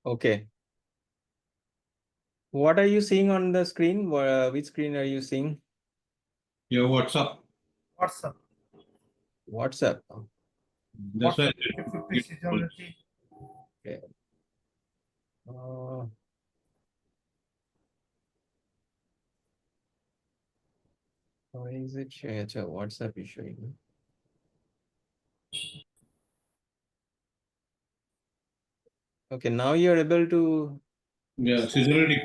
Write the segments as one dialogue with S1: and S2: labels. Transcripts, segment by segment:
S1: Okay. What are you seeing on the screen? Which screen are you seeing?
S2: Your WhatsApp.
S3: WhatsApp.
S1: WhatsApp.
S2: That's why.
S3: WhatsApp 50 seasonality.
S1: Okay. Why is it showing? It's a WhatsApp is showing. Okay, now you're able to.
S2: Yeah, seasonality.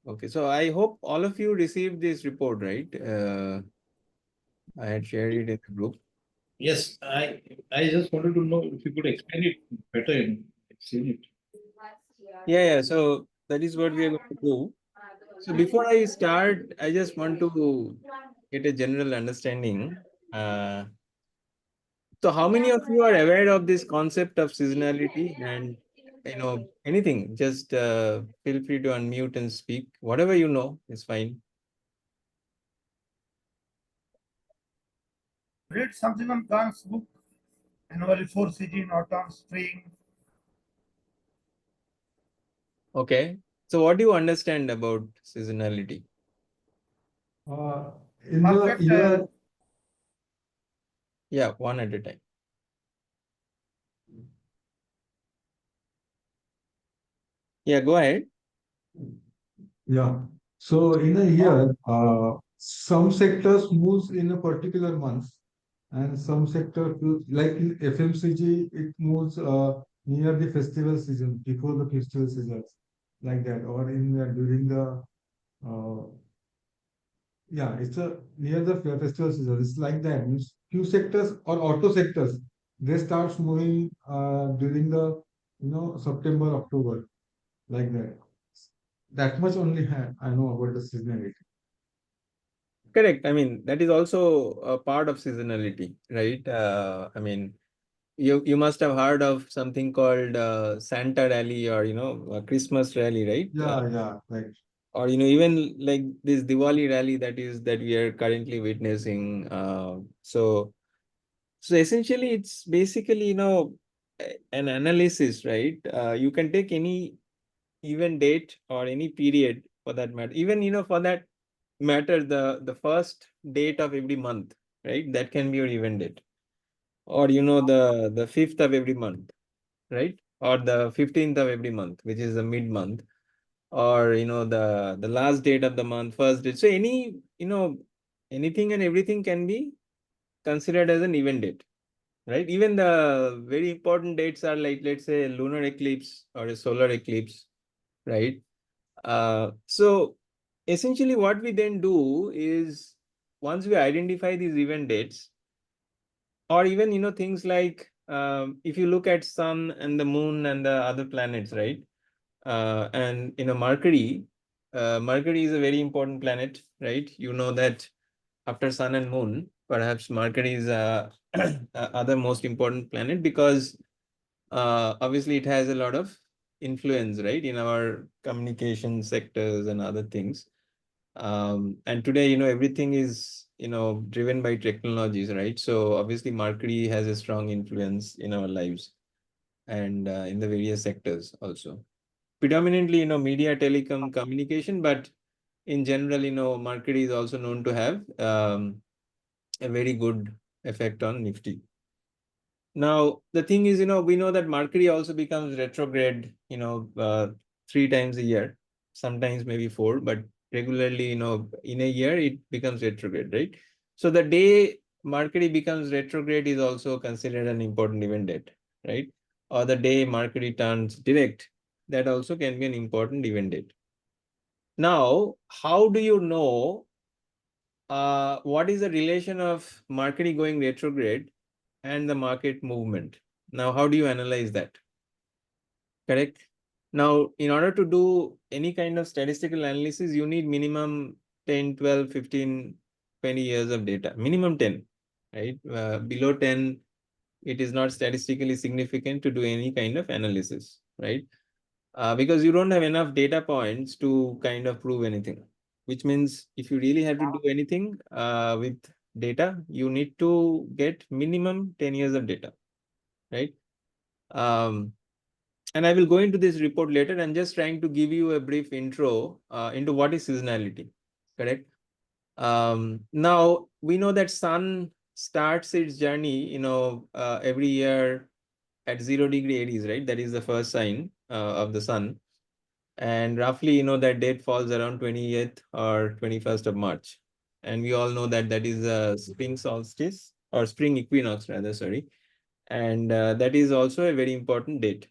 S1: Okay, so I hope all of you received this report, right? I had shared it in the group.
S2: Yes, I just wanted to know if you could explain it better. I've seen it.
S1: Yeah. So that is what we are going to do. So before I start, I just want to get a general understanding. So how many of you are aware of this concept of seasonality and anything? Just feel free to unmute and speak. Whatever you know is fine.
S3: Read something on Khan's book. Annually 4 season, autumn, spring.
S1: Okay. So what do you understand about seasonality?
S4: In the year,
S1: Yeah, one at a time. Yeah, go ahead.
S4: yeah. So in a year, some sectors moves in a particular month, and some sector like in FMCG, it moves near the festival season, before the festival seasons, like that, or in during the uh, yeah, it's a near the festival season. It's like that. Means few sectors or auto sectors, they starts moving during the September, October, like that. That much only I know about the seasonality.
S1: Correct. I mean, that is also a part of seasonality, right? I mean, you must have heard of something called Santa rally or Christmas rally, right?
S4: Yeah, right.
S1: Or even like this Diwali rally that we are currently witnessing. So essentially, it's basically an analysis, right? You can take any event date or any period for that matter. Even for that matter, the first date of every month, right? That can be your event date, or the 5th of every month, right? Or the 15th of every month, which is the mid month, or the last date of the month, first date. So anything and everything can be considered as an event date, right? Even the very important dates are like, let's say, lunar eclipse or a solar eclipse, right? So essentially what we then do is, once we identify these event dates, or even things like, if you look at sun and the moon and the other planets, right? And Mercury is a very important planet, right? You know that after sun and moon, perhaps Mercury is other most important planet, because obviously it has a lot of influence, right, in our communication sectors and other things. And today, everything is, driven by technologies, right? So obviously Mercury has a strong influence in our lives and in the various sectors also. Predominantly, media, telecom, communication, but in general, Mercury is also known to have a very good effect on Nifty. Now, the thing is, we know that Mercury also becomes retrograde, 3 times a year, sometimes maybe 4, but regularly, in a year, it becomes retrograde, right? So the day Mercury becomes retrograde is also considered an important event date, right? Or the day Mercury turns direct, that also can be an important event date. Now, how do you know what is the relation of Mercury going retrograde and the market movement? Now, how do you analyze that? Correct. Now, in order to do any kind of statistical analysis, you need minimum 10, 12, 15, 20 years of data. Minimum 10, right? Below 10, it is not statistically significant to do any kind of analysis, right? Because you don't have enough data points to kind of prove anything, which means if you really have to do anything with data, you need to get minimum 10 years of data, right? Um, and I will go into this report later. I'm just trying to give you a brief intro into what is seasonality, correct? Now we know that sun starts its journey, every year at 0 degree Aries, right? That is the first sign of the sun. And roughly, that date falls around 20th or 21st of March. And we all know that that is a spring solstice or spring equinox rather, sorry. And that is also a very important date,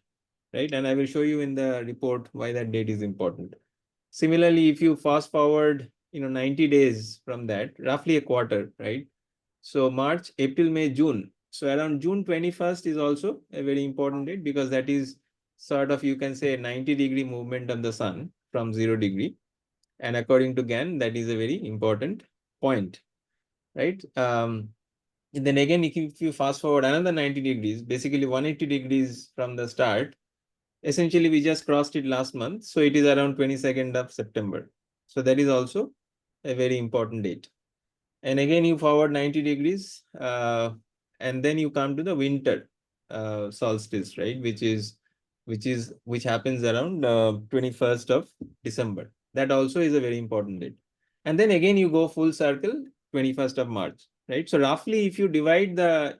S1: right? And I will show you in the report why that date is important. Similarly, if you fast forward, 90 days from that, roughly a quarter, right? So March, April, May, June. So around June 21st is also a very important date because that is sort of, you can say, a 90-degree movement of the sun from 0 degree. And according to Gann, that is a very important point, right? And then again, if you fast forward another 90 degrees, basically 180 degrees from the start, essentially we just crossed it last month. So it is around 22nd of September. So that is also a very important date. And again, you forward 90 degrees, and then you come to the winter solstice, right? Which happens around 21st of December. That also is a very important date. And then again, you go full circle, 21st of March, right? So roughly, if you divide the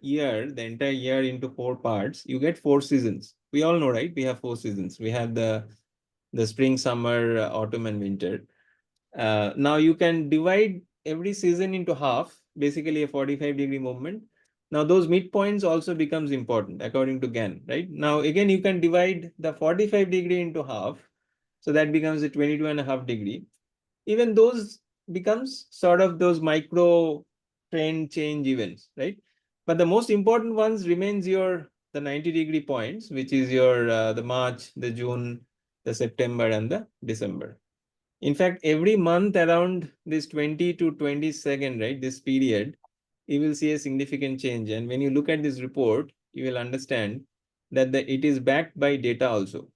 S1: entire year into 4 parts, you get 4 seasons. We all know, right? We have 4 seasons. We have the spring, summer, autumn, and winter. Now you can divide every season into half, basically a 45-degree movement. Now those midpoints also becomes important according to Gann, right? Now again, you can divide the 45-degree into half. So that becomes a 22.5-degree. Even those becomes sort of those micro trend change events, right? But the most important ones remains the 90-degree points, which is your the March, the June, the September, and the December. In fact, every month around this 20 to 22nd, right, this period, you will see a significant change. And when you look at this report, you will understand that it is backed by data also,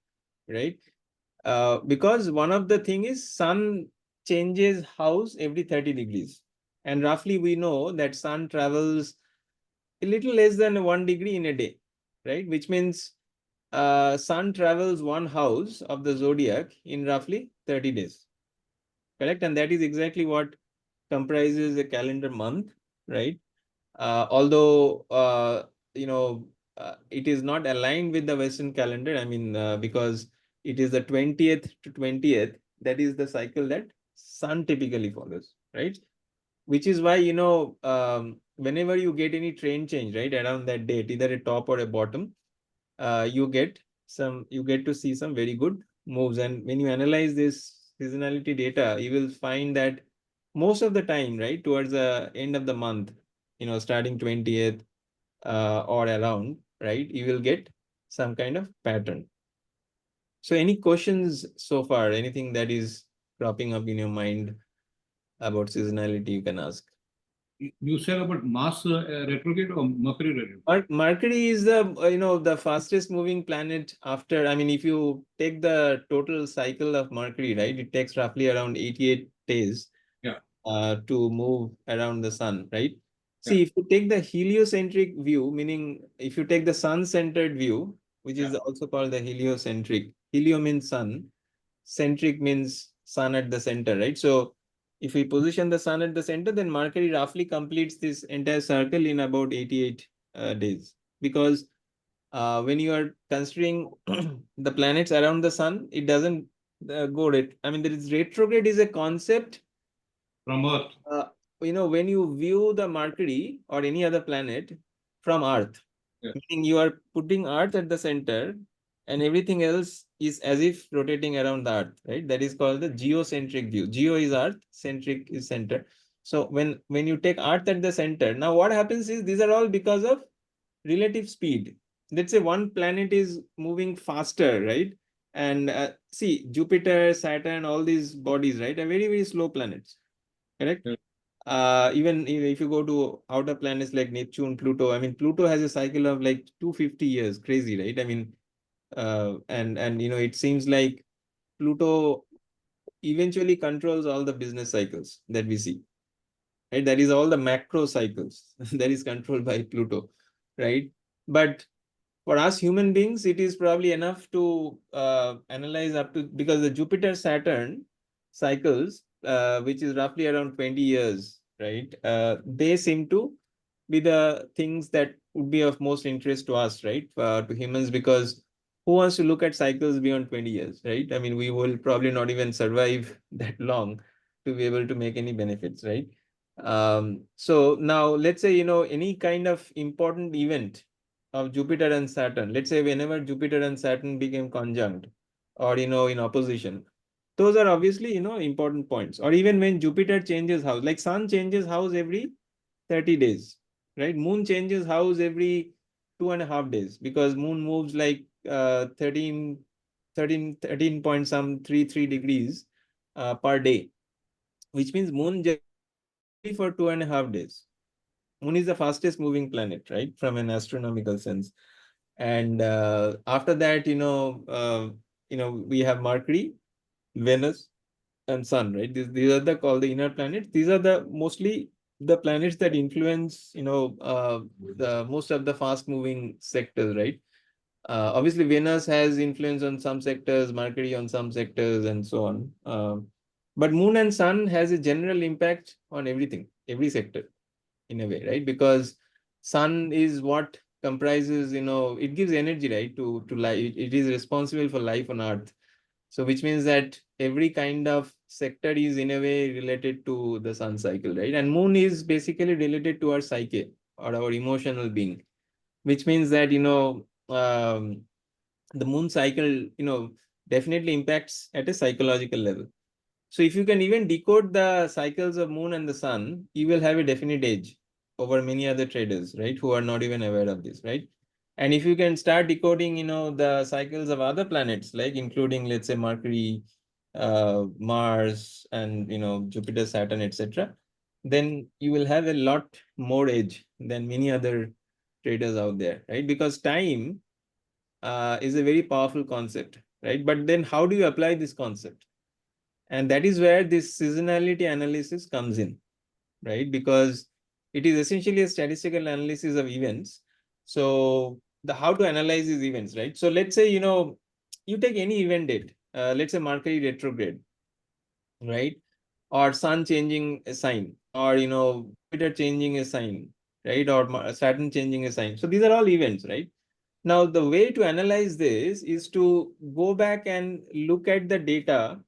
S1: right? Because one of the thing is sun changes house every 30 degrees. And roughly we know that sun travels a little less than 1 degree in a day, right? Which means sun travels one house of the zodiac in roughly 30 days. Correct? And that is exactly what comprises a calendar month, right? Although, it is not aligned with the Western calendar. I mean, because it is the 20th to 20th, that is the cycle that sun typically follows, right? Which is why, whenever you get any trend change, right, around that date, either a top or a bottom, you get to see some very good moves. And when you analyze this seasonality data, you will find that most of the time, right, towards the end of the month, starting 20th or around, right, you will get some kind of pattern. So any questions so far, anything that is cropping up in your mind about seasonality, you can ask.
S2: You said about Mars retrograde or Mercury retrograde?
S1: Mercury is the fastest moving planet after. I mean, if you take the total cycle of Mercury, right, it takes roughly around 88 days.
S2: Yeah.
S1: To move around the sun, right?
S2: Yeah.
S1: See, if you take the heliocentric view, meaning if you take the sun-centered view, which is also called the heliocentric. Helio means sun, centric means sun at the center, right? So if we position the sun at the center, then Mercury roughly completes this entire circle in about 88 days. Because when you are considering the planets around the sun, it doesn't go I mean, there is retrograde is a concept
S2: from Earth.
S1: When you view the Mercury or any other planet from Earth, meaning you are putting Earth at the center and everything else is as if rotating around the Earth, right? That is called the geocentric view. Geo is Earth, centric is center. So when you take Earth at the center, now what happens is these are all because of relative speed. Let's say one planet is moving faster, right? And see, Jupiter, Saturn, all these bodies, right, are very, very slow planets, correct? Even if you go to outer planets like Neptune, Pluto, I mean, Pluto has a cycle of like 250 years, crazy, right? I mean, and it seems like Pluto eventually controls all the business cycles that we see, right? That is all the macro cycles that is controlled by Pluto, right? But For us human beings, it is probably enough to analyze up to, because the Jupiter Saturn cycles, which is roughly around 20 years, right? They seem to be the things that would be of most interest to us, right? To humans, because who wants to look at cycles beyond 20 years, right? I mean, we will probably not even survive that long to be able to make any benefits, right? So now let's say, any kind of important event of Jupiter and Saturn, let's say whenever Jupiter and Saturn became conjunct or, in opposition, those are obviously, important points. Or even when Jupiter changes house, like Sun changes house every 30 days, right? Moon changes house every 2.5 days, because Moon moves like 13 point some 33 degrees per day, which means Moon just for 2.5 days. Moon is the fastest moving planet, right? From an astronomical sense. And after that, we have Mercury, Venus, and Sun, right? These are called the inner planets. These are the mostly the planets that influence, the most of the fast moving sectors, right? Obviously, Venus has influence on some sectors, Mercury on some sectors, and so on. But Moon and Sun has a general impact on everything, every sector, in a way, right? Because Sun is what comprises, it gives energy, right, to life. It is responsible for life on Earth. So which means that every kind of sector is in a way related to the Sun cycle, right? And Moon is basically related to our psyche or our emotional being, which means that, the Moon cycle, definitely impacts at a psychological level. So if you can even decode the cycles of Moon and the Sun, you will have a definite edge over many other traders, right? Who are not even aware of this, right? And if you can start decoding, the cycles of other planets, like including, let's say, Mercury, Mars, and, Jupiter, Saturn, etc., then you will have a lot more edge than many other traders out there, right? Because time is a very powerful concept, right? But then how do you apply this concept? And that is where this seasonality analysis comes in, right? Because it is essentially a statistical analysis of events. So the how to analyze these events, right? So let's say, you take any event date, let's say Mercury retrograde, right? Or Sun changing a sign, or, Jupiter changing a sign, right? Or Saturn changing a sign. So these are all events, right? Now, the way to analyze this is to go back and look at the data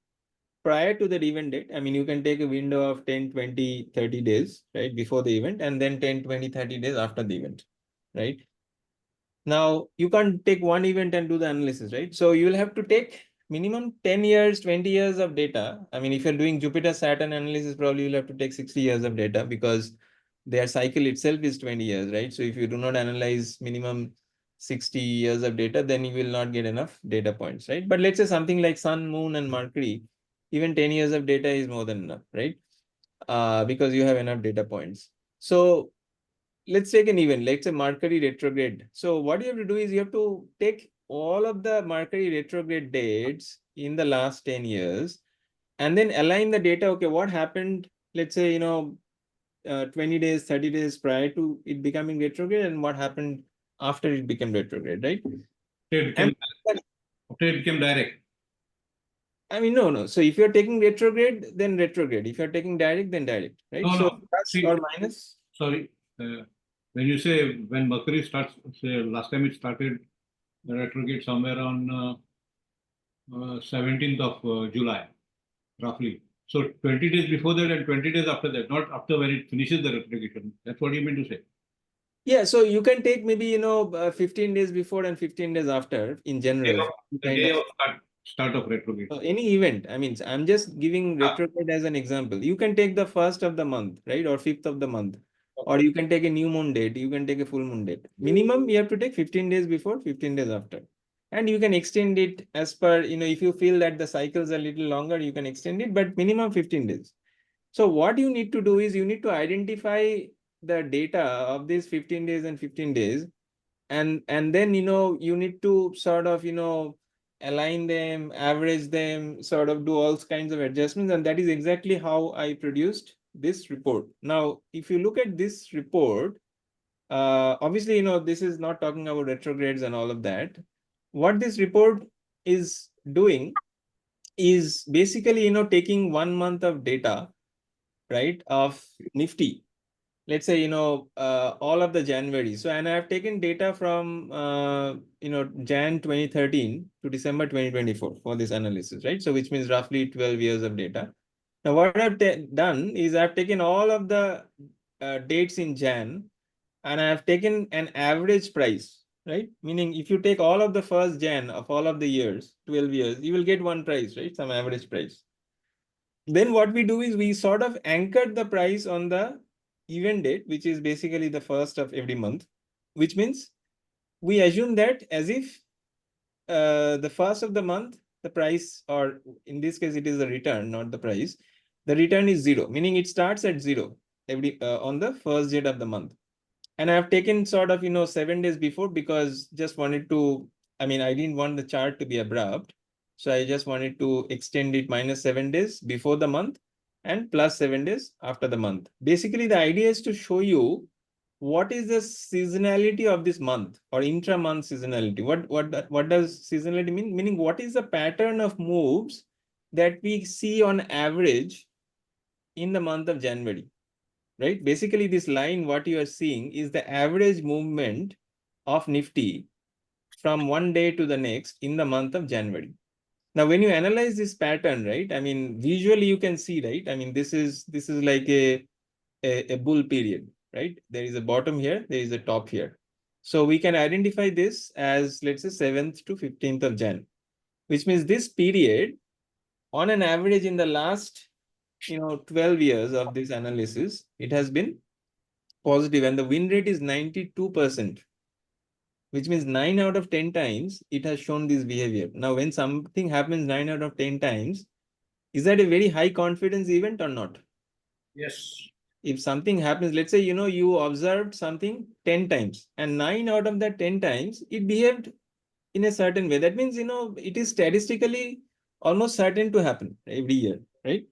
S1: prior to that event date. I mean, you can take a window of 10, 20, 30 days, right, before the event, and then 10, 20, 30 days after the event, right? Now, you can't take one event and do the analysis, right? So you will have to take minimum 10 years, 20 years of data. I mean, if you're doing Jupiter Saturn analysis, probably you'll have to take 60 years of data, because their cycle itself is 20 years, right? So if you do not analyze minimum 60 years of data, then you will not get enough data points, right? But let's say something like Sun, Moon, and Mercury, even 10 years of data is more than enough, right? Because you have enough data points. So let's take an event, let's say Mercury retrograde. So what you have to do is you have to take all of the Mercury retrograde dates in the last 10 years and then align the data. Okay, what happened, let's say, 20 days, 30 days prior to it becoming retrograde, and what happened after it became retrograde, right?
S2: After it became direct.
S1: I mean, no. So if you're taking retrograde, then retrograde. If you're taking direct, then direct, right?
S2: No,
S1: so
S2: no.
S1: plus
S2: See,
S1: or minus.
S2: Sorry. When you say when Mercury starts, say last time it started retrograde somewhere on 17th of July, roughly. So 20 days before that and 20 days after that, not after when it finishes the retrogression. That's what you mean to say.
S1: Yeah, so you can take maybe 15 days before and 15 days after in general.
S2: The day of start of retrograde.
S1: Any event. I mean, I'm just giving retrograde as an example. You can take the first of the month, right, or fifth of the month, or you can take a new moon date. You can take a full moon date. Minimum, you have to take 15 days before, 15 days after, and you can extend it as per, if you feel that the cycles are a little longer, you can extend it, but minimum 15 days. So what you need to do is you need to identify the data of these 15 days and 15 days, and then you need to sort of align them, average them, sort of do all kinds of adjustments, and that is exactly how I produced this report. Now, if you look at this report, obviously, this is not talking about retrogrades and all of that. What this report is doing is basically, taking 1 month of data, right, of Nifty. Let's say, all of the January. So, and I have taken data from, Jan 2013 to December 2024 for this analysis, right? So, which means roughly 12 years of data. Now, what I've done is I've taken all of the dates in Jan, and I have taken an average price, right? Meaning if you take all of the first Jan of all of the years, 12 years, you will get one price, right? Some average price. Then what we do is we sort of anchored the price on the event date, which is basically the first of every month, which means we assume that as if the first of the month, the price, or in this case, it is the return, not the price. The return is 0, meaning it starts at 0 every on the first date of the month. And I've taken sort of, 7 days before, because just wanted to, I didn't want the chart to be abrupt. So I just wanted to extend it minus 7 days before the month and plus 7 days after the month. Basically, the idea is to show you what is the seasonality of this month, or intra-month seasonality. What does seasonality mean? Meaning, what is the pattern of moves that we see on average in the month of January? Right? Basically, this line, what you are seeing is the average movement of Nifty from one day to the next in the month of January. Now, when you analyze this pattern, right? Visually you can see, right? This is like a bull period, right? There is a bottom here, there is a top here. So we can identify this as, let's say, 7th to 15th of Jan, which means this period, on an average in the last 12 years of this analysis, it has been positive, and the win rate is 92%, which means 9 out of 10 times it has shown this behavior. Now, when something happens 9 out of 10 times, is that a very high confidence event or not?
S2: Yes.
S1: If something happens, let's say, you observed something 10 times, and 9 out of that 10 times, it behaved in a certain way. That means, it is statistically almost certain to happen every year, right?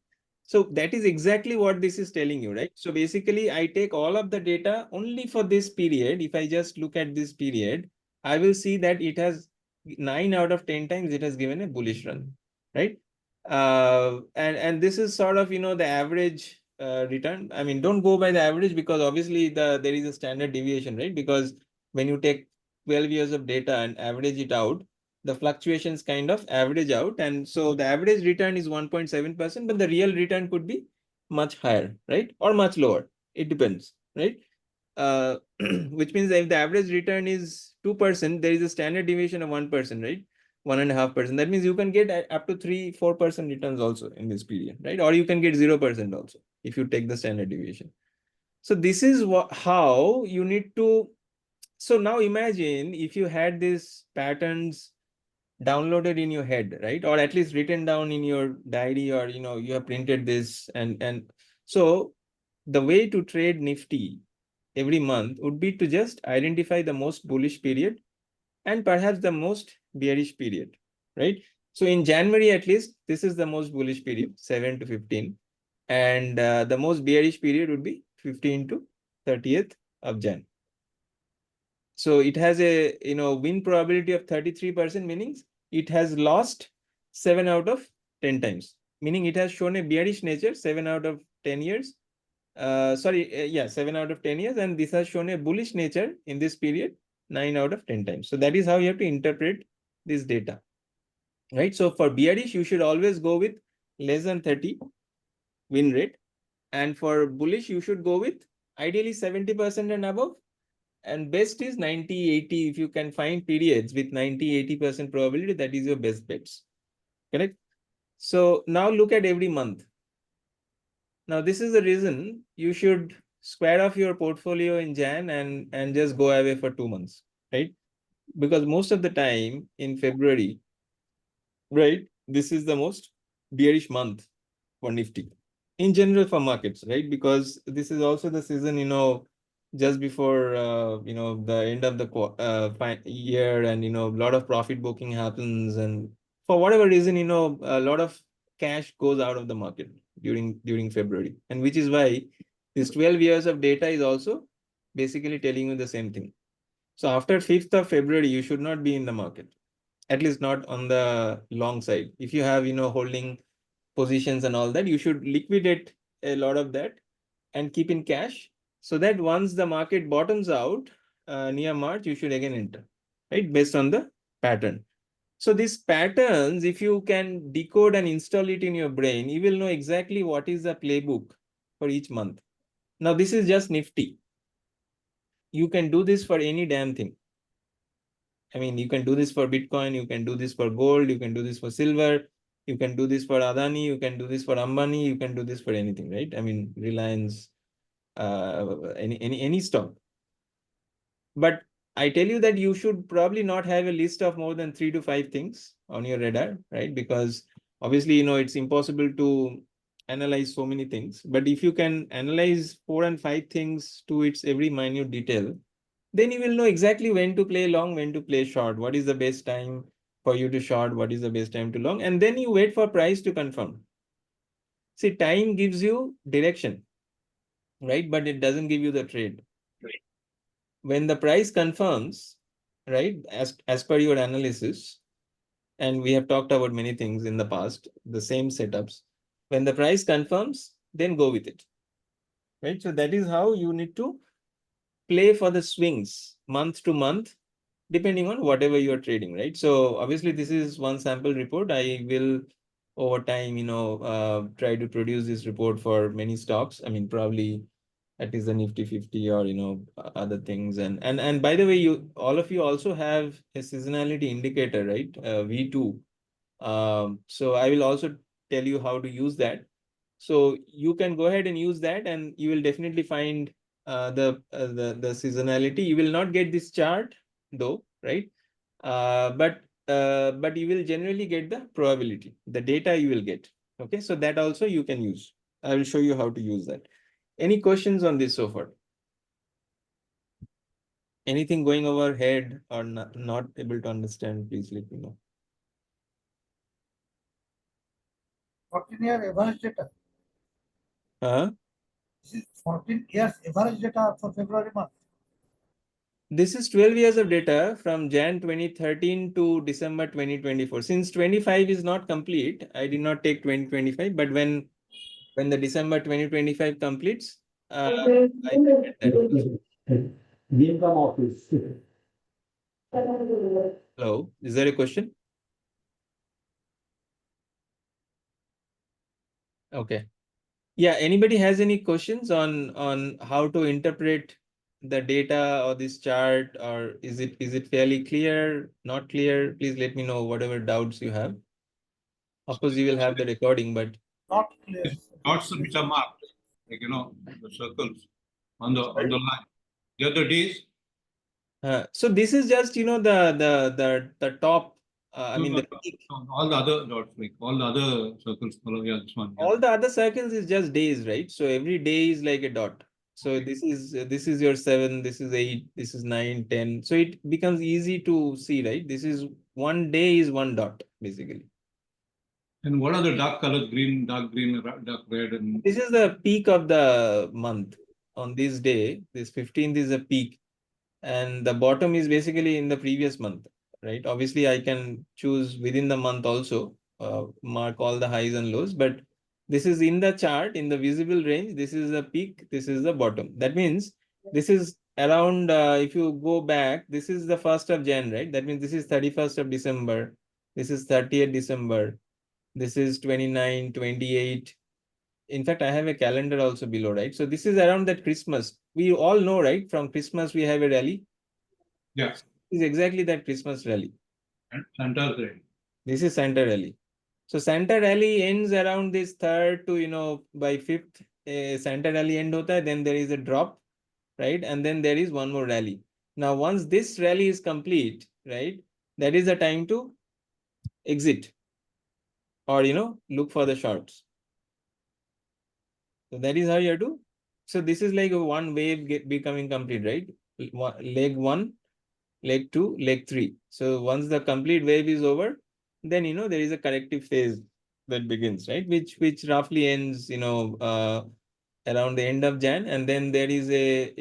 S1: So that is exactly what this is telling you, right? So basically, I take all of the data only for this period. If I just look at this period, I will see that it has 9 out of 10 times it has given a bullish run, right? And this is sort of, the average return. Don't go by the average, because obviously there is a standard deviation, right? Because when you take 12 years of data and average it out, the fluctuations kind of average out. And so the average return is 1.7%, but the real return could be much higher, right? Or much lower. It depends, right? Which means that if the average return is 2%, there is a standard deviation of 1%, right? 1.5%. That means you can get up to 3-4% returns also in this period, right? Or you can get 0% also if you take the standard deviation. So this is how you need to. So now imagine if you had these patterns downloaded in your head, right? Or at least written down in your diary, or you have printed this, and so the way to trade Nifty every month would be to just identify the most bullish period and perhaps the most bearish period, right? So in January, at least, this is the most bullish period, 7 to 15, and the most bearish period would be 15 to 30th of Jan. So it has a win probability of 33%, meaning it has lost 7 out of 10 times, meaning it has shown a bearish nature 7 out of 10 years. 7 out of 10 years, and this has shown a bullish nature in this period 9 out of 10 times. So that is how you have to interpret this data, right? So for bearish, you should always go with less than 30 win rate, and for bullish, you should go with ideally 70% and above. And best is 90-80. If you can find periods with 90-80% probability, that is your best bets. Correct? So now look at every month. Now this is the reason you should square off your portfolio in Jan and just go away for 2 months, right? Because most of the time in February, right, this is the most bearish month for Nifty in general for markets, right? Because this is also the season, just before the end of the year, and a lot of profit booking happens, and for whatever reason, a lot of cash goes out of the market during February, and which is why this 12 years of data is also basically telling you the same thing. So after 5th of February, you should not be in the market, at least not on the long side. If you have, holding positions and all that, you should liquidate a lot of that and keep in cash, so that once the market bottoms out near March, you should again enter, right? Based on the pattern. So these patterns, if you can decode and install it in your brain, you will know exactly what is the playbook for each month. Now, this is just Nifty. You can do this for any damn thing. I mean, you can do this for Bitcoin, you can do this for gold, you can do this for silver, you can do this for Adani, you can do this for Ambani, you can do this for anything, right? I mean, Reliance, any stock. But I tell you that you should probably not have a list of more than 3 to 5 things on your radar, right? Because obviously, it's impossible to analyze so many things. But if you can analyze 4 and 5 things to its every minute detail, then you will know exactly when to play long, when to play short, what is the best time for you to short, what is the best time to long, and then you wait for price to confirm. See, time gives you direction, right? But it doesn't give you the trade. Right. When the price confirms, right, as per your analysis, and we have talked about many things in the past, the same setups, when the price confirms, then go with it, right? So that is how you need to play for the swings month to month, depending on whatever you are trading, right? So obviously this is one sample report. I will over time, try to produce this report for many stocks. I mean, probably at least the Nifty 50 or, other things. And by the way, all of you also have a seasonality indicator, right? V2. So I will also tell you how to use that. So you can go ahead and use that, and you will definitely find the seasonality. You will not get this chart though, right? But you will generally get the probability, the data you will get. Okay, so that also you can use. I will show you how to use that. Any questions on this so far? Anything going over head or not able to understand, please let me know.
S3: 14-year average data. This is 14 years average data for February month.
S1: This is 12 years of data from Jan 2013 to December 2024. Since 25 is not complete, I did not take 2025, but when the December 2025 completes, I will get that.
S5: Office.
S1: Hello, is there a question? Okay. Yeah, anybody has any questions on how to interpret the data or this chart, or is it fairly clear, not clear? Please let me know whatever doubts you have. Of course, you will have the recording, but
S3: Not clear.
S2: Dots which are marked, like the circles on the line. The other days.
S1: So this is just the top. I mean,
S2: No,
S1: the peak.
S2: all the other dots, like all the other circles. Yeah, this one. Yeah.
S1: All the other circles is just days, right? So every day is like a dot. So
S2: Okay.
S1: this is your 7, this is 8, this is 9, 10. So it becomes easy to see, right? This is one day is one dot, basically.
S2: And what are the dark colors? Green, dark red, and
S1: This is the peak of the month. On this day, this 15th is a peak. And the bottom is basically in the previous month, right? Obviously, I can choose within the month also, mark all the highs and lows, but this is in the chart, in the visible range. This is the peak, this is the bottom. That means this is around, if you go back, this is the 1st of Jan, right? That means this is 31st of December. This is 30th December. This is 29, 28. In fact, I have a calendar also below, right? So this is around that Christmas. We all know, right? From Christmas, we have a rally.
S2: yeah,
S1: Is exactly that Christmas rally.
S2: and Santa's red.
S1: This is Santa rally. So Santa rally ends around this 3rd to, by 5th, Santa rally end hota hai, then there is a drop, right? And then there is one more rally. Now, once this rally is complete, right, that is the time to exit or, look for the shorts. So that is how you have to. So this is like a one wave becoming complete, right? Leg 1, leg 2, leg 3. So once the complete wave is over, then there is a corrective phase that begins, right? Which roughly ends, around the end of Jan, and then there is a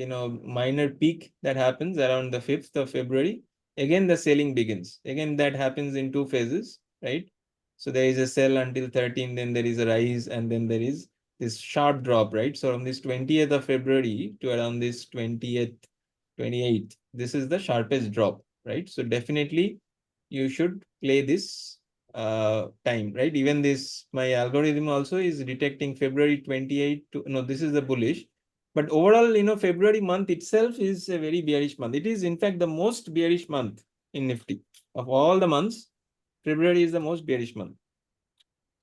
S1: minor peak that happens around the 5th of February. Again, the selling begins. Again, that happens in 2 phases, right? So there is a sell until 13, then there is a rise, and then there is this sharp drop, right? So on this 20th of February to around this 20th, 28th, this is the sharpest drop, right? So definitely you should play this time, right? Even this, my algorithm also is detecting February 28 to, no, this is the bullish. But overall, February month itself is a very bearish month. It is, in fact, the most bearish month in Nifty. Of all the months, February is the most bearish month.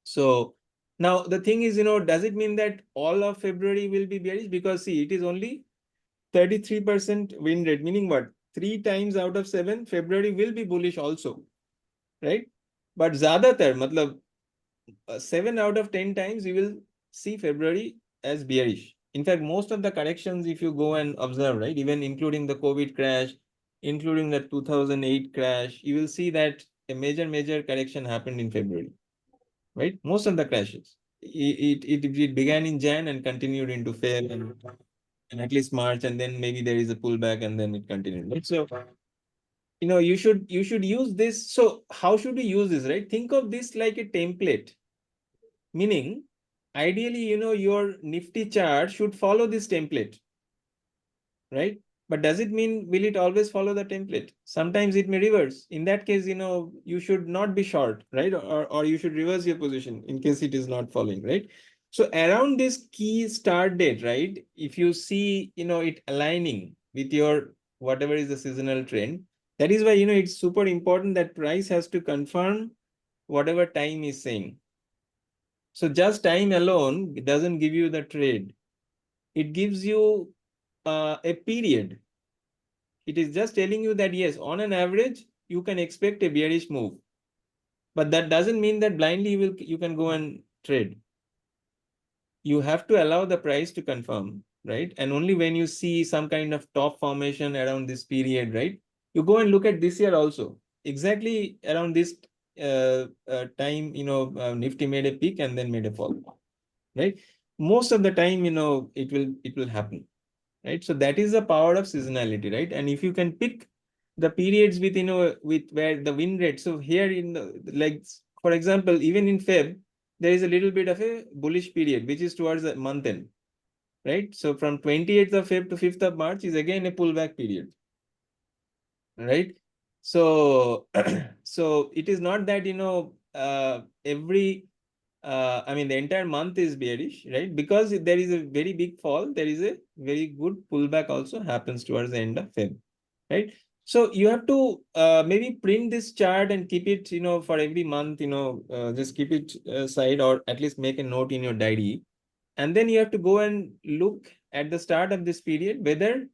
S1: So now the thing is, does it mean that all of February will be bearish? Because see, it is only 33% win rate, meaning what? 3 times out of 7, February will be bullish also, right? But ज़्यादातर, matlab 7 out of 10 times you will see February as bearish. In fact, most of the corrections, if you go and observe, right, even including the COVID crash, including the 2008 crash, you will see that a major correction happened in February, right? Most of the crashes. It began in Jan and continued into Feb and at least March, and then maybe there is a pullback and then it continued. Right? So, you should use this. So how should we use this, right? Think of this like a template. Meaning, ideally, your Nifty chart should follow this template, right? But does it mean, will it always follow the template? Sometimes it may reverse. In that case, you should not be short, right? Or you should reverse your position in case it is not following, right? So around this key start date, right? If you see, it aligning with your, whatever is the seasonal trend, that is why, it's super important that price has to confirm whatever time is saying. So just time alone doesn't give you the trade. It gives you a period. It is just telling you that, yes, on an average, you can expect a bearish move. But that doesn't mean that blindly you can go and trade. You have to allow the price to confirm, right? And only when you see some kind of top formation around this period, right? You go and look at this year also. Exactly around this time, Nifty made a peak and then made a fall. Right? Most of the time, it will happen, right? So that is the power of seasonality, right? And if you can pick the periods with, with where the win rate. So here like, for example, even in Feb, there is a little bit of a bullish period, which is towards the month end, right? So from 28th of Feb to 5th of March is again a pullback period, right? So, so it is not that, I mean, the entire month is bearish, right? Because there is a very big fall, there is a very good pullback also happens towards the end of Feb, right? So you have to maybe print this chart and keep it, for every month, just keep it aside, or at least make a note in your diary. And then you have to go and look at the start of this period, whether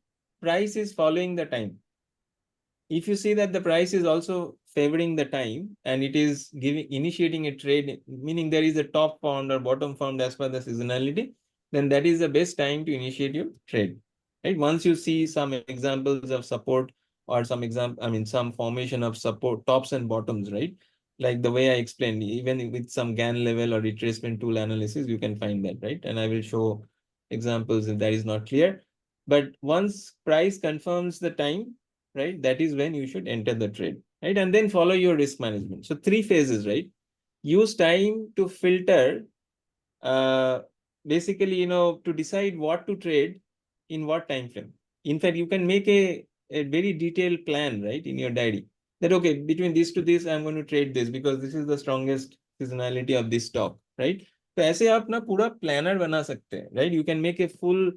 S1: price is following the time. If you see that the price is also favoring the time and it is initiating a trade, meaning there is a top formed or bottom formed as per the seasonality, then that is the best time to initiate your trade. Right? Once you see some examples of support or some formation of support, tops and bottoms, right? Like the way I explained, even with some Gann level or retracement tool analysis, you can find that, right? And I will show examples if that is not clear. But once price confirms the time, right, that is when you should enter the trade, right? And then follow your risk management. So 3 phases, right? Use time to filter, basically, to decide what to trade in what time frame. In fact, you can make a very detailed plan, right, in your diary that, okay, between this to this, I'm going to trade this because this is the strongest seasonality of this stock, right? तो ऐसे आप ना पूरा planner बना सकते हैं, right? You can make a full,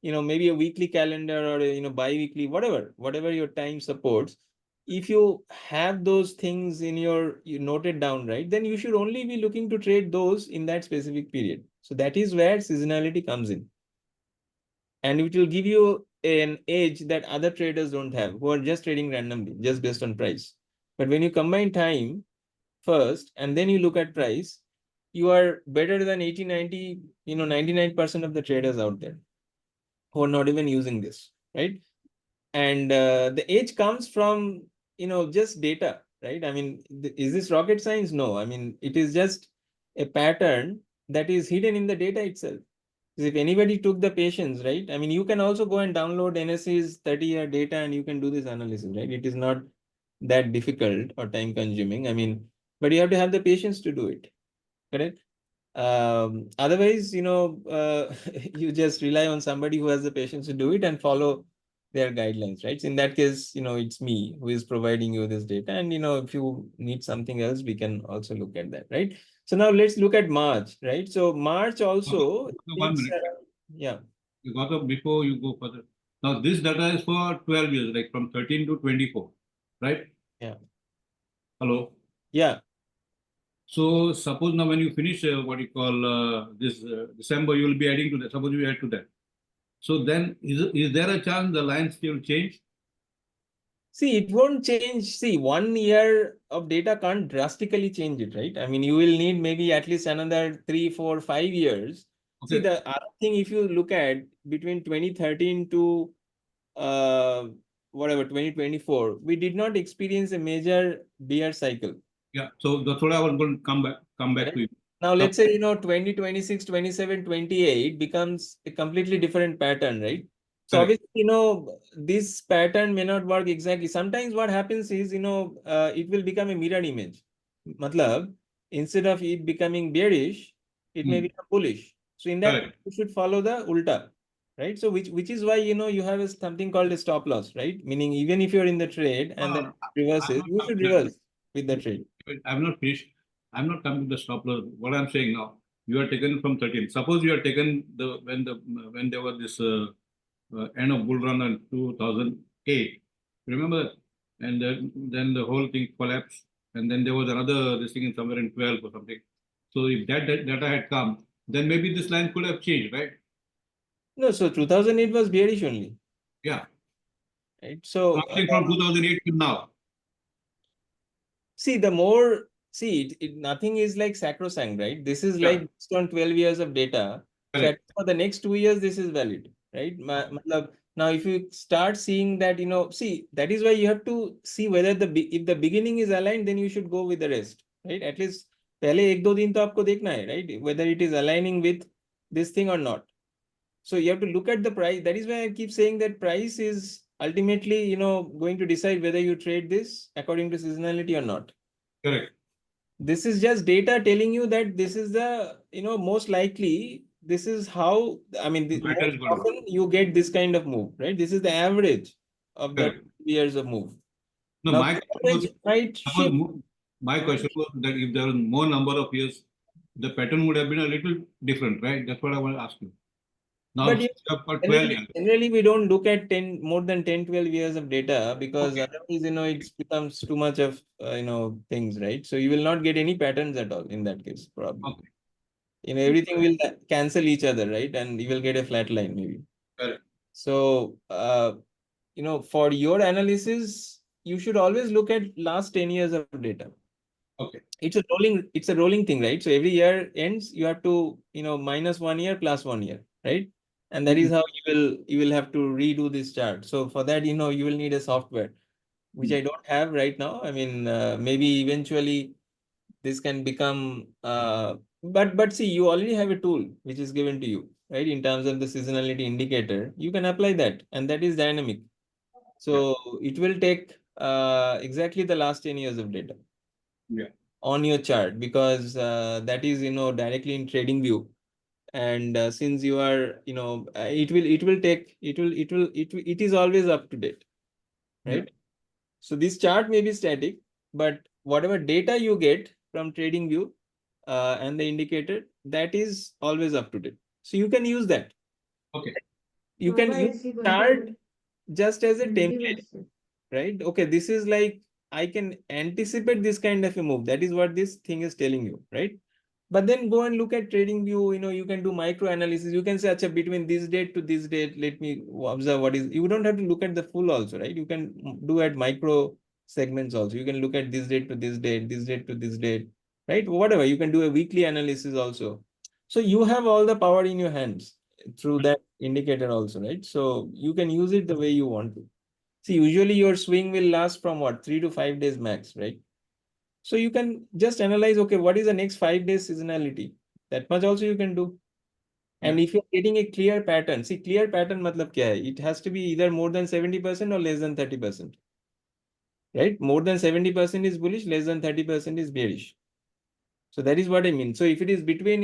S1: maybe a weekly calendar or bi-weekly, whatever your time supports. If you have those things you noted down, right, then you should only be looking to trade those in that specific period. So that is where seasonality comes in. And it will give you an edge that other traders don't have, who are just trading randomly, just based on price. But when you combine time first, and then you look at price, you are better than 80, 90, 99% of the traders out there who are not even using this, right? And the edge comes from, just data, right? I mean, is this rocket science? No, I mean, it is just a pattern that is hidden in the data itself. If anybody took the patience, right? I mean, you can also go and download NSE's 30-year data and you can do this analysis, right? It is not that difficult or time consuming. I mean, but you have to have the patience to do it, correct? Otherwise, you just rely on somebody who has the patience to do it and follow their guidelines, right? So in that case, it's me who is providing you this data. And, if you need something else, we can also look at that, right? So now let's look at March, right? So March also,
S2: One minute.
S1: yeah.
S2: Gautam, before you go further. Now, this data is for 12 years, like from 13 to 24, right?
S1: Yeah.
S2: Hello.
S1: Yeah.
S2: So suppose now when you finish what you call this December, you will be adding to that. Suppose you add to that. So then is there a chance the lines will change?
S1: See, it won't change. See, 1 year of data can't drastically change it, right? I mean, you will need maybe at least another 3, 4, 5 years. See,
S2: Okay.
S1: the other thing, if you look at between 2013 to whatever 2024, we did not experience a major bear cycle.
S2: Yeah. So that's what I was going to come back to you.
S1: Now, let's say, 2026, 27, 28 becomes a completely different pattern, right? So
S2: Correct.
S1: obviously, this pattern may not work exactly. Sometimes what happens is, it will become a mirror image. Matlab, instead of it becoming bearish, it may become bullish. So in that,
S2: Correct.
S1: you should follow the ulta, right? So which is why, you have something called a stop loss, right? Meaning even if you're in the trade and then reverses, you should reverse with the trade.
S2: I'm not finished. I'm not coming to the stop loss. What I'm saying now, you are taken from 13. Suppose you are taken when there was this end of bull run in 2008. Remember that? And then the whole thing collapsed. And then there was another this thing in somewhere in 12 or something. So if that data had come, then maybe this line could have changed, right?
S1: No, so 2008 was bearish only,
S2: Yeah.
S1: right? So
S2: Something from 2008 to now.
S1: see, nothing is like sacrosanct, right? This is
S2: Yeah.
S1: like based on 12 years of data. So
S2: Correct.
S1: for the next 2 years, this is valid, right? Matlab, now, if you start seeing that, see, that is why you have to see whether if the beginning is aligned, then you should go with the rest, right? At least पहले एक दो दिन तो आपको देखना है, right? Whether it is aligning with this thing or not. So you have to look at the price. That is why I keep saying that price is ultimately, going to decide whether you trade this according to seasonality or not.
S2: Correct.
S1: This is just data telling you that this is the, most likely, this is how, I mean,
S2: Pattern is
S1: most
S2: going to
S1: often you get this kind of move, right? This is the average of the
S2: Correct.
S1: years of move.
S2: No,
S1: Now,
S2: my
S1: the
S2: question was,
S1: average might
S2: suppose
S1: shift.
S2: my question was that if there was more number of years, the pattern would have been a little different, right? That's what I want to ask you. Now,
S1: But
S2: you have got 12 years.
S1: generally, we don't look at more than 10, 12 years of data because
S2: Okay.
S1: otherwise, it becomes too much of, things, right? So you will not get any patterns at all in that case, probably.
S2: Okay.
S1: Everything will cancel each other, right? And you will get a flat line maybe.
S2: Correct.
S1: So, for your analysis, you should always look at last 10 years of data.
S2: Okay.
S1: It's a rolling thing, right? So every year ends, you have to, minus 1 year plus 1 year, right? And that is how you will have to redo this chart. So for that, you will need a software, which I don't have right now. I mean, maybe eventually this can become, but see, you already have a tool which is given to you, right? In terms of the seasonality indicator, you can apply that, and that is dynamic. So it will take exactly the last 10 years of data.
S2: Yeah.
S1: On your chart, because that is, directly in trading view. And since you are, it is always up to date, right?
S2: Yeah.
S1: So this chart may be static, but whatever data you get from trading view and the indicator, that is always up to date. So you can use that.
S2: Okay.
S1: You can use chart just as a template, right? Okay, this is like, I can anticipate this kind of a move. That is what this thing is telling you, right? But then go and look at trading view, you can do micro analysis. You can say, Acha, between this date to this date, let me observe what is, you don't have to look at the full also, right? You can do at micro segments also. You can look at this date to this date, this date to this date, right? Whatever, you can do a weekly analysis also. So you have all the power in your hands through that indicator also, right? So you can use it the way you want to. See, usually your swing will last from what, 3 to 5 days max, right? So you can just analyze, okay, what is the next 5 days seasonality? That much also you can do. And if you're getting a clear pattern, see clear pattern matlab kya hai? It has to be either more than 70% or less than 30%. Right? More than 70% is bullish, less than 30% is bearish. So that is what I mean. So if it is between,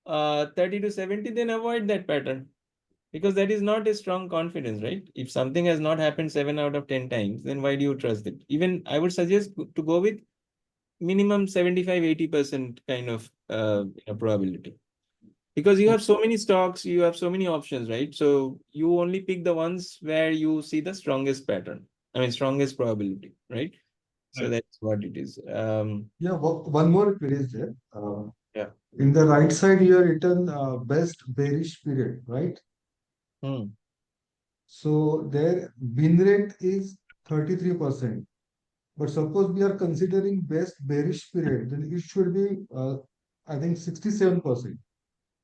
S1: 30 to 70, then avoid that pattern. Because that is not a strong confidence, right? If something has not happened 7 out of 10 times, then why do you trust it? Even I would suggest to go with minimum 75-80% kind of probability. Because you have so many stocks, you have so many options, right? So you only pick the ones where you see the strongest pattern. I mean, strongest probability, right? So
S2: Right.
S1: that's what it is.
S4: Yeah, one more query is there.
S1: Yeah.
S4: In the right side, you have written best bearish period, right?
S1: Hmm.
S4: So their win rate is 33%. But suppose we are considering best bearish period, then it should be, I think, 67%.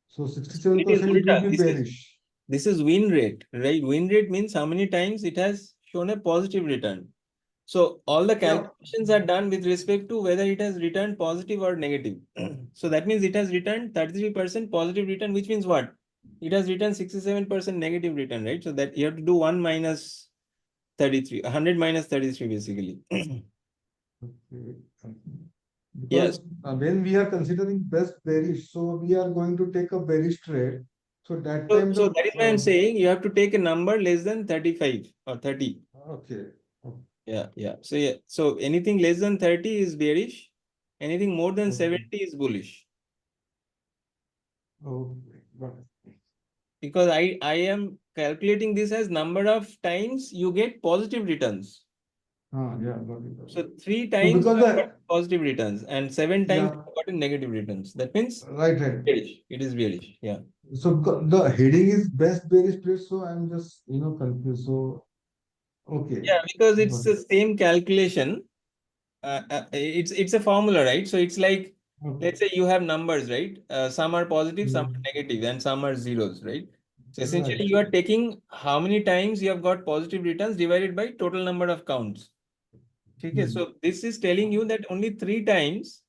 S4: So
S1: It is
S4: 67% it will
S1: ulta.
S4: be bearish.
S1: This is win rate, right? Win rate means how many times it has shown a positive return. So all the
S4: Yeah.
S1: calculations are done with respect to whether it has returned positive or negative. So that means it has returned 33% positive return, which means what? It has returned 67% negative return, right? So that you have to do 1 minus 33, 100 minus 33 basically.
S4: Okay.
S1: Yes.
S4: Because when we are considering best bearish, so we are going to take a bearish trade. So that time
S1: So
S4: the
S1: that is why I'm saying you have to take a number less than 35 or 30.
S4: okay.
S1: Yeah, yeah. So anything less than 30 is bearish. Anything more than
S4: Okay.
S1: 70 is bullish.
S4: Okay. Got it.
S1: Because I am calculating this as number of times you get positive returns.
S4: Yeah, got it.
S1: So 3
S4: So
S1: times
S4: because
S1: you have
S4: the
S1: got positive returns and 7 times
S4: yeah,
S1: you have gotten negative returns. That means
S4: right.
S1: bearish. It is bearish. Yeah.
S4: So the heading is best bearish trade, so I'm just confused. So okay.
S1: Yeah, because it's
S4: Got
S1: the
S4: it.
S1: same calculation. It's a formula, right? So it's like, let's
S4: Okay.
S1: say you have numbers, right? Some are positive, some are
S4: Mm,
S1: negative, and some are zeros, right? So essentially,
S4: right.
S1: you are taking how many times you have got positive returns divided by total number of counts. Okay,
S4: Mm,
S1: so this is telling you that only 3 times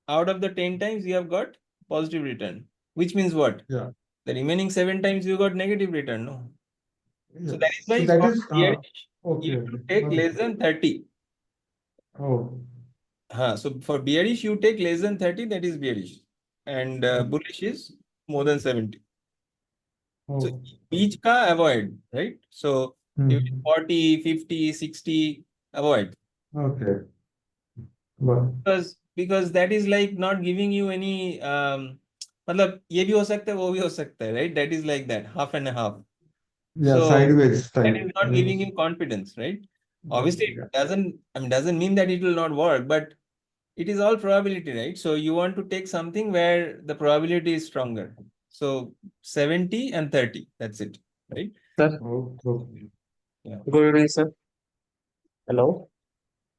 S1: out of the 10 times you have got positive return, which means what?
S4: yeah.
S1: The remaining 7 times you got negative return, no? So that is
S4: Yes.
S1: why
S4: So that
S1: for
S4: is
S1: bearish, you
S4: okay.
S1: have to
S4: Okay.
S1: take
S4: Got it.
S1: less than 30.
S4: Oh.
S1: So for bearish, you take less than 30, that is bearish. And
S4: Oh.
S1: bullish is more than 70. So
S4: Oh.
S1: each ka avoid, right? So if it's
S4: Mm,
S1: 40, 50, 60, avoid.
S4: okay. Got
S1: Because that is like not giving you any मतलब ये भी हो सकता है वो भी हो सकता है, right? That is like that, half and a half.
S4: yeah,
S1: So
S4: sideways
S1: that
S4: type.
S1: is not giving you confidence, right? Obviously,
S4: Yeah.
S1: it doesn't mean that it will not work, but it is all probability, right? So you want to take something where the probability is stronger. So 70 and 30, that's it, right?
S5: Sir,
S4: Oh, okay.
S1: Yeah.
S5: good evening, sir. Hello.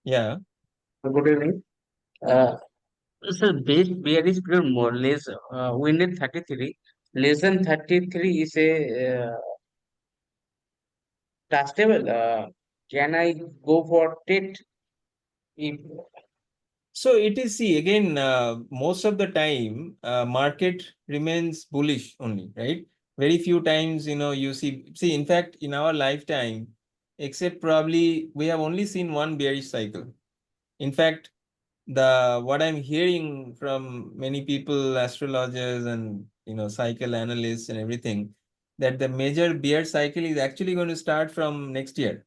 S1: Yeah.
S5: Good evening. Uh, sir, bearish period more or less win at 33. Less than 33 is a trustable. Can I go for it? If
S1: So it is, see, again, most of the time, market remains bullish only, right? Very few times, you see, in fact, in our lifetime, except probably we have only seen one bearish cycle. In fact, what I'm hearing from many people, astrologers and cycle analysts and everything, that the major bear cycle is actually going to start from next year,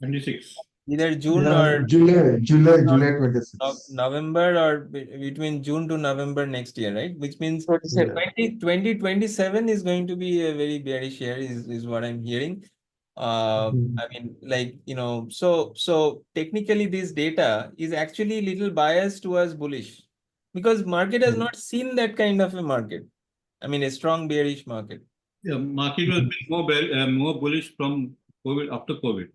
S2: 26.
S1: either June
S4: Yeah,
S1: or
S4: July 26.
S1: November or between June to November next year, right? Which means
S5: 27.
S1: 2027 is going to be a very bearish year, is what I'm hearing.
S4: Mhm.
S1: I mean, like, so technically this data is actually little biased towards bullish because market has not seen that kind of a market. I mean, a strong bearish market.
S2: Yeah, market has been more bullish from COVID after COVID.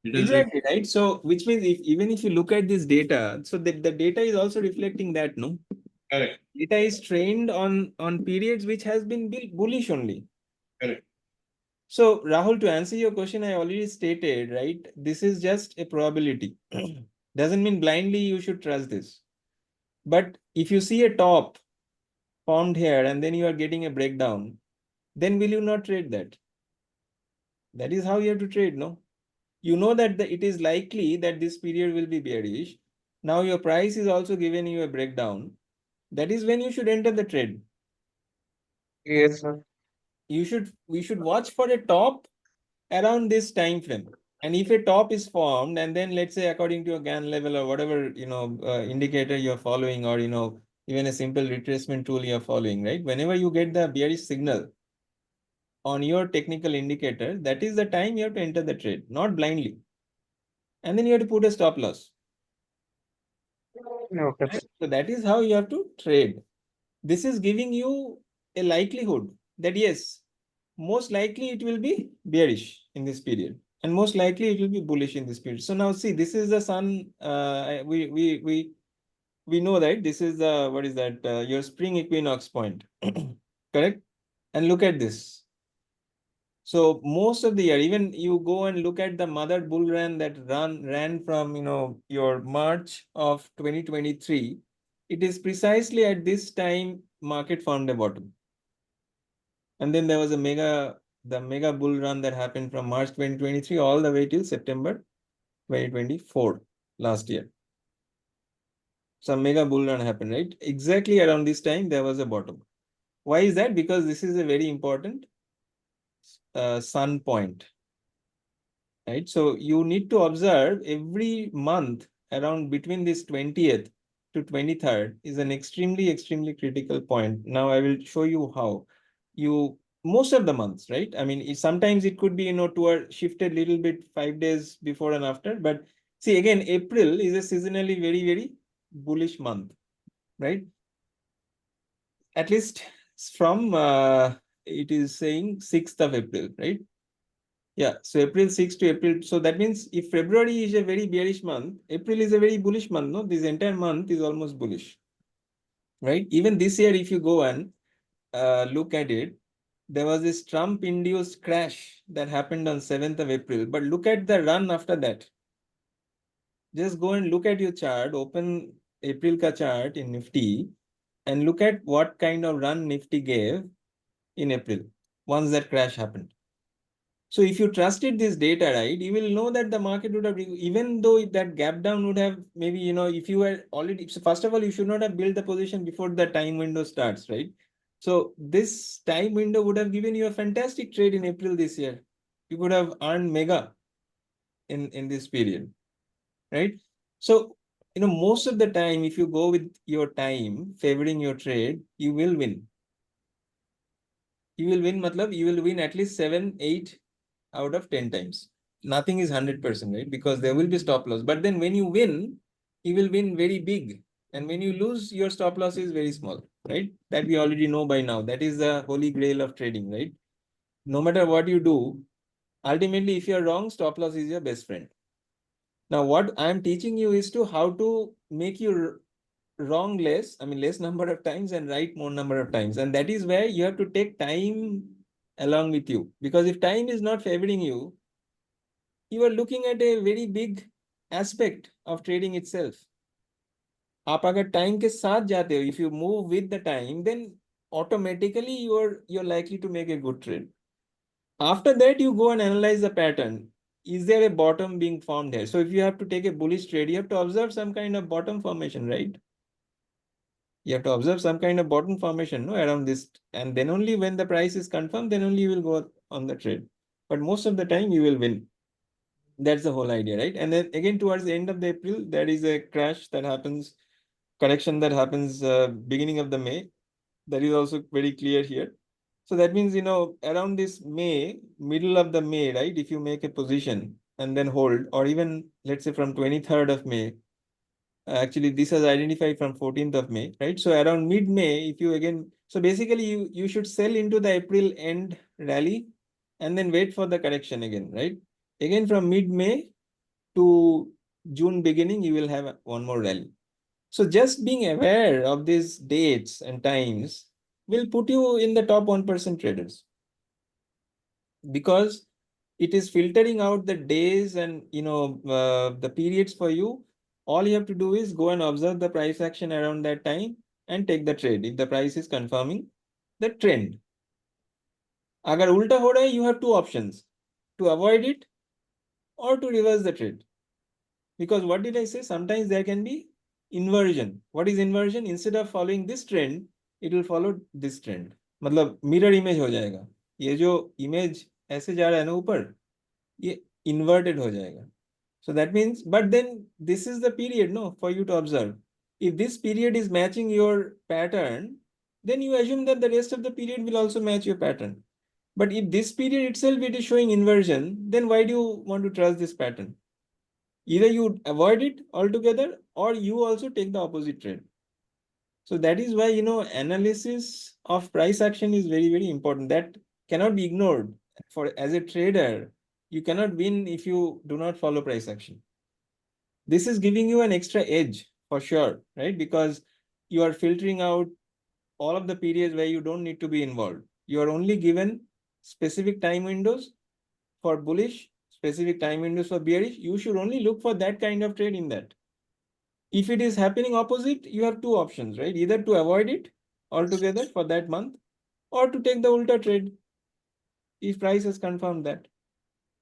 S2: It has been
S1: Exactly, right? So, which means even if you look at this data, so the data is also reflecting that, no?
S2: correct.
S1: Data is trained on periods which has been bullish only.
S2: Correct.
S1: So, Rahul, to answer your question, I already stated, right? This is just a probability. Doesn't mean blindly you should trust this. But if you see a top formed here and then you are getting a breakdown, then will you not trade that? That is how you have to trade, no? You know that it is likely that this period will be bearish. Now your price is also giving you a breakdown. That is when you should enter the trade.
S5: Yes, sir.
S1: We should watch for a top around this time frame. And if a top is formed, and then let's say according to your GAN level or whatever indicator you're following, or even a simple retracement tool you're following, right? Whenever you get the bearish signal on your technical indicator, that is the time you have to enter the trade, not blindly. And then you have to put a stop loss.
S5: Okay,
S1: Right? So that is how you have to trade. This is giving you a likelihood that yes, most likely it will be bearish in this period, and most likely it will be bullish in this period. So now see, this is the sun. We know that this is the, what is that, your spring equinox point, correct? And look at this. So most of the year, even you go and look at the mother bull run that ran from your March of 2023, it is precisely at this time market formed a bottom. And then there was the mega bull run that happened from March 2023 all the way till September 2024 last year. Some mega bull run happened, right? Exactly around this time, there was a bottom. Why is that? Because this is a very important sun point, right? So you need to observe every month around between this 20th to 23rd is an extremely, extremely critical point. Now I will show you how. Most of the months, right? I mean, sometimes it could be, toward shifted little bit 5 days before and after. But see, again, April is a seasonally very, very bullish month, right? At least from, it is saying 6th of April, right? Yeah, so April 6th to April. So that means if February is a very bearish month, April is a very bullish month, no? This entire month is almost bullish, right? Even this year, if you go and look at it, there was this Trump-induced crash that happened on 7th of April. But look at the run after that. Just go and look at your chart, open April ka chart in Nifty, and look at what kind of run Nifty gave in April once that crash happened. So if you trusted this data, right, you will know that the market would have, even though that gap down would have maybe, if you were already, so first of all, you should not have built the position before the time window starts, right? So this time window would have given you a fantastic trade in April this year. You could have earned mega in this period, right? So, most of the time, if you go with your time favoring your trade, you will win. You will win, matlab, you will win at least 7, 8 out of 10 times. Nothing is 100%, right? Because there will be stop loss. But then when you win, you will win very big. And when you lose, your stop loss is very small, right? That we already know by now. That is the holy grail of trading, right? No matter what you do, ultimately, if you're wrong, stop loss is your best friend. Now, what I'm teaching you is to how to make you wrong less, I mean, less number of times and right more number of times. And that is where you have to take time along with you. Because if time is not favoring you, you are looking at a very big aspect of trading itself. आप अगर time के साथ जाते हो, if you move with the time, then automatically you're likely to make a good trade. After that, you go and analyze the pattern. Is there a bottom being formed here? So if you have to take a bullish trade, you have to observe some kind of bottom formation, right? You have to observe some kind of bottom formation, no, around this. And then only when the price is confirmed, then only you will go on the trade. But most of the time you will win. That's the whole idea, right? And then again, towards the end of the April, there is a crash that happens, correction that happens beginning of the May. That is also very clear here. So that means, around this May, middle of the May, right? If you make a position and then hold, or even let's say from 23rd of May, actually this is identified from 14th of May, right? So around mid-May, if you again, so basically you should sell into the April end rally and then wait for the correction again, right? Again, from mid-May to June beginning, you will have one more rally. So just being aware of these dates and times will put you in the top 1% traders, because it is filtering out the days and the periods for you. All you have to do is go and observe the price action around that time and take the trade if the price is confirming the trend. Agar ulta ho raha hai, you have two options: to avoid it or to reverse the trade. Because what did I say? Sometimes there can be inversion. What is inversion? Instead of following this trend, it will follow this trend. मतलब mirror image हो जाएगा. ये जो image ऐसे जा रहा है ना ऊपर, ये inverted हो जाएगा. So that means, but then this is the period, no, for you to observe. If this period is matching your pattern, then you assume that the rest of the period will also match your pattern. But if this period itself it is showing inversion, then why do you want to trust this pattern? Either you avoid it altogether or you also take the opposite trade. So that is why, analysis of price action is very, very important. That cannot be ignored. For as a trader, you cannot win if you do not follow price action. This is giving you an extra edge for sure, right? Because you are filtering out all of the periods where you don't need to be involved. You are only given specific time windows for bullish, specific time windows for bearish. You should only look for that kind of trade in that. If it is happening opposite, you have two options, right? Either to avoid it altogether for that month or to take the ulta trade if price has confirmed that.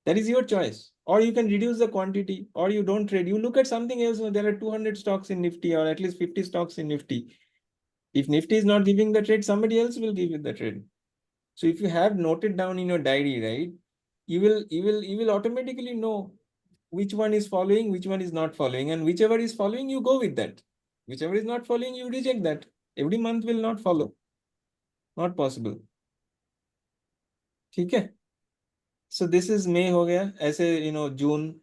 S1: That is your choice. Or you can reduce the quantity or you don't trade. You look at something else. There are 200 stocks in Nifty or at least 50 stocks in Nifty. If Nifty is not giving the trade, somebody else will give you the trade. So if you have noted down in your diary, right, you will automatically know which one is following, which one is not following, and whichever is following, you go with that. Whichever is not following, you reject that. Every month will not follow. Not possible. ठीक है? So this is May हो गया. ऐसे June.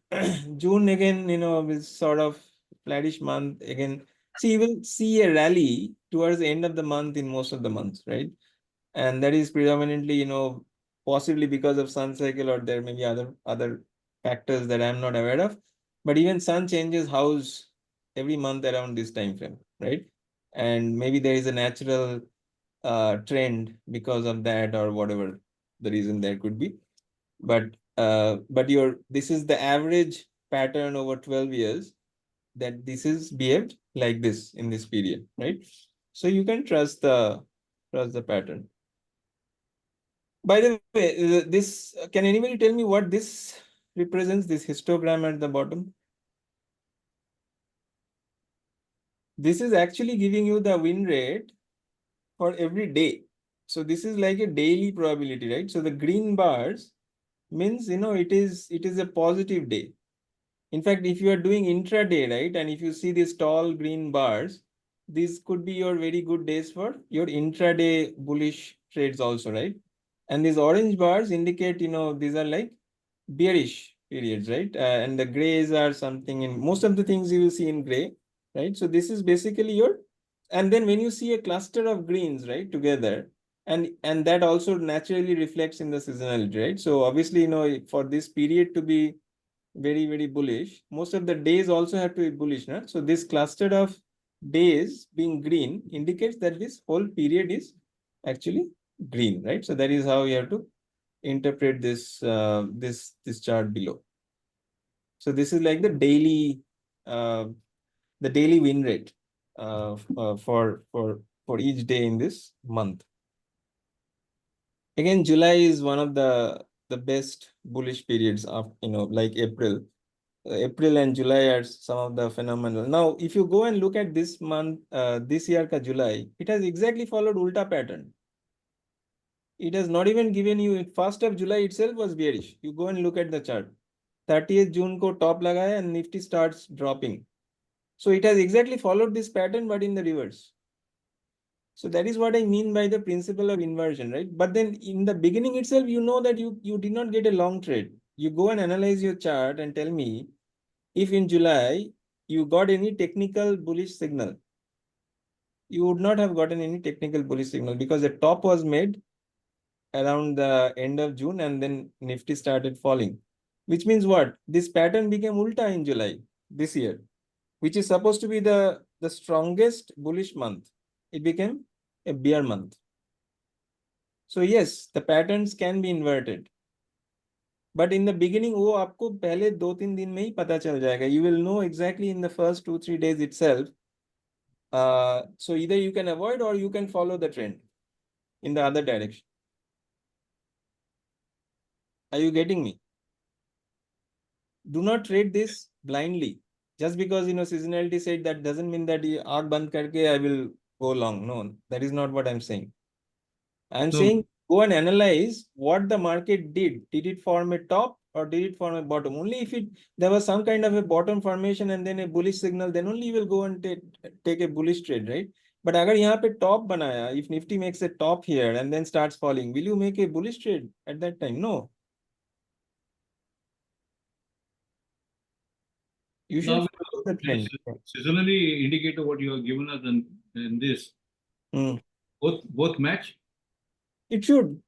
S1: June again, is sort of flattish month again. See, you will see a rally towards the end of the month in most of the months, right? And that is predominantly, possibly because of sun cycle, or there may be other factors that I'm not aware of. But even sun changes house every month around this time frame, right? And maybe there is a natural trend because of that, or whatever the reason there could be. But this is the average pattern over 12 years, that this is behaved like this in this period, right? So you can trust the pattern. By the way, can anybody tell me what this represents, this histogram at the bottom? This is actually giving you the win rate for every day. So this is like a daily probability, right? So the green bars means, it is a positive day. In fact, if you are doing intraday, right, and if you see these tall green bars, these could be your very good days for your intraday bullish trades also, right? And these orange bars indicate, these are like bearish periods, right? And the grays are something in most of the things you will see in gray, right? So this is basically and then when you see a cluster of greens, right, together, and that also naturally reflects in the seasonality, right? So obviously, for this period to be very, very bullish, most of the days also have to be bullish, right? So this cluster of days being green indicates that this whole period is actually green, right? So that is how you have to interpret this this chart below. So this is like the daily win rate for each day in this month. Again, July is one of the best bullish periods of like April. April and July are some of the phenomenal. Now, if you go and look at this month, this year ka July, it has exactly followed ulta pattern. It has not even given you 1st of July itself was bearish. You go and look at the chart. 30th June ko top lagaya and Nifty starts dropping. So it has exactly followed this pattern, but in the reverse. So that is what I mean by the principle of inversion, right? But then in the beginning itself, you know that you did not get a long trade. You go and analyze your chart and tell me if in July you got any technical bullish signal. You would not have gotten any technical bullish signal because the top was made around the end of June and then Nifty started falling. Which means what? This pattern became ulta in July this year, which is supposed to be the strongest bullish month. It became a bear month. So yes, the patterns can be inverted. But in the beginning, वो आपको पहले 2-3 दिन में ही पता चल जाएगा. You will know exactly in the first 2-3 days itself So either you can avoid or you can follow the trend in the other direction. Are you getting me? Do not trade this blindly. Just because seasonality said, that doesn't mean that aag band karke I will go long. No, that is not what I'm saying. I'm
S2: So-
S1: saying go and analyze what the market did. Did it form a top or did it form a bottom? Only if there was some kind of a bottom formation and then a bullish signal, then only you will go and take a bullish trade, right? But agar yahan pe top banaya, if Nifty makes a top here and then starts falling, will you make a bullish trade at that time? No. You should
S2: Now,
S1: follow the trend.
S2: seasonally indicator what you have given us in this,
S1: Hmm.
S2: both match.
S1: It should.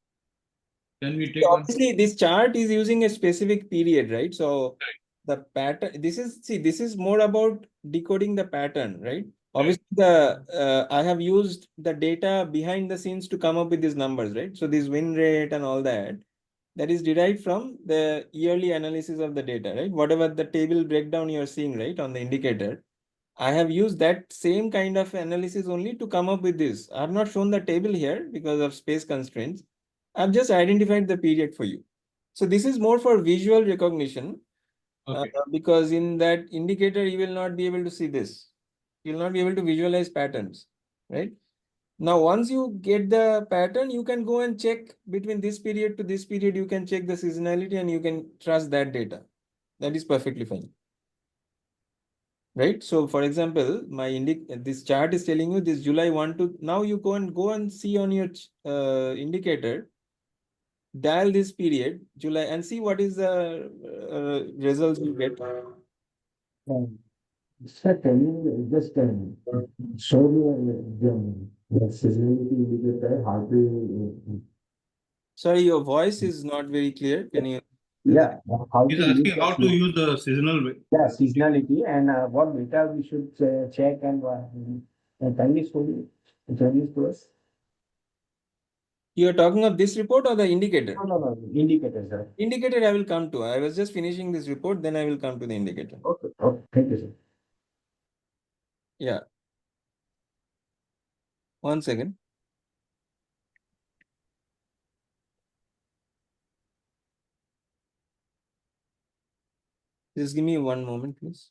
S2: Can we take on?
S1: Obviously, this chart is using a specific period, right? So the pattern, this is more about decoding the pattern, right? Obviously, I have used the data behind the scenes to come up with these numbers, right? So this win rate and all that is derived from the yearly analysis of the data, right? Whatever the table breakdown you're seeing, right, on the indicator, I have used that same kind of analysis only to come up with this. I have not shown the table here because of space constraints. I've just identified the period for you. So this is more for visual recognition,
S2: Okay.
S1: because in that indicator, you will not be able to see this. You will not be able to visualize patterns, right? Now, once you get the pattern, you can go and check between this period to this period, you can check the seasonality and you can trust that data. That is perfectly fine. Right? So for example, this chart is telling you this July 1 to now you go and see on your indicator, dial this period, July, and see what is the results you get.
S6: Sir, can you just show me the seasonality indicator, how to,
S1: Sorry, your voice is not very clear. Can you?
S6: yeah, how
S2: He's
S6: to use
S2: asking how to use the seasonal way.
S6: yeah, seasonality and what data we should check and can you show me, can you show us?
S1: You are talking of this report or the indicator?
S6: No, indicators, sir.
S1: Indicator I will come to. I was just finishing this report, then I will come to the indicator.
S6: Okay, thank you, sir.
S1: Yeah. 1 second. Just give me 1 moment, please.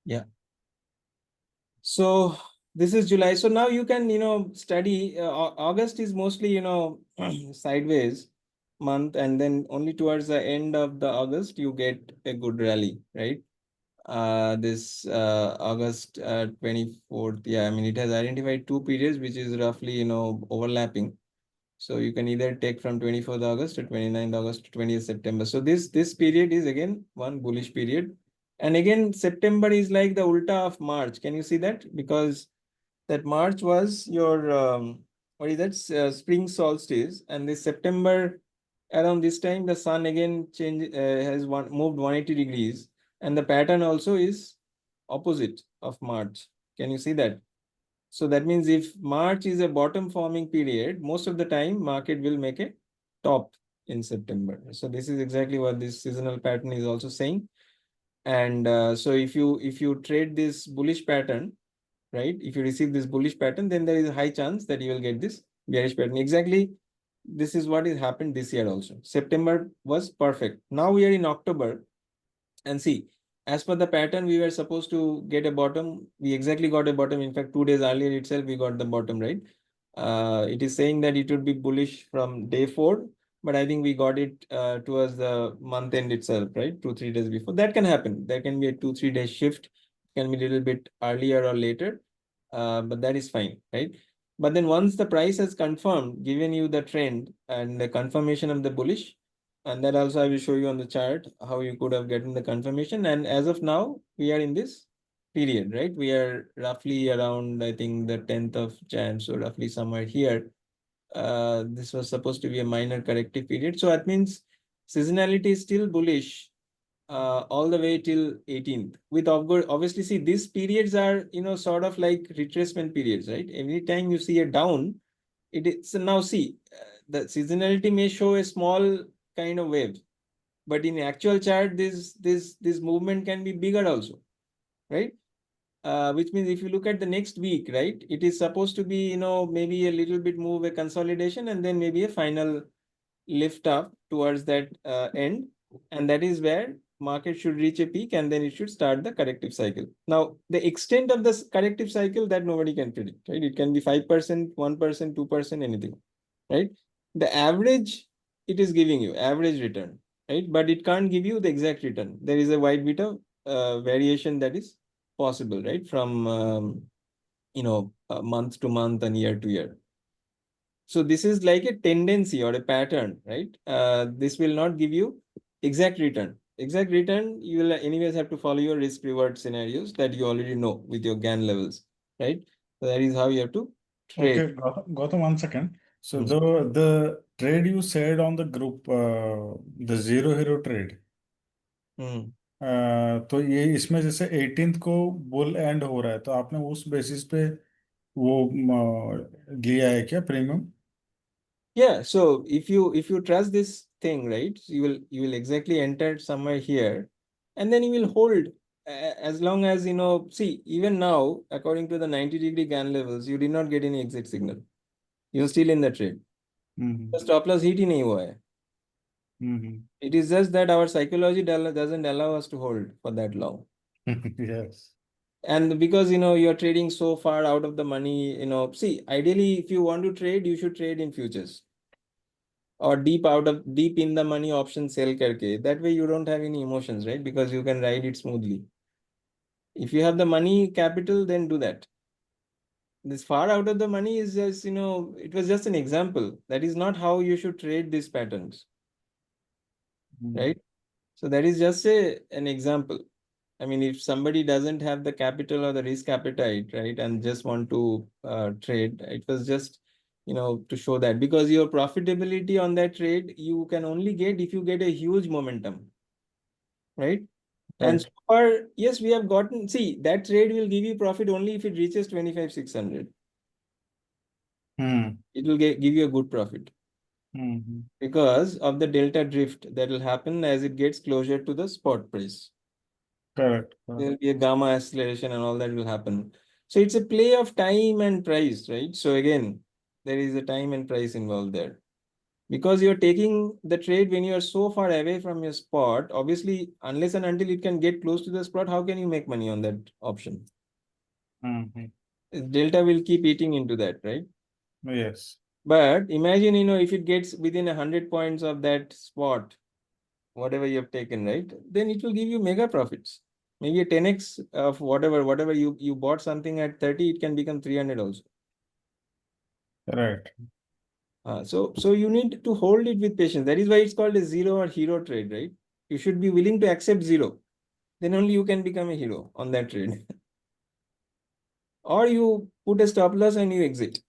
S1: Yeah. So this is July. So now you can, study. August is mostly, sideways month, and then only towards the end of the August you get a good rally, right? This August 24th. Yeah, I mean it has identified 2 periods which is roughly, overlapping. So you can either take from 24th August to 29th August to 20th September. So this period is again one bullish period. And again, September is like the ulta of March. Can you see that? Because that March was your, what is that? Spring solstice. And this September, around this time, the sun again has moved 180 degrees. And the pattern also is opposite of March. Can you see that? So that means if March is a bottom forming period, most of the time market will make a top in September. So this is exactly what this seasonal pattern is also saying. And so if you trade this bullish pattern, right? If you receive this bullish pattern, then there is a high chance that you will get this bearish pattern. Exactly, this is what has happened this year also. September was perfect. Now we are in October, and see, as per the pattern, we were supposed to get a bottom. We exactly got a bottom. In fact, 2 days earlier itself, we got the bottom, right? It is saying that it would be bullish from day 4, but I think we got it towards the month end itself, right? 2-3 days before. That can happen. There can be a 2-3 day shift, can be a little bit earlier or later, but that is fine, right? But then once the price has confirmed, given you the trend and the confirmation of the bullish, and that also I will show you on the chart how you could have gotten the confirmation. And as of now, we are in this period, right? We are roughly around, I think, the 10th of Jan, so roughly somewhere here. This was supposed to be a minor corrective period. So that means seasonality is still bullish all the way till 18th. With obviously, see, these periods are, sort of like retracement periods, right? Every time you see a down, it is, so now see, the seasonality may show a small kind of wave, but in actual chart, this movement can be bigger also, right? Which means if you look at the next week, right, it is supposed to be, maybe a little bit move, a consolidation, and then maybe a final lift up towards that end. And that is where market should reach a peak, and then it should start the corrective cycle. Now, the extent of this corrective cycle that nobody can predict, right? It can be 5%, 1%, 2%, anything, right? The average, it is giving you average return, right? But it can't give you the exact return. There is a wide bit of variation that is possible, right? From, month to month and year to year. So this is like a tendency or a pattern, right? This will not give you exact return. Exact return, you will anyways have to follow your risk reward scenarios that you already know with your GAN levels, right? So that is how you have to trade.
S7: Okay, Gautam, 1 second. So
S1: Hmm.
S7: the trade you said on the group, the zero hero trade,
S1: Hmm.
S7: तो ये इसमें जैसे 18th को bull and हो रहा है, तो आपने उस बेसिस पे वो लिया है क्या premium?
S1: Yeah, so if you trust this thing, right, you will exactly enter somewhere here, and then you will hold as long as see, even now, according to the 90-degree GAN levels, you did not get any exit signal. You're still in the trade. The stop loss hit ही नहीं हुआ है. It is just that our psychology doesn't allow us to hold for that long.
S7: Yes.
S1: And because you're trading so far out of the money, see, ideally, if you want to trade, you should trade in futures or deep in the money option sell karke. That way you don't have any emotions, right? Because you can ride it smoothly. If you have the money capital, then do that. This far out of the money is just, it was just an example. That is not how you should trade these patterns, right? So that is just an example. I mean, if somebody doesn't have the capital or the risk appetite, right, and just want to trade, it was just, to show that, because your profitability on that trade, you can only get if you get a huge momentum, right? And so far, yes, we have gotten, see, that trade will give you profit only if it reaches 25,600. It will give you a good profit because of the delta drift that will happen as it gets closer to the spot price.
S7: Correct.
S1: There will be a gamma acceleration and all that will happen. So it's a play of time and price, right? So again, there is a time and price involved there. Because you're taking the trade when you are so far away from your spot, obviously, unless and until it can get close to the spot, how can you make money on that option? Delta will keep eating into that, right?
S7: Yes.
S1: But imagine, if it gets within 100 points of that spot, whatever you have taken, right? Then it will give you mega profits. Maybe a 10x of whatever you bought something at 30, it can become 300 also.
S7: Right.
S1: So you need to hold it with patience. That is why it's called a zero or hero trade, right? You should be willing to accept zero. Then only you can become a hero on that trade. Or you put a stop loss and you exit.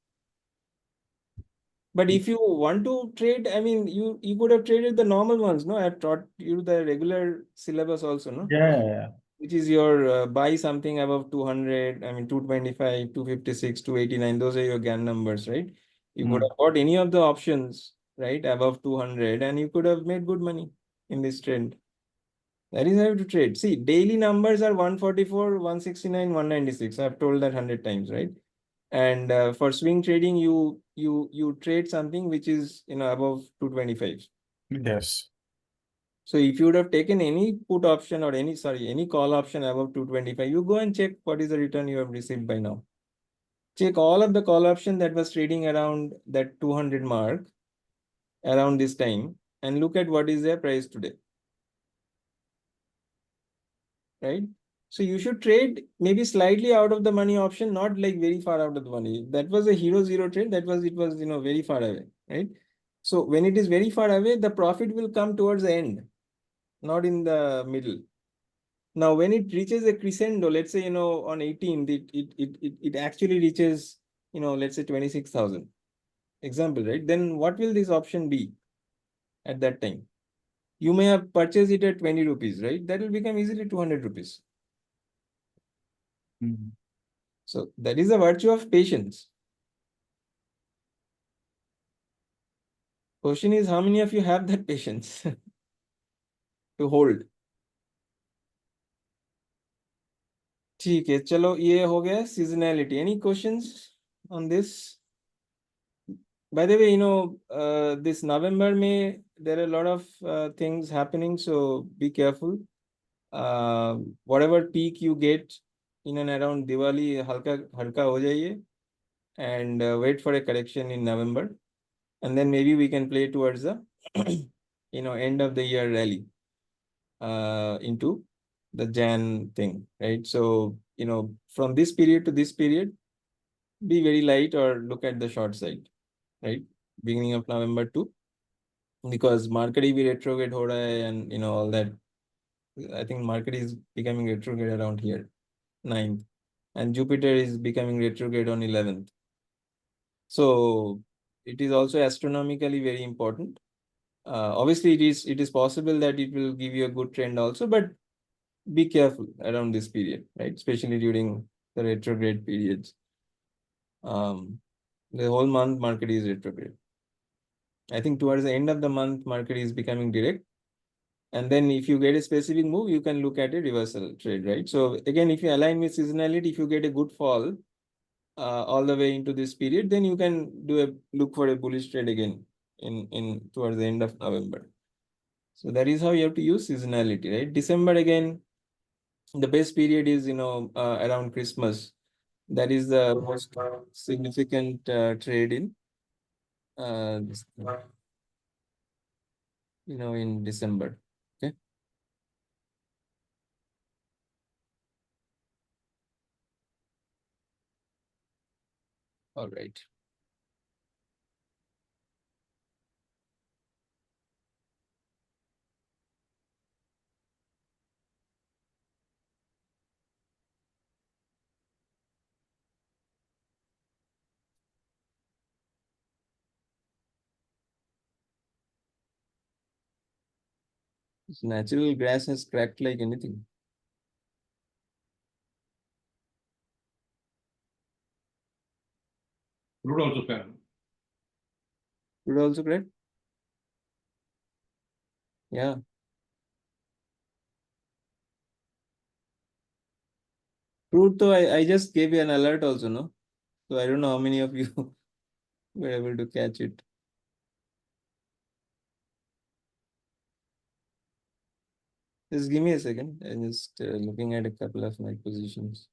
S1: But if you want to trade, I mean, you could have traded the normal ones, no? I've taught you the regular syllabus also, no?
S7: Yeah.
S1: Which is your buy something above 200, I mean, 225, 256, 289. Those are your GAN numbers, right? You could have bought any of the options, right, above 200, and you could have made good money in this trend. That is how to trade. See, daily numbers are 144, 169, 196. I've told that 100 times, right? And for swing trading, you trade something which is above 225.
S7: Yes.
S1: So if you would have taken any put option or any call option above 225, you go and check what is the return you have received by now. Check all of the call option that was trading around that 200 mark, around this time and look at what is their price today. Right? So you should trade maybe slightly out of the money option, not like very far out of the money. That was a hero zero trade. It was, very far away, right? So when it is very far away, the profit will come towards the end, not in the middle. Now, when it reaches a crescendo, let's say, on 18th, it actually reaches, let's say 26,000. Example, right? Then what will this option be at that time? You may have purchased it at 20 rupees, right? That will become easily 200 rupees. So that is the virtue of patience. Question is, how many of you have that patience to hold? ठीक है, चलो ये हो गया seasonality. Any questions on this? By the way, this November May, there are a lot of things happening, so be careful. Whatever peak you get in and around Diwali, halka ho jaiye, and wait for a correction in November, and then maybe we can play towards the end of the year rally into the Jan thing, right? So from this period to this period, be very light or look at the short side, right? Beginning of November to, because market भी retrograde हो रहा है and all that. I think market is becoming retrograde around here, 9th, and Jupiter is becoming retrograde on 11th. So it is also astronomically very important. Obviously, it is possible that it will give you a good trend also, but be careful around this period, right? Especially during the retrograde periods. The whole month market is retrograde. I think towards the end of the month, market is becoming direct. And then if you get a specific move, you can look at a reversal trade, right? So again, if you align with seasonality, if you get a good fall all the way into this period, then you can look for a bullish trade again in towards the end of November. So that is how you have to use seasonality, right? December again, the best period is around Christmas. That is the most significant trade in in December. Okay. All right. This natural grass has cracked like anything.
S2: Crude also fair.
S1: Crude also cracked? Yeah. Crude, though, I just gave you an alert also, no? So I don't know how many of you were able to catch it. Just give me a second. I'm just looking at a couple of my positions.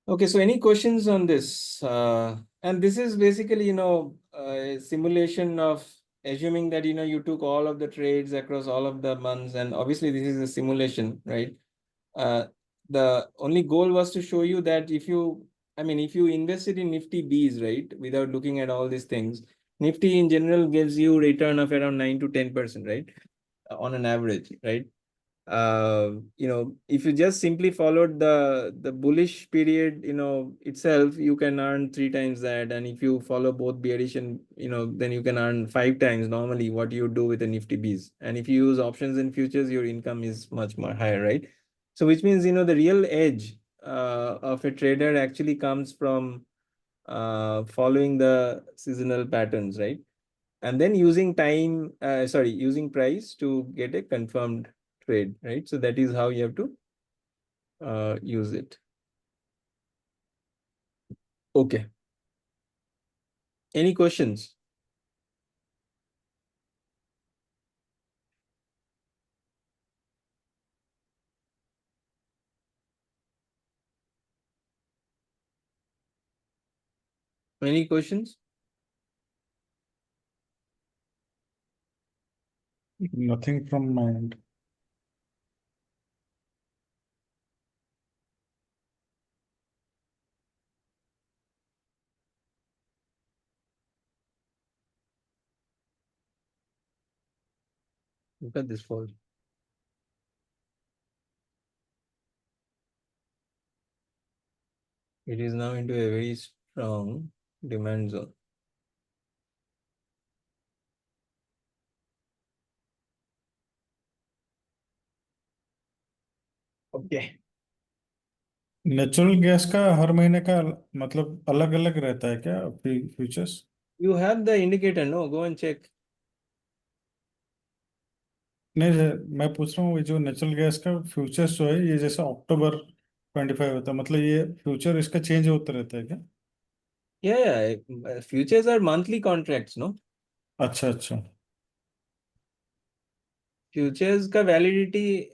S1: Okay, so any questions on this? And this is basically, a simulation of assuming that, you took all of the trades across all of the months, and obviously this is a simulation, right? The only goal was to show you that if you invested in Nifty Bs, right, without looking at all these things, Nifty in general gives you return of around 9 to 10%, right? On an average, right? If you just simply followed the bullish period, itself, you can earn 3 times that. And if you follow both bearish and, then you can earn 5 times normally what you do with the Nifty Bs. And if you use options and futures, your income is much more higher, right? So which means, the real edge of a trader actually comes from following the seasonal patterns, right? and then using using price to get a confirmed trade, right? So that is how you have to use it. Okay. Any questions? Any questions?
S7: Nothing from my end.
S1: Look at this fall. It is now into a very strong demand zone. Okay.
S7: Natural gas का हर महीने का मतलब अलग अलग रहता है क्या futures?
S1: You have the indicator, no? Go and check.
S7: नहीं मैं पूछ रहा हूँ ये जो नेचुरल गैस का फ्यूचर्स जो है ये जैसे अक्टूबर 25 होता है, मतलब ये फ्यूचर इसका चेंज होता रहता है क्या?
S1: Yeah, futures are monthly contracts, no?
S7: अच्छा अच्छा.
S1: Futures ka validity,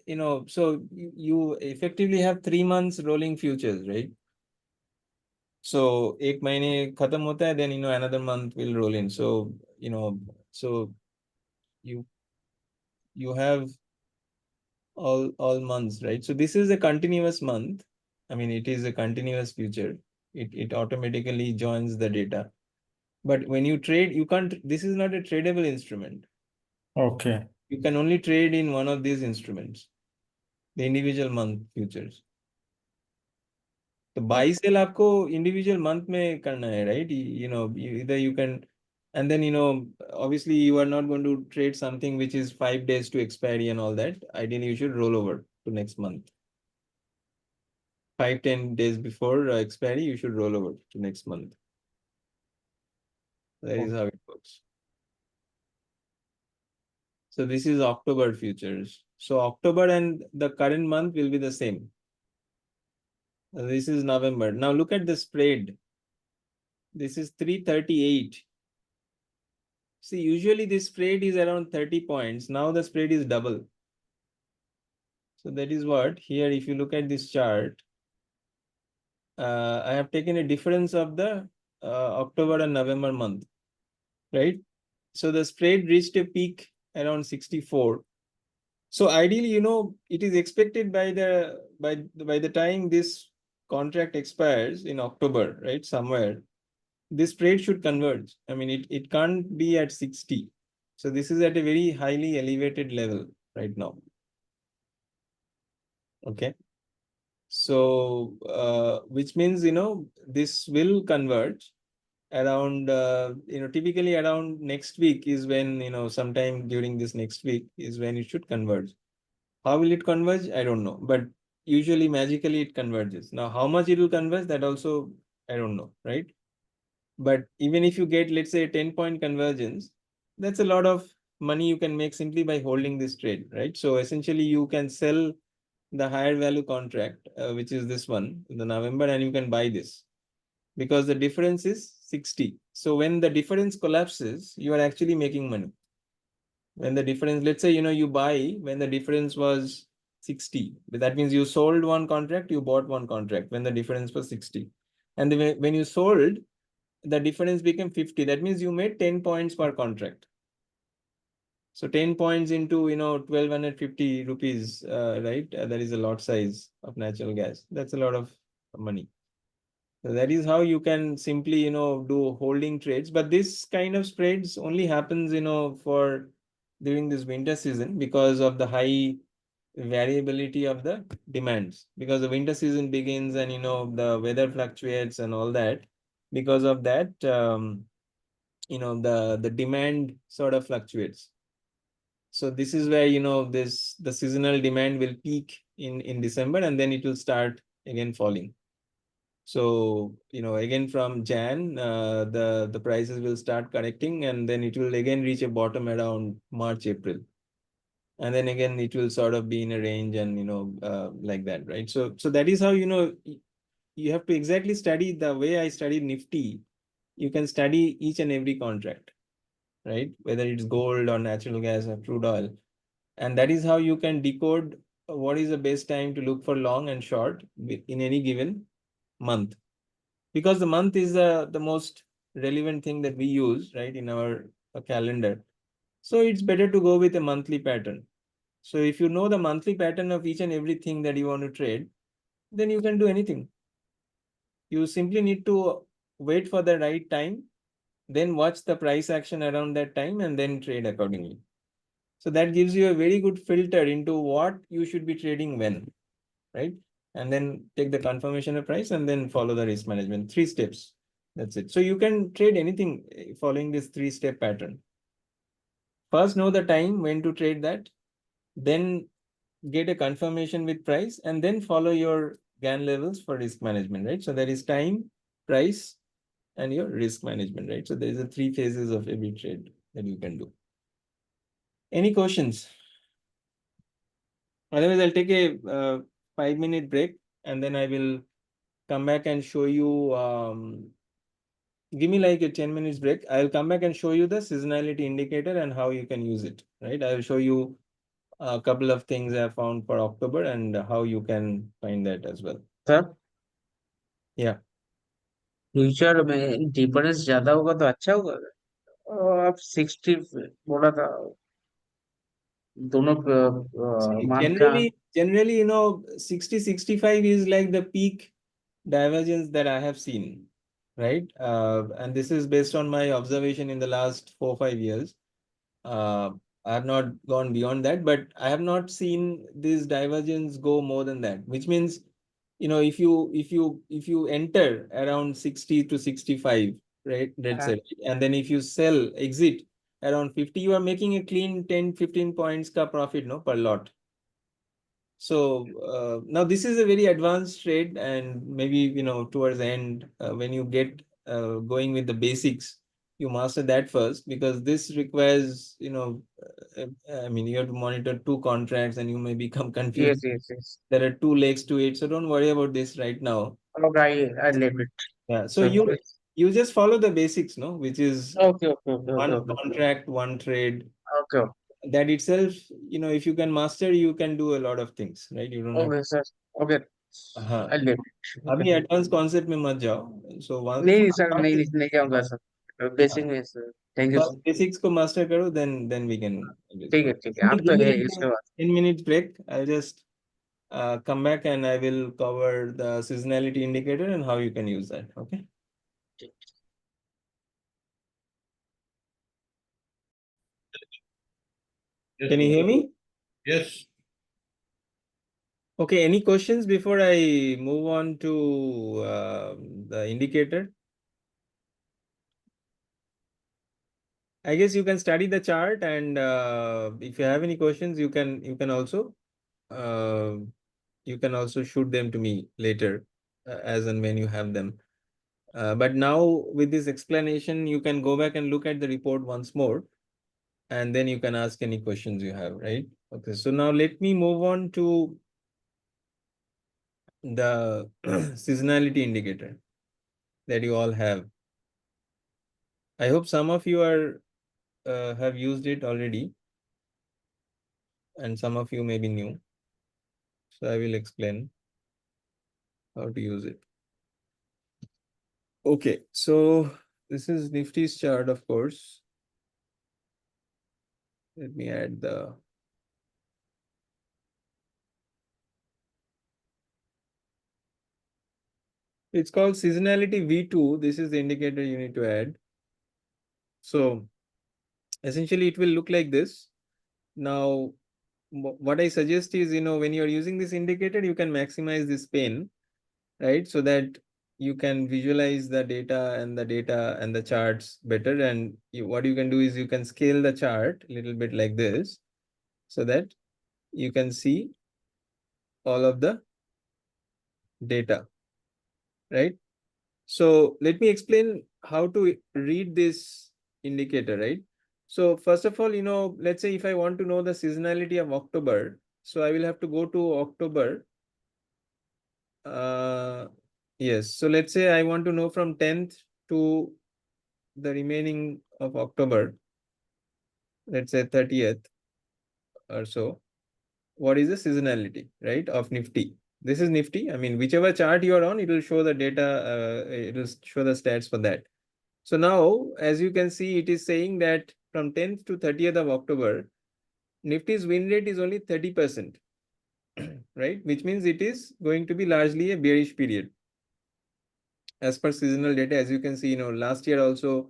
S1: so you effectively have 3 months rolling futures, right? So एक महीने खत्म होता है, then another month will roll in. So so you have all months, right? So this is a continuous month. I mean, it is a continuous future. It automatically joins the data. But when you trade, you can't. This is not a tradable instrument.
S7: Okay.
S1: You can only trade in one of these instruments, the individual month futures. तो buy sell आपको individual month में करना है, right? Either you can, and then obviously you are not going to trade something which is 5 days to expiry and all that. Ideally, you should roll over to next month. 5-10 days before expiry, you should roll over to next month. That is how it works. So this is October futures. So October and the current month will be the same. This is November. Now look at the spread. This is 338. See, usually this spread is around 30 points. Now the spread is double. So that is what here, if you look at this chart, I have taken a difference of the October and November month, right? So the spread reached a peak around 64. So ideally, it is expected by the time this contract expires in October, right? Somewhere, this spread should converge. I mean, it can't be at 60. So this is at a very highly elevated level right now. Okay. So which means, this will converge around, typically around next week is when, sometime during this next week is when it should converge. How will it converge? I don't know. But usually magically it converges. Now, how much it will converge, that also I don't know, right? But even if you get, let's say, a 10-point convergence, that's a lot of money you can make simply by holding this trade, right? So essentially you can sell the higher value contract, which is this one, the November, and you can buy this because the difference is 60. So when the difference collapses, you are actually making money. When the difference, let's say, you buy when the difference was 60, but that means you sold one contract, you bought one contract when the difference was 60. And when you sold, the difference became 50. That means you made 10 points per contract. So 10 points into, 1250 rupees, right? That is a lot size of natural gas. That's a lot of money. So that is how you can simply, do holding trades. But this kind of spreads only happens, for during this winter season because of the high variability of the demands. Because the winter season begins and, the weather fluctuates and all that. Because of that, the demand sort of fluctuates. So this is where, the seasonal demand will peak in December and then it will start again falling. So, again from Jan, the prices will start correcting, and then it will again reach a bottom around March, April. And then again, it will sort of be in a range and, like that, right? So that is how, you have to exactly study the way I studied Nifty. You can study each and every contract, right? Whether it's gold or natural gas or crude oil. And that is how you can decode what is the best time to look for long and short in any given month. Because the month is the most relevant thing that we use, right, in our calendar. So it's better to go with a monthly pattern. So if you know the monthly pattern of each and everything that you want to trade, then you can do anything. You simply need to wait for the right time, then watch the price action around that time, and then trade accordingly. So that gives you a very good filter into what you should be trading when, right? And then take the confirmation of price and then follow the risk management. 3 steps. That's it. So you can trade anything following this 3-step pattern. First, know the time when to trade that, then get a confirmation with price, and then follow your GAN levels for risk management, right? So there is time, price, and your risk management, right? So there is a 3 phases of every trade that you can do. Any questions? Otherwise, I'll take a 5-minute break, and then I will come back and show you. Give me like a 10 minutes break. I'll come back and show you the seasonality indicator and how you can use it, right? I'll show you a couple of things I found for October and how you can find that as well.
S5: Sir
S1: Yeah.
S5: Future में difference ज्यादा होगा तो अच्छा होगा। आप 60 बोला था दोनों
S1: See,
S5: मंथ का।
S1: generally, 60-65 is like the peak divergence that I have seen, right? And this is based on my observation in the last 4-5 years. I have not gone beyond that, but I have not seen this divergence go more than that, which means, if you enter around 60 to 65, right? That's it. And then if you sell, exit around 50, you are making a clean 10-15 points ka profit, no, per lot. So now this is a very advanced trade, and maybe, towards the end, when you get going with the basics, you master that first, because this requires, I mean, you have to monitor 2 contracts and you may become confused.
S5: yes
S1: There are 2 legs to it. So don't worry about this right now.
S5: okay I leave it
S1: Yeah. So
S5: so
S1: you just follow the basics, no, which is
S5: okay
S1: one contract, one trade.
S5: okay
S1: That itself, if you can master, you can do a lot of things, right? You don't have.
S5: okay sir okay
S1: हाँ,
S5: I leave it
S1: अभी advance concept में मत जाओ. सो
S5: नहीं sir नहीं जाऊंगा sir basic में sir thank you
S1: basics को मास्टर करो, then we can.
S5: ठीक है आप तो है इसके बाद
S1: 10 minutes break. I'll just come back and I will cover the seasonality indicator and how you can use that. Okay. Can you hear me?
S2: Yes.
S1: Okay. Any questions before I move on to the indicator? I guess you can study the chart, and if you have any questions, you can also shoot them to me later, as and when you have them. But now with this explanation, you can go back and look at the report once more, and then you can ask any questions you have, right? Okay, so now let me move on to the seasonality indicator that you all have. I hope some of you have used it already, and some of you may be new. So I will explain how to use it. Okay, so this is Nifty's chart, of course. Let me add the. It's called seasonality V2. This is the indicator you need to add. So essentially it will look like this. Now, what I suggest is, when you're using this indicator, you can maximize this pane, right? So that you can visualize the data and the charts better. And what you can do is you can scale the chart a little bit like this, so that you can see all of the data. right? So let me explain how to read this indicator, right? So first of all, let's say if I want to know the seasonality of October, so I will have to go to October. Yes, so let's say I want to know from 10th to the remaining of October, let's say 30th or so, what is the seasonality, right, of Nifty? This is Nifty. I mean, whichever chart you are on, it will show the data, it will show the stats for that. So now, as you can see, it is saying that from 10th to 30th of October, Nifty's win rate is only 30%, right? Which means it is going to be largely a bearish period. As per seasonal data, as you can see, last year also,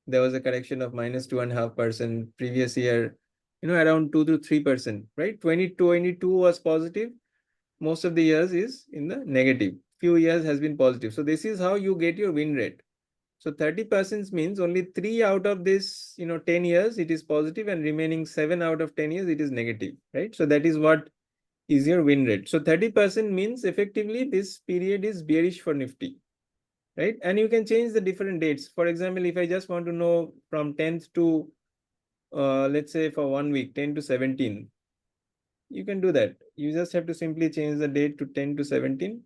S1: there was a correction of -2.5%. Previous year, around 2 to 3%, right? 2022 was positive. Most of the years is in the negative. Few years has been positive. So this is how you get your win rate. So 30% means only 3 out of this, 10 years, it is positive, and remaining 7 out of 10 years, it is negative, right? So that is what is your win rate. So 30% means effectively this period is bearish for Nifty, right? And you can change the different dates. For example, if I just want to know from 10th to, let's say for 1 week, 10 to 17, you can do that. You just have to simply change the date to 10 to 17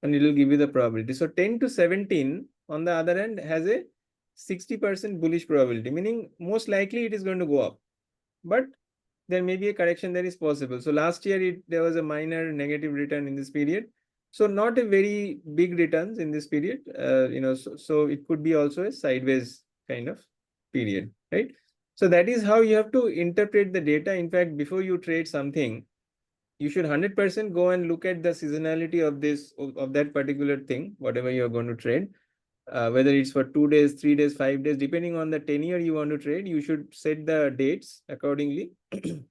S1: and it will give you the probability. So 10 to 17 on the other hand has a 60% bullish probability, meaning most likely it is going to go up, but there may be a correction that is possible. So last year there was a minor negative return in this period. So not a very big returns in this period, so it could be also a sideways kind of period, right? So that is how you have to interpret the data. In fact, before you trade something, you should 100% go and look at the seasonality of that particular thing, whatever you're going to trade. Whether it's for 2 days, 3 days, 5 days, depending on the tenure you want to trade, you should set the dates accordingly,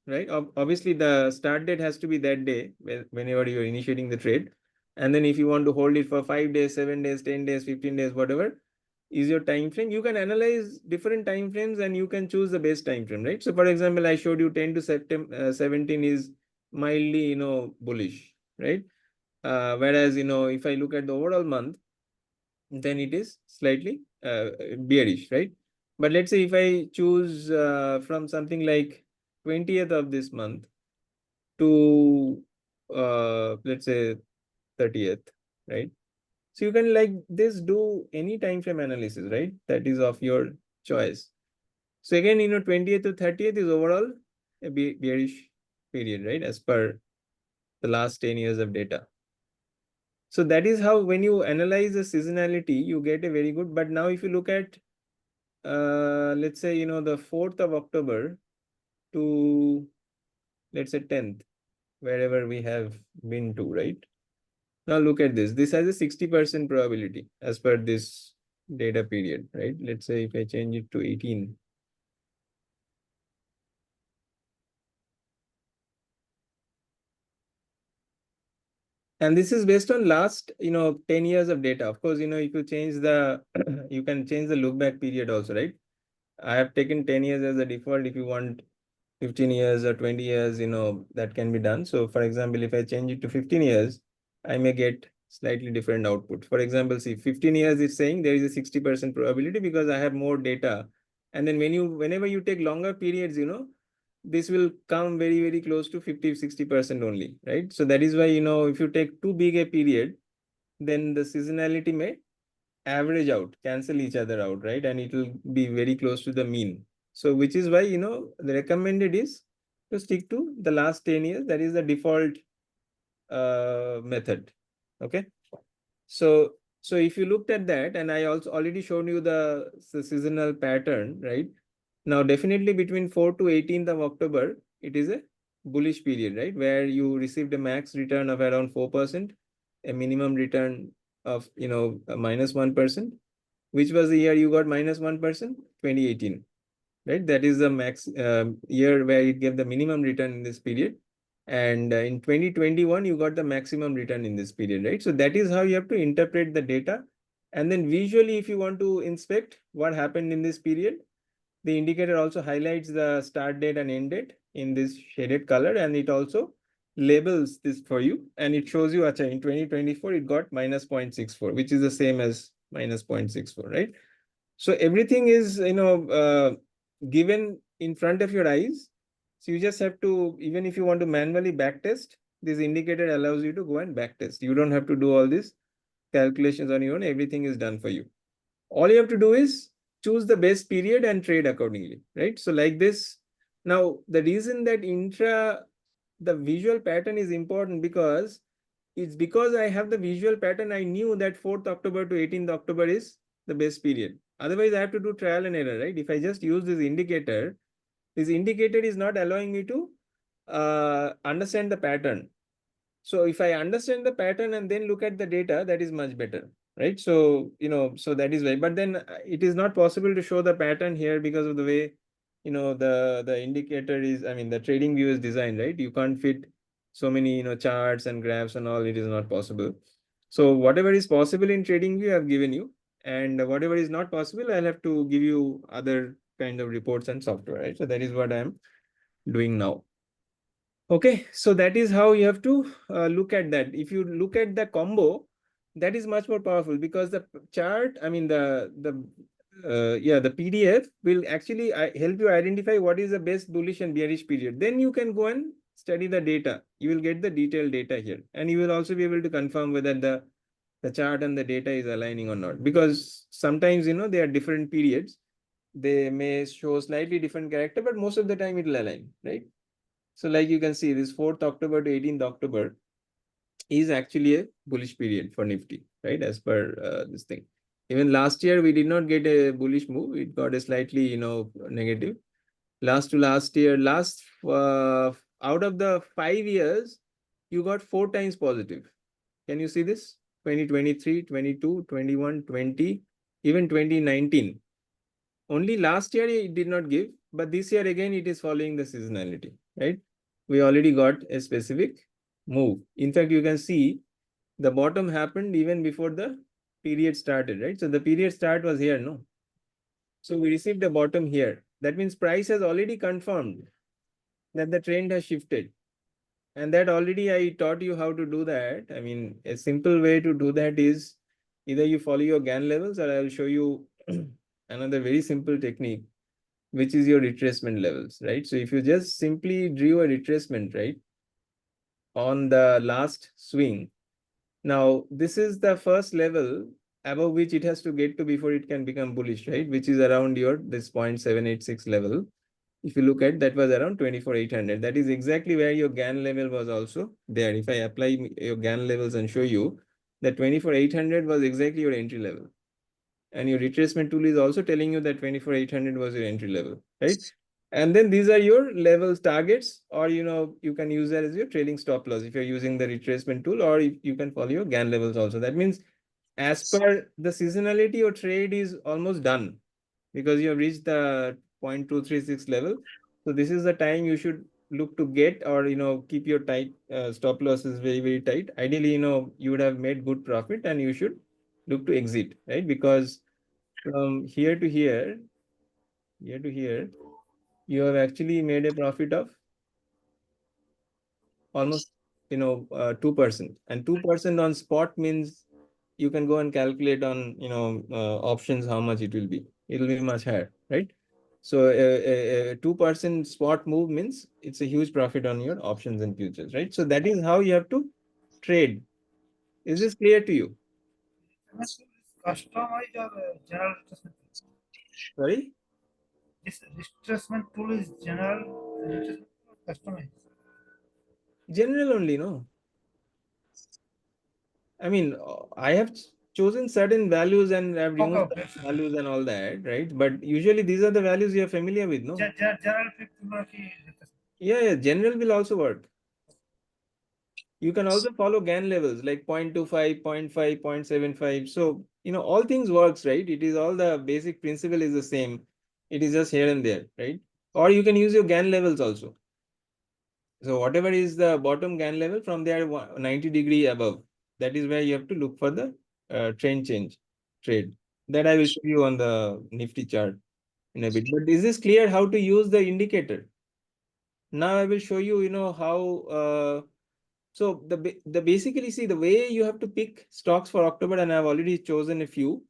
S1: right? Obviously, the start date has to be that day whenever you're initiating the trade. And then if you want to hold it for 5 days, 7 days, 10 days, 15 days, whatever is your time frame, you can analyze different time frames and you can choose the best time frame, right? So for example, I showed you 10 to 17 is mildly, bullish, right? Whereas, if I look at the overall month, then it is slightly bearish, right? But let's say if I choose from something like 20th of this month to let's say 30th, right? So you can like this do any time frame analysis, right? That is of your choice. So again, 20th to 30th is overall a bearish period, right? As per the last 10 years of data. So that is how when you analyze the seasonality, you get a very good. But now if you look at, let's say, the 4th of October to, let's say, 10th, wherever we have been to, right? Now look at this. This has a 60% probability as per this data period, right? Let's say if I change it to 18. And this is based on last, 10 years of data. Of course, if you change the, you can change the look back period also, right? I have taken 10 years as a default. If you want 15 years or 20 years, that can be done. So for example, if I change it to 15 years, I may get slightly different output. For example, see, 15 years is saying there is a 60% probability because I have more data. And then whenever you take longer periods, this will come very, very close to 50, 60% only, right? So that is why, if you take too big a period, then the seasonality may average out, cancel each other out, right? And it will be very close to the mean. So which is why, the recommended is to stick to the last 10 years. That is the default method. Okay. So if you looked at that, and I also already shown you the seasonal pattern, right? Now, definitely between 4 to 18th of October, it is a bullish period, right? Where you received a max return of around 4%, a minimum return of, a -1%. Which was the year you got -1%? 2018, right? That is the max year where it gave the minimum return in this period. And in 2021, you got the maximum return in this period, right? So that is how you have to interpret the data. And then visually, if you want to inspect what happened in this period, the indicator also highlights the start date and end date in this shaded color. And it also labels this for you, and it shows you, acha, in 2024, it got minus 0.64, which is the same as minus 0.64, right? So everything is, given in front of your eyes. So you just have to, even if you want to manually backtest, this indicator allows you to go and backtest. You don't have to do all these calculations on your own. Everything is done for you. All you have to do is choose the best period and trade accordingly, right? So like this. Now, the reason that the visual pattern is important because it's because I have the visual pattern, I knew that 4th October to 18th October is the best period. Otherwise, I have to do trial and error, right? If I just use this indicator is not allowing me to understand the pattern. So if I understand the pattern and then look at the data, that is much better, right? So, so that is why, but then it is not possible to show the pattern here because of the way, the indicator is, I mean, the trading view is designed, right? You can't fit so many, charts and graphs and all, it is not possible. So whatever is possible in trading view, I've given you, and whatever is not possible, I'll have to give you other kind of reports and software, right? So that is what I'm doing now. Okay, so that is how you have to look at that. If you look at the combo, that is much more powerful because the chart, I mean the PDF will actually help you identify what is the best bullish and bearish period. Then you can go and study the data. You will get the detailed data here, and you will also be able to confirm whether the chart and the data is aligning or not. Because sometimes they are different periods. They may show slightly different character, but most of the time it will align, right? So like you can see, this 4th October to 18th October is actually a bullish period for Nifty, right? As per this thing. Even last year, we did not get a bullish move. It got a slightly, negative. Last year, out of the 5 years, you got 4 times positive. Can you see this? 2023, 22, 21, 20, even 2019. Only last year it did not give, but this year again, it is following the seasonality, right? We already got a specific move. In fact, you can see the bottom happened even before the period started, right? So the period start was here, no? So we received a bottom here. That means price has already confirmed that the trend has shifted. And that already I taught you how to do that. I mean, a simple way to do that is either you follow your GAN levels, or I'll show you another very simple technique, which is your retracement levels, right? So if you just simply drew a retracement, right, on the last swing, now this is the first level above which it has to get to before it can become bullish, right? Which is around this 0.786 level. If you look at that, was around 24,800. That is exactly where your GAN level was also there. If I apply your GAN levels and show you that 24,800 was exactly your entry level. And your retracement tool is also telling you that 24,800 was your entry level, right? And then these are your levels targets, or you can use that as your trailing stop loss if you're using the retracement tool, or you can follow your GAN levels also. That means as per the seasonality, your trade is almost done because you have reached the 0.236 level. So this is the time you should look to get, or keep your tight stop losses very, very tight. Ideally, you would have made good profit and you should look to exit, right? Because from here to here to here, you have actually made a profit of almost 2%, and 2% on spot means you can go and calculate on options how much it will be. It will be much higher, right? So 2% spot move means it's a huge profit on your options and futures, right? So that is how you have to trade. Is this clear to you?
S3: Customized or general retracement?
S1: Sorry?
S3: This retracement tool is general retracement or customized?
S1: General only, no? I mean, I have chosen certain values and I've
S3: Okay,
S1: removed
S3: okay.
S1: the values and all that, right? But usually these are the values you're familiar with, no?
S3: General tool ki retracement.
S1: Yeah, general will also work. You can also follow GAN levels like 0.25, 0.5, 0.75. So, all things works, right? It is all the basic principle is the same. It is just here and there, right? Or you can use your GAN levels also. So whatever is the bottom GAN level, from there 90° above, that is where you have to look for the trend change trade. That I will show you on the Nifty chart in a bit. But is this clear how to use the indicator? Now I will show you, how So the basically, see, the way you have to pick stocks for October, and I've already chosen a few.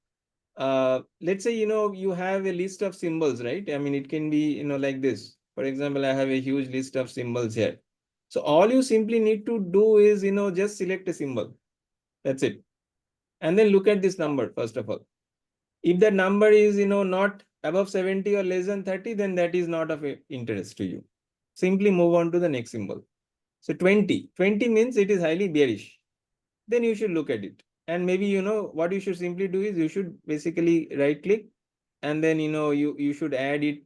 S1: Let's say, you have a list of symbols, right? I mean, it can be, like this. For example, I have a huge list of symbols here. So all you simply need to do is, just select a symbol. That's it. And then look at this number, first of all. If that number is, not above 70 or less than 30, then that is not of interest to you. Simply move on to the next symbol. So 20 means it is highly bearish. Then you should look at it. And maybe, what you should simply do is you should basically right click, and then, you should add it,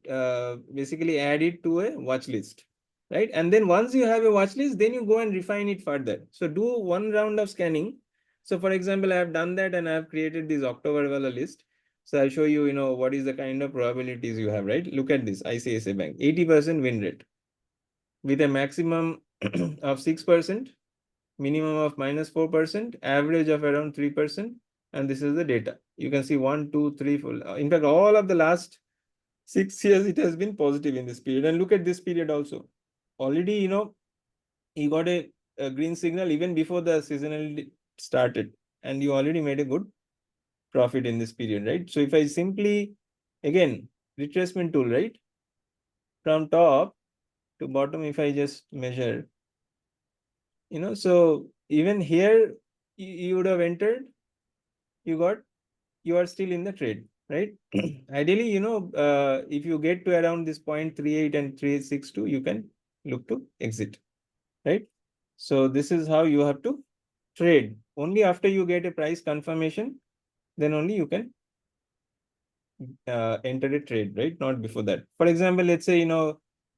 S1: basically add it to a watch list, right? And then once you have a watch list, then you go and refine it further. So do one round of scanning. So for example, I have done that and I have created this October wala list. So I'll show you, what is the kind of probabilities you have, right? Look at this ICICI Bank, 80% win rate with a maximum of 6%, minimum of -4%, average of around 3%. And this is the data. You can see 1, 2, 3, 4. In fact, all of the last 6 years, it has been positive in this period. And look at this period also. Already, you got a green signal even before the seasonality started. And you already made a good profit in this period, right? So if I simply, again, retracement tool, right? From top to bottom, if I just measure, so even here, you would have entered, you are still in the trade, right? Ideally, if you get to around this 0.38 and 362, you can look to exit, right? So this is how you have to trade. Only after you get a price confirmation, then only you can enter a trade, right? Not before that. For example, let's say,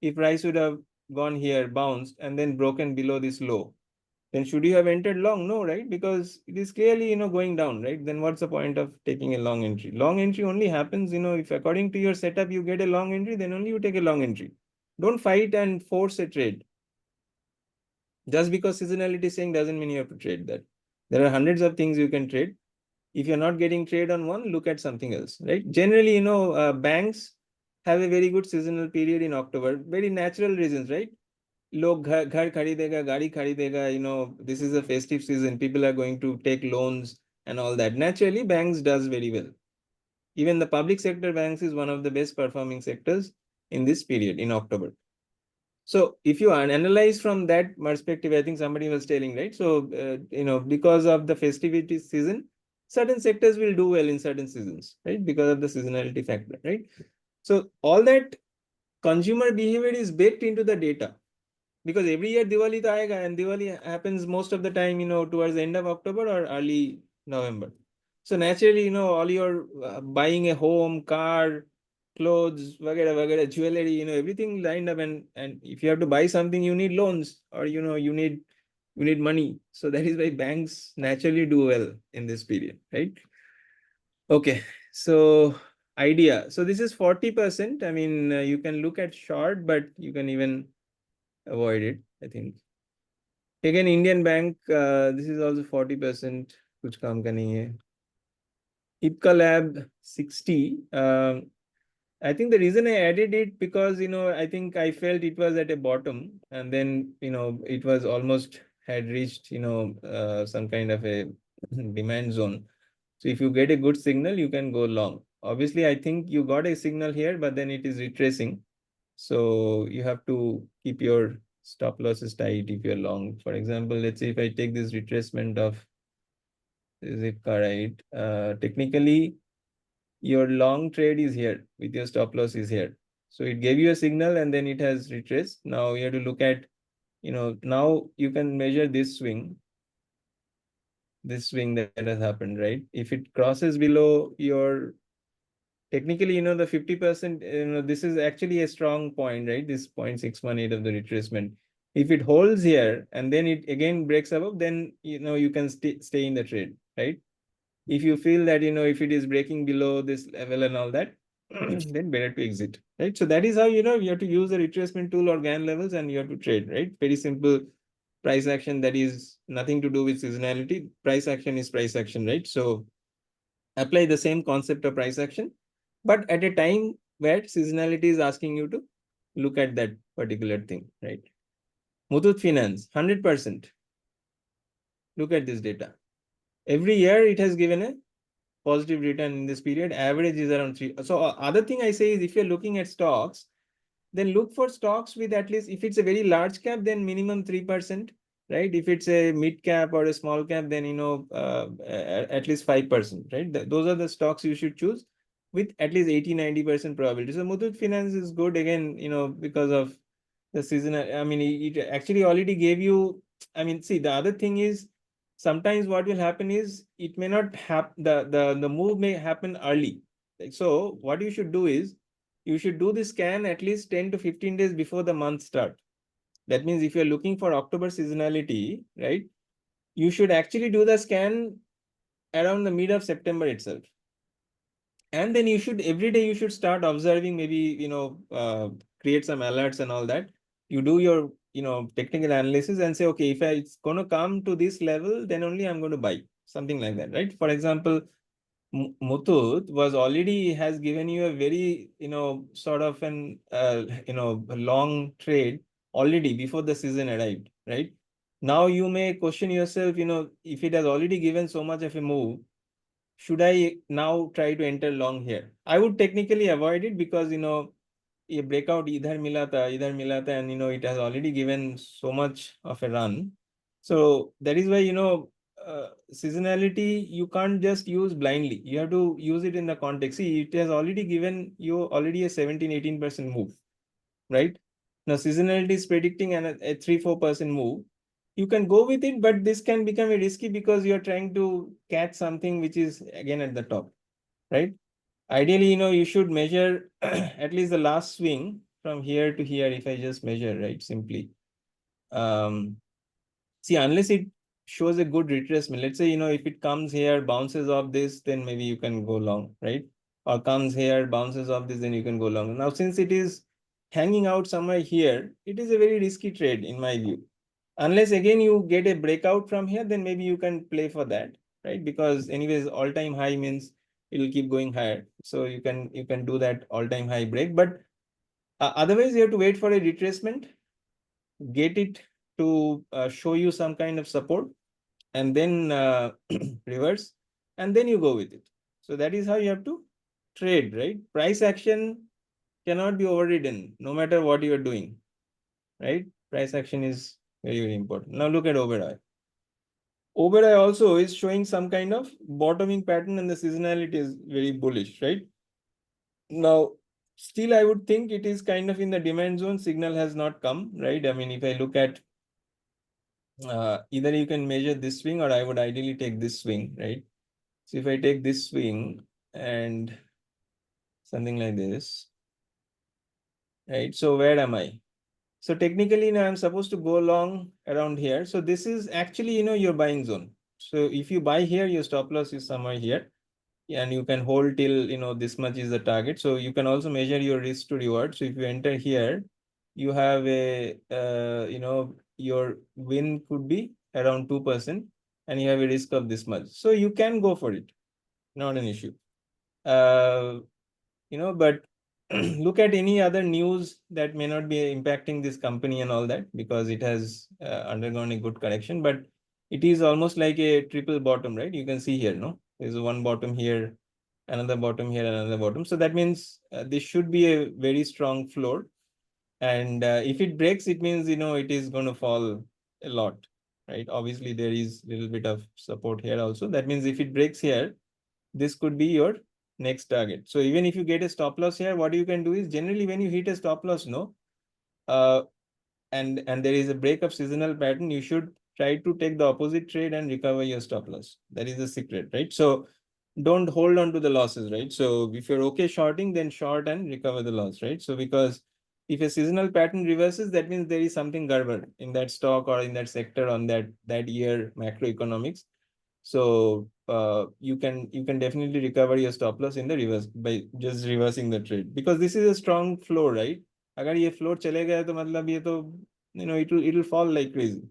S1: if price would have gone here, bounced, and then broken below this low, then should you have entered long? No, right? Because it is clearly, going down, right? Then what's the point of taking a long entry? Long entry only happens, if according to your setup, you get a long entry, then only you take a long entry. Don't fight and force a trade. Just because seasonality is saying doesn't mean you have to trade that. There are hundreds of things you can trade. If you're not getting trade on one, look at something else, right? Generally, banks have a very good seasonal period in October. Very natural reasons, right? लोग घर खरीदेगा, गाड़ी खरीदेगा, this is a festive season, people are going to take loans and all that. Naturally, banks does very well. Even the public sector banks is one of the best performing sectors in this period in October. So if you analyze from that perspective, I think somebody was telling, right? So, because of the festivity season, certain sectors will do well in certain seasons, right? Because of the seasonality factor, right? So all that consumer behavior is baked into the data. Because every year Diwali to aayega, and Diwali happens most of the time, towards the end of October or early November. So naturally, all your buying a home, car, clothes, vagara, jewelry, everything lined up. And if you have to buy something, you need loans, or, you need money. So that is why banks naturally do well in this period, right? Okay. So idea. So this is 40%. I mean, you can look at short, but you can even avoid it, I think. Again, Indian Bank, this is also 40%. कुछ काम का नहीं है. Ipca Lab 60. I think the reason I added it because, I think I felt it was at a bottom, and then, it was almost had reached, some kind of a demand zone. So if you get a good signal, you can go long. Obviously, I think you got a signal here, but then it is retracing. So you have to keep your stop losses tight if you're long. For example, let's say if I take this retracement of Zipcar, right? Technically, your long trade is here with your stop loss is here. So it gave you a signal and then it has retraced. Now you have to look at, now you can measure this swing that has happened, right? If it crosses below your, technically, the 50%, this is actually a strong point, right? This 0.618 of the retracement. If it holds here and then it again breaks above, then, you can stay in the trade, right? If you feel that, if it is breaking below this level and all that, then better to exit, right? So that is how, you have to use the retracement tool or GAN levels and you have to trade, right? Very simple price action that is nothing to do with seasonality. Price action is price action, right? So apply the same concept of price action, but at a time where seasonality is asking you to look at that particular thing, right? Muthoot Finance, 100%. Look at this data. Every year it has given a positive return in this period. Average is around 3. So other thing I say is, if you're looking at stocks, then look for stocks with at least, if it's a very large cap, then minimum 3%, right? If it's a mid cap or a small cap, then, at least 5%, right? Those are the stocks you should choose with at least 80-90% probability. So Muthoot Finance is good again, because of the seasonal. I mean, it actually already gave you, see, the other thing is, sometimes what will happen is, it may not happen, the move may happen early. So what you should do is, you should do the scan at least 10 to 15 days before the month start. That means if you're looking for October seasonality, right, you should actually do the scan around the mid of September itself. And then you should, every day you should start observing, maybe, create some alerts and all that. You do your, technical analysis and say, okay, if it's going to come to this level, then only I'm going to buy, something like that, right? For example, Muthoot was already has given you a very, sort of an, a long trade already before the season arrived, right? Now you may question yourself, if it has already given so much of a move, should I now try to enter long here? I would technically avoid it because, a breakout idhar milata, and, it has already given so much of a run. So that is why, seasonality, you can't just use blindly. You have to use it in the context. See, it has already given you already a 17-18% move, right? Now, seasonality is predicting a 3-4% move. You can go with it, but this can become a risky because you're trying to catch something which is again at the top, right? Ideally, you should measure at least the last swing from here to here. If I just measure, right, simply. See, unless it shows a good retracement, let's say, if it comes here, bounces off this, then maybe you can go long, right? Or comes here, bounces off this, then you can go long. Now, since it is hanging out somewhere here, it is a very risky trade in my view. Unless again you get a breakout from here, then maybe you can play for that, right? Because anyways, all-time high means it will keep going higher. So you can do that all-time high break. But otherwise, you have to wait for a retracement, get it to show you some kind of support, and then reverse, and then you go with it. So that is how you have to trade, right? Price action cannot be overridden no matter what you are doing, right? Price action is very, very important. Now look at Oberoi. Oberoi also is showing some kind of bottoming pattern, and the seasonality is very bullish, right? Now, still, I would think it is kind of in the demand zone. Signal has not come, right? I mean, if I look at either you can measure this swing, or I would ideally take this swing, right? So if I take this swing and something like this, right? So where am I? So technically now I'm supposed to go long around here. So this is actually, your buying zone. So if you buy here, your stop loss is somewhere here, and you can hold till, this much is the target. So you can also measure your risk to reward. So if you enter here, you have a, your win could be around 2%, and you have a risk of this much. So you can go for it, not an issue. But look at any other news that may not be impacting this company and all that, because it has undergone a good correction, but it is almost like a triple bottom, right? You can see here, no? There's one bottom here, another bottom here, another bottom. So that means this should be a very strong floor. And if it breaks, it means, it is going to fall a lot, right? Obviously, there is a little bit of support here also. That means if it breaks here, this could be your next target. So even if you get a stop loss here, what you can do is, generally when you hit a stop loss, and there is a break of seasonal pattern, you should try to take the opposite trade and recover your stop loss. That is the secret, right? So don't hold on to the losses, right? So if you're okay shorting, then short and recover the loss, right? So because if a seasonal pattern reverses, that means there is something garbage in that stock or in that sector on that year macroeconomics. So you can definitely recover your stop loss in the reverse by just reversing the trade, because this is a strong floor, right? अगर ये floor चले गया तो मतलब ये तो it will fall like crazy.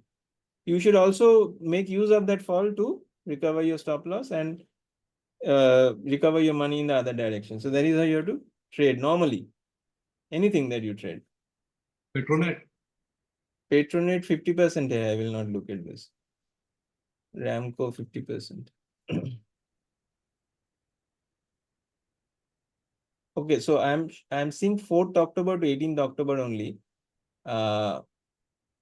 S1: You should also make use of that fall to recover your stop loss and recover your money in the other direction. So that is how you have to trade normally. Anything that you trade.
S2: Petronet.
S1: Petronet 50% hai, I will not look at this. Ramco 50%. Okay, so I'm seeing 4th October to 18th October only.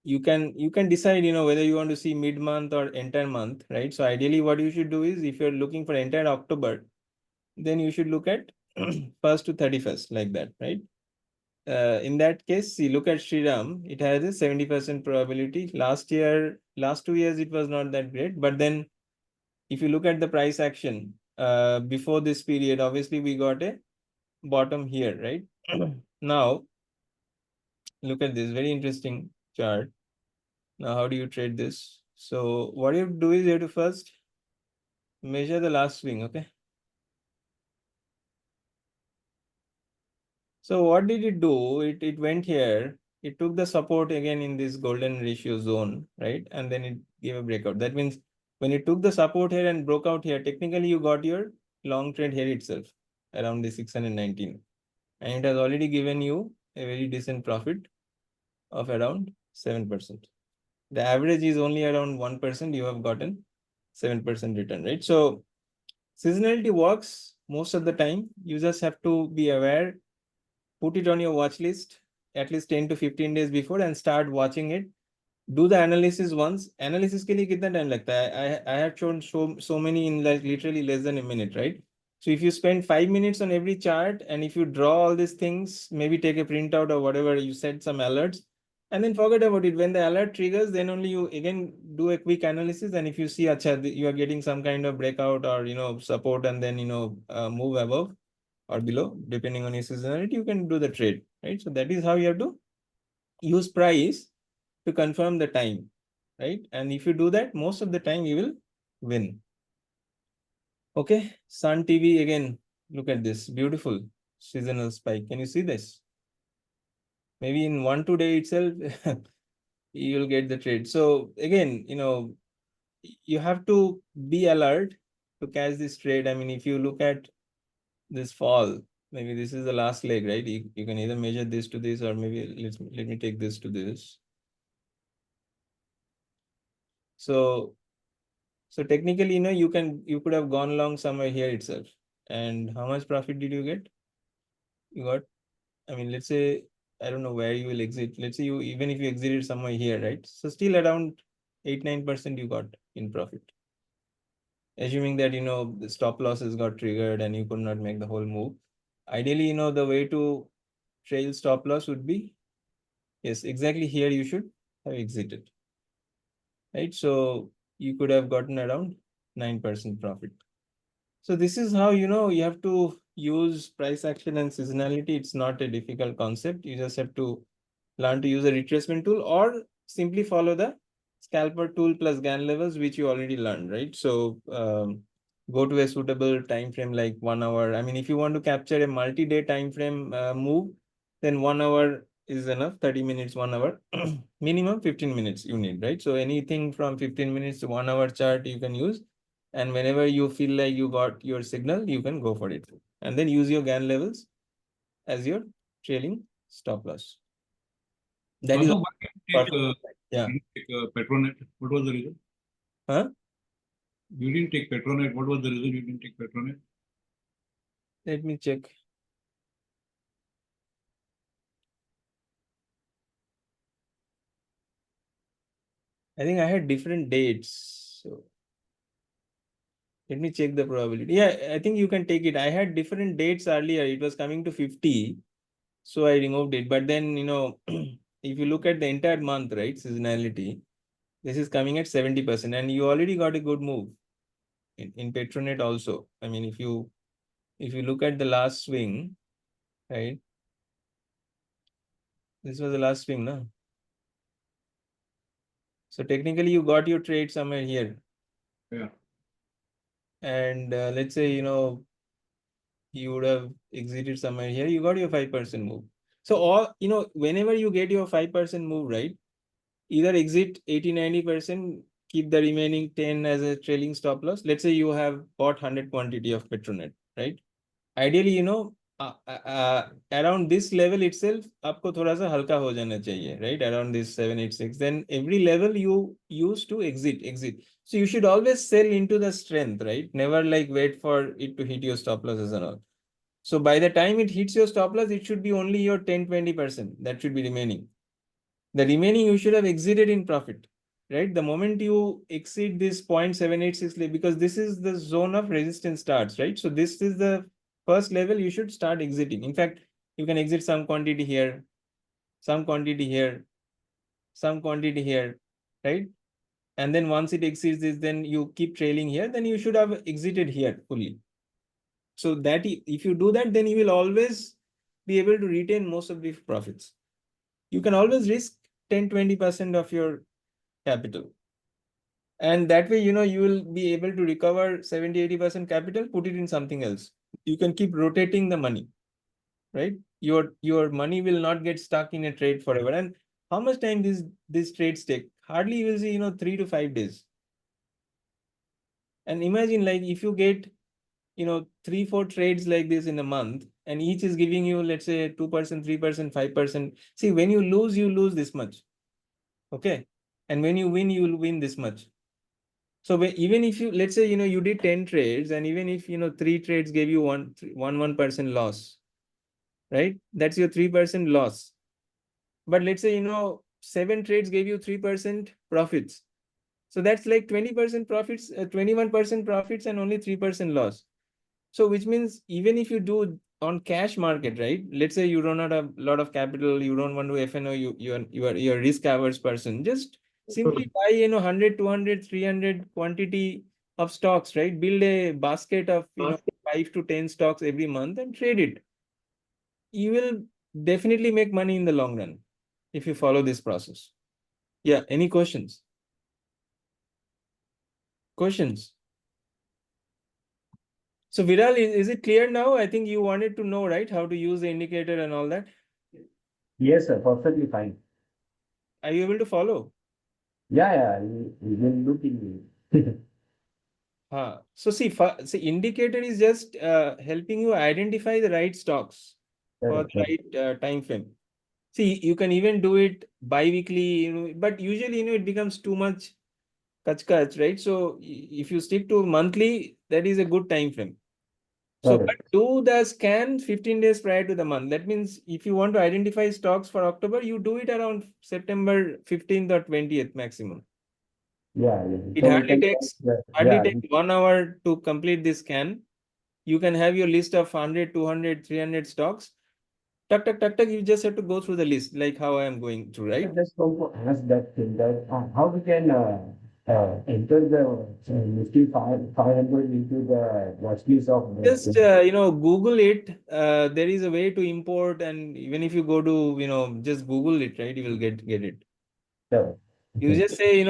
S1: You can decide, whether you want to see mid-month or entire month, right? So ideally what you should do is, if you're looking for entire October, then you should look at 1st to 31st, like that, right? In that case, see, look at Shriram, it has a 70% probability. Last 2 years, it was not that great. But then if you look at the price action, before this period, obviously we got a bottom here, right? Now, look at this very interesting chart. Now, how do you trade this? So what you do is you have to first measure the last swing, okay? So what did it do? It went here. It took the support again in this golden ratio zone, right? And then it gave a breakout. That means when it took the support here and broke out here, technically you got your long trade here itself around the 619. And it has already given you a very decent profit of around 7%. The average is only around 1%. You have gotten 7% return, right? So seasonality works most of the time. You just have to be aware, put it on your watch list at least 10 to 15 days before and start watching it. Do the analysis once. Analysis के लिए कितना time लगता है? I have shown so many in like literally less than a minute, right? So if you spend 5 minutes on every chart, and if you draw all these things, maybe take a printout or whatever, you set some alerts, and then forget about it. When the alert triggers, then only you again do a quick analysis. And if you see, you are getting some kind of breakout or support, and then move above or below, depending on your seasonality, you can do the trade, right? So that is how you have to use price to confirm the time, right? And if you do that, most of the time you will win. Okay, Sun TV again. Look at this beautiful seasonal spike. Can you see this? Maybe in 1-2 day itself, you'll get the trade. So again, you have to be alert to catch this trade. I mean, if you look at this fall, maybe this is the last leg, right? You can either measure this to this, or maybe let me take this to this. So technically, you could have gone long somewhere here itself. And how much profit did you get? You got, I mean, let's say, I don't know where you will exit. Let's say even if you exited somewhere here, right? So still around 8-9% you got in profit. Assuming that, the stop losses got triggered and you could not make the whole move. Ideally, the way to trail stop loss would be, yes, exactly here you should have exited, right? So you could have gotten around 9% profit. So this is how, you have to use price action and seasonality. It's not a difficult concept. You just have to learn to use a retracement tool, or simply follow the scalper tool plus GAN levels, which you already learned, right? So go to a suitable time frame like 1 hour. I mean, if you want to capture a multi-day time frame move, then 1 hour is enough. 30 minutes, 1 hour, minimum 15 minutes you need, right? So anything from 15 minutes to 1 hour chart you can use. And whenever you feel like you got your signal, you can go for it. And then use your GAN levels as your trailing stop loss. That is
S2: Also, why didn't you
S1: yeah.
S2: take Petronet? What was the reason?
S1: Huh?
S2: You didn't take Petronet. What was the reason you didn't take Petronet?
S1: Let me check. I think I had different dates. So let me check the probability. Yeah, I think you can take it. I had different dates earlier. It was coming to 50. So I removed it. But then, if you look at the entire month, right, seasonality, this is coming at 70%. And you already got a good move in Petronet also. I mean, if you look at the last swing, right? This was the last swing, no? So technically you got your trade somewhere here.
S2: Yeah.
S1: And let's say, you would have exited somewhere here, you got your 5% move. So all, whenever you get your 5% move, right, either exit 80-90%, keep the remaining 10 as a trailing stop loss. Let's say you have bought 100 quantity of Petronet, right? Ideally, around this level itself, आपको थोड़ा सा हल्का हो जाना चाहिए, right? Around this 786, then every level you use to exit. So you should always sell into the strength, right? Never like wait for it to hit your stop losses and all. So by the time it hits your stop loss, it should be only your 10-20% that should be remaining. The remaining you should have exited in profit, right? The moment you exceed this 0.786, because this is the zone of resistance starts, right? So this is the first level you should start exiting. In fact, you can exit some quantity here, some quantity here, some quantity here, right? And then once it exceeds this, then you keep trailing here, then you should have exited here fully. So that if you do that, then you will always be able to retain most of the profits. You can always risk 10-20% of your capital. And that way, you will be able to recover 70-80% capital, put it in something else. You can keep rotating the money, right? Your money will not get stuck in a trade forever. And how much time these trades take? Hardly you will see, 3 to 5 days. And imagine like if you get, 3-4 trades like this in a month, and each is giving you, let's say 2%, 3%, 5%. See, when you lose this much. Okay. And when you win, you will win this much. So even if you, let's say, you did 10 trades, and even if, 3 trades gave you 1% loss, right? That's your 3% loss. But let's say, 7 trades gave you 3% profits. So that's like 20% profits, 21% profits and only 3% loss. So which means even if you do on cash market, right? Let's say you don't have a lot of capital, you don't want to FNO, you're a risk averse person. Just simply buy, 100, 200, 300 quantity of stocks, right? Build a basket of, 5 to 10 stocks every month and trade it. You will definitely make money in the long run if you follow this process. Yeah, any questions? Questions? So Viral, is it clear now? I think you wanted to know, right? How to use the indicator and all that.
S6: Yes, sir, perfectly fine.
S1: Are you able to follow?
S6: Yeah, you will look in me.
S1: So see, indicator is just helping you identify the right stocks for the right time frame. See, you can even do it bi-weekly, but usually, it becomes too much kach, right? So if you stick to monthly, that is a good time frame. So but do the scan 15 days prior to the month. That means if you want to identify stocks for October, you do it around September 15th or 20th maximum.
S6: Yeah.
S1: It
S6: So we
S1: hardly
S6: can,
S1: takes
S6: yeah,
S1: 1 hour to complete this scan. You can have your list of 100, 200, 300 stocks. Tuck, tuck, tuck, tuck. You just have to go through the list like how I am going through, right?
S6: just want to ask that thing that how we can enter the Nifty 500 into the watch list of
S1: Just,
S6: the
S1: Google it. There is a way to import, and even if you go to, just Google it, right? You will get it.
S6: the
S1: You just say,
S6: it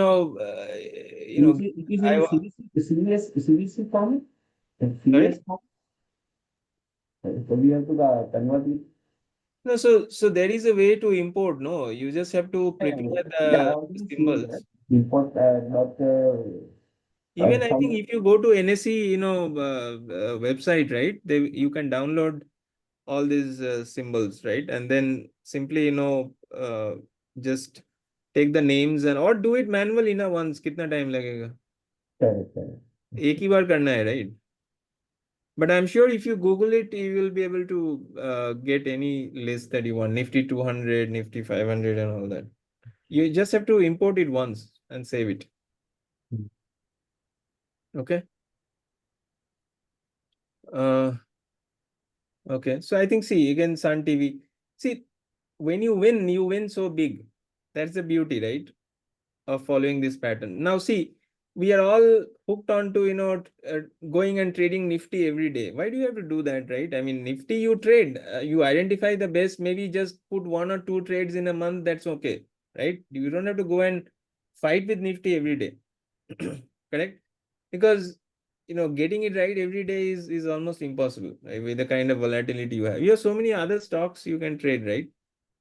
S6: is
S1: I
S6: in
S1: wa-
S6: series format and
S1: sorry.
S6: CS format. So we have to convert it.
S1: No, so there is a way to import. No, you just have to prepare
S6: Yeah, I
S1: the
S6: already see that.
S1: symbols.
S6: Import not
S1: Even I think
S6: some
S1: if you go to NSE, website, right? You can download all these symbols, right? And then simply, just take the names and or do it manually na once. कितना time लगेगा?
S6: correct.
S1: एक ही बार करना है, right? But I'm sure if you Google it, you will be able to get any list that you want. Nifty 200, Nifty 500 and all that. You just have to import it once and save it. Okay. Okay. So I think, see, again, Sun TV. See, when you win so big. That's the beauty, right? Of following this pattern. Now, see, we are all hooked on to, going and trading Nifty every day. Why do you have to do that, right? I mean, Nifty you trade, you identify the best, maybe just put 1 or 2 trades in a month. That's okay, right? You don't have to go and fight with Nifty every day. Correct? Because, getting it right every day is almost impossible, right? With the kind of volatility you have. You have so many other stocks you can trade, right?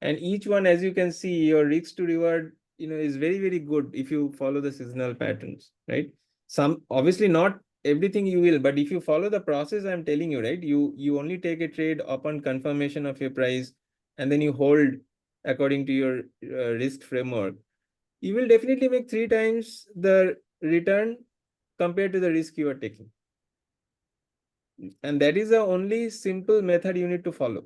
S1: And each one, as you can see, your risk to reward, is very, very good if you follow the seasonal patterns, right? Some obviously not everything you will, but if you follow the process I'm telling you, right, you only take a trade upon confirmation of your price, and then you hold according to your risk framework, you will definitely make 3 times the return compared to the risk you are taking. And that is the only simple method you need to follow,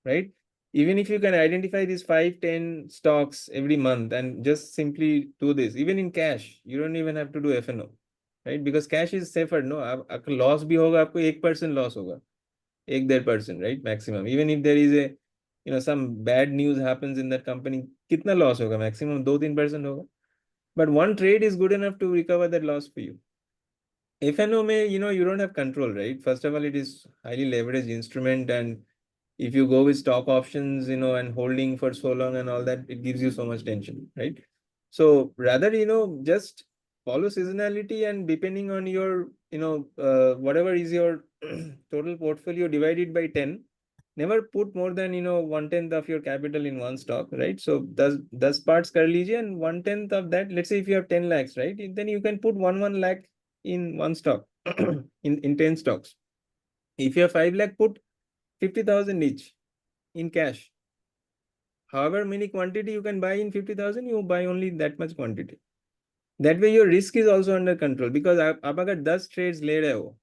S1: right? Even if you can identify these 5-10 stocks every month and just simply do this, even in cash, you don't even have to do FNO, right? Because cash is safer. No, आपका loss भी होगा, आपको 1% loss होगा, 1-1.5%, right? Maximum. Even if there is a, some bad news happens in that company, कितना loss होगा? Maximum 2-3% होगा. But one trade is good enough to recover that loss for you. FNO may, you don't have control, right? First of all, it is highly leveraged instrument, and if you go with stock options, and holding for so long and all that, it gives you so much tension, right? So rather, just follow seasonality, and depending on your, whatever is your total portfolio, divided by 10. Never put more than 1/10 of your capital in one stock, right? So does parts कर लीजिए, and 1/10 of that, let's say if you have 10 lakhs, right? Then you can put 1 lakh in one stock in 10 stocks. If you have 5 lakh, put 50,000 each in cash. However many quantity you can buy in 50,000, you buy only that much quantity. That way your risk is also under control, because आप अगर 10 trades ले रहे हो,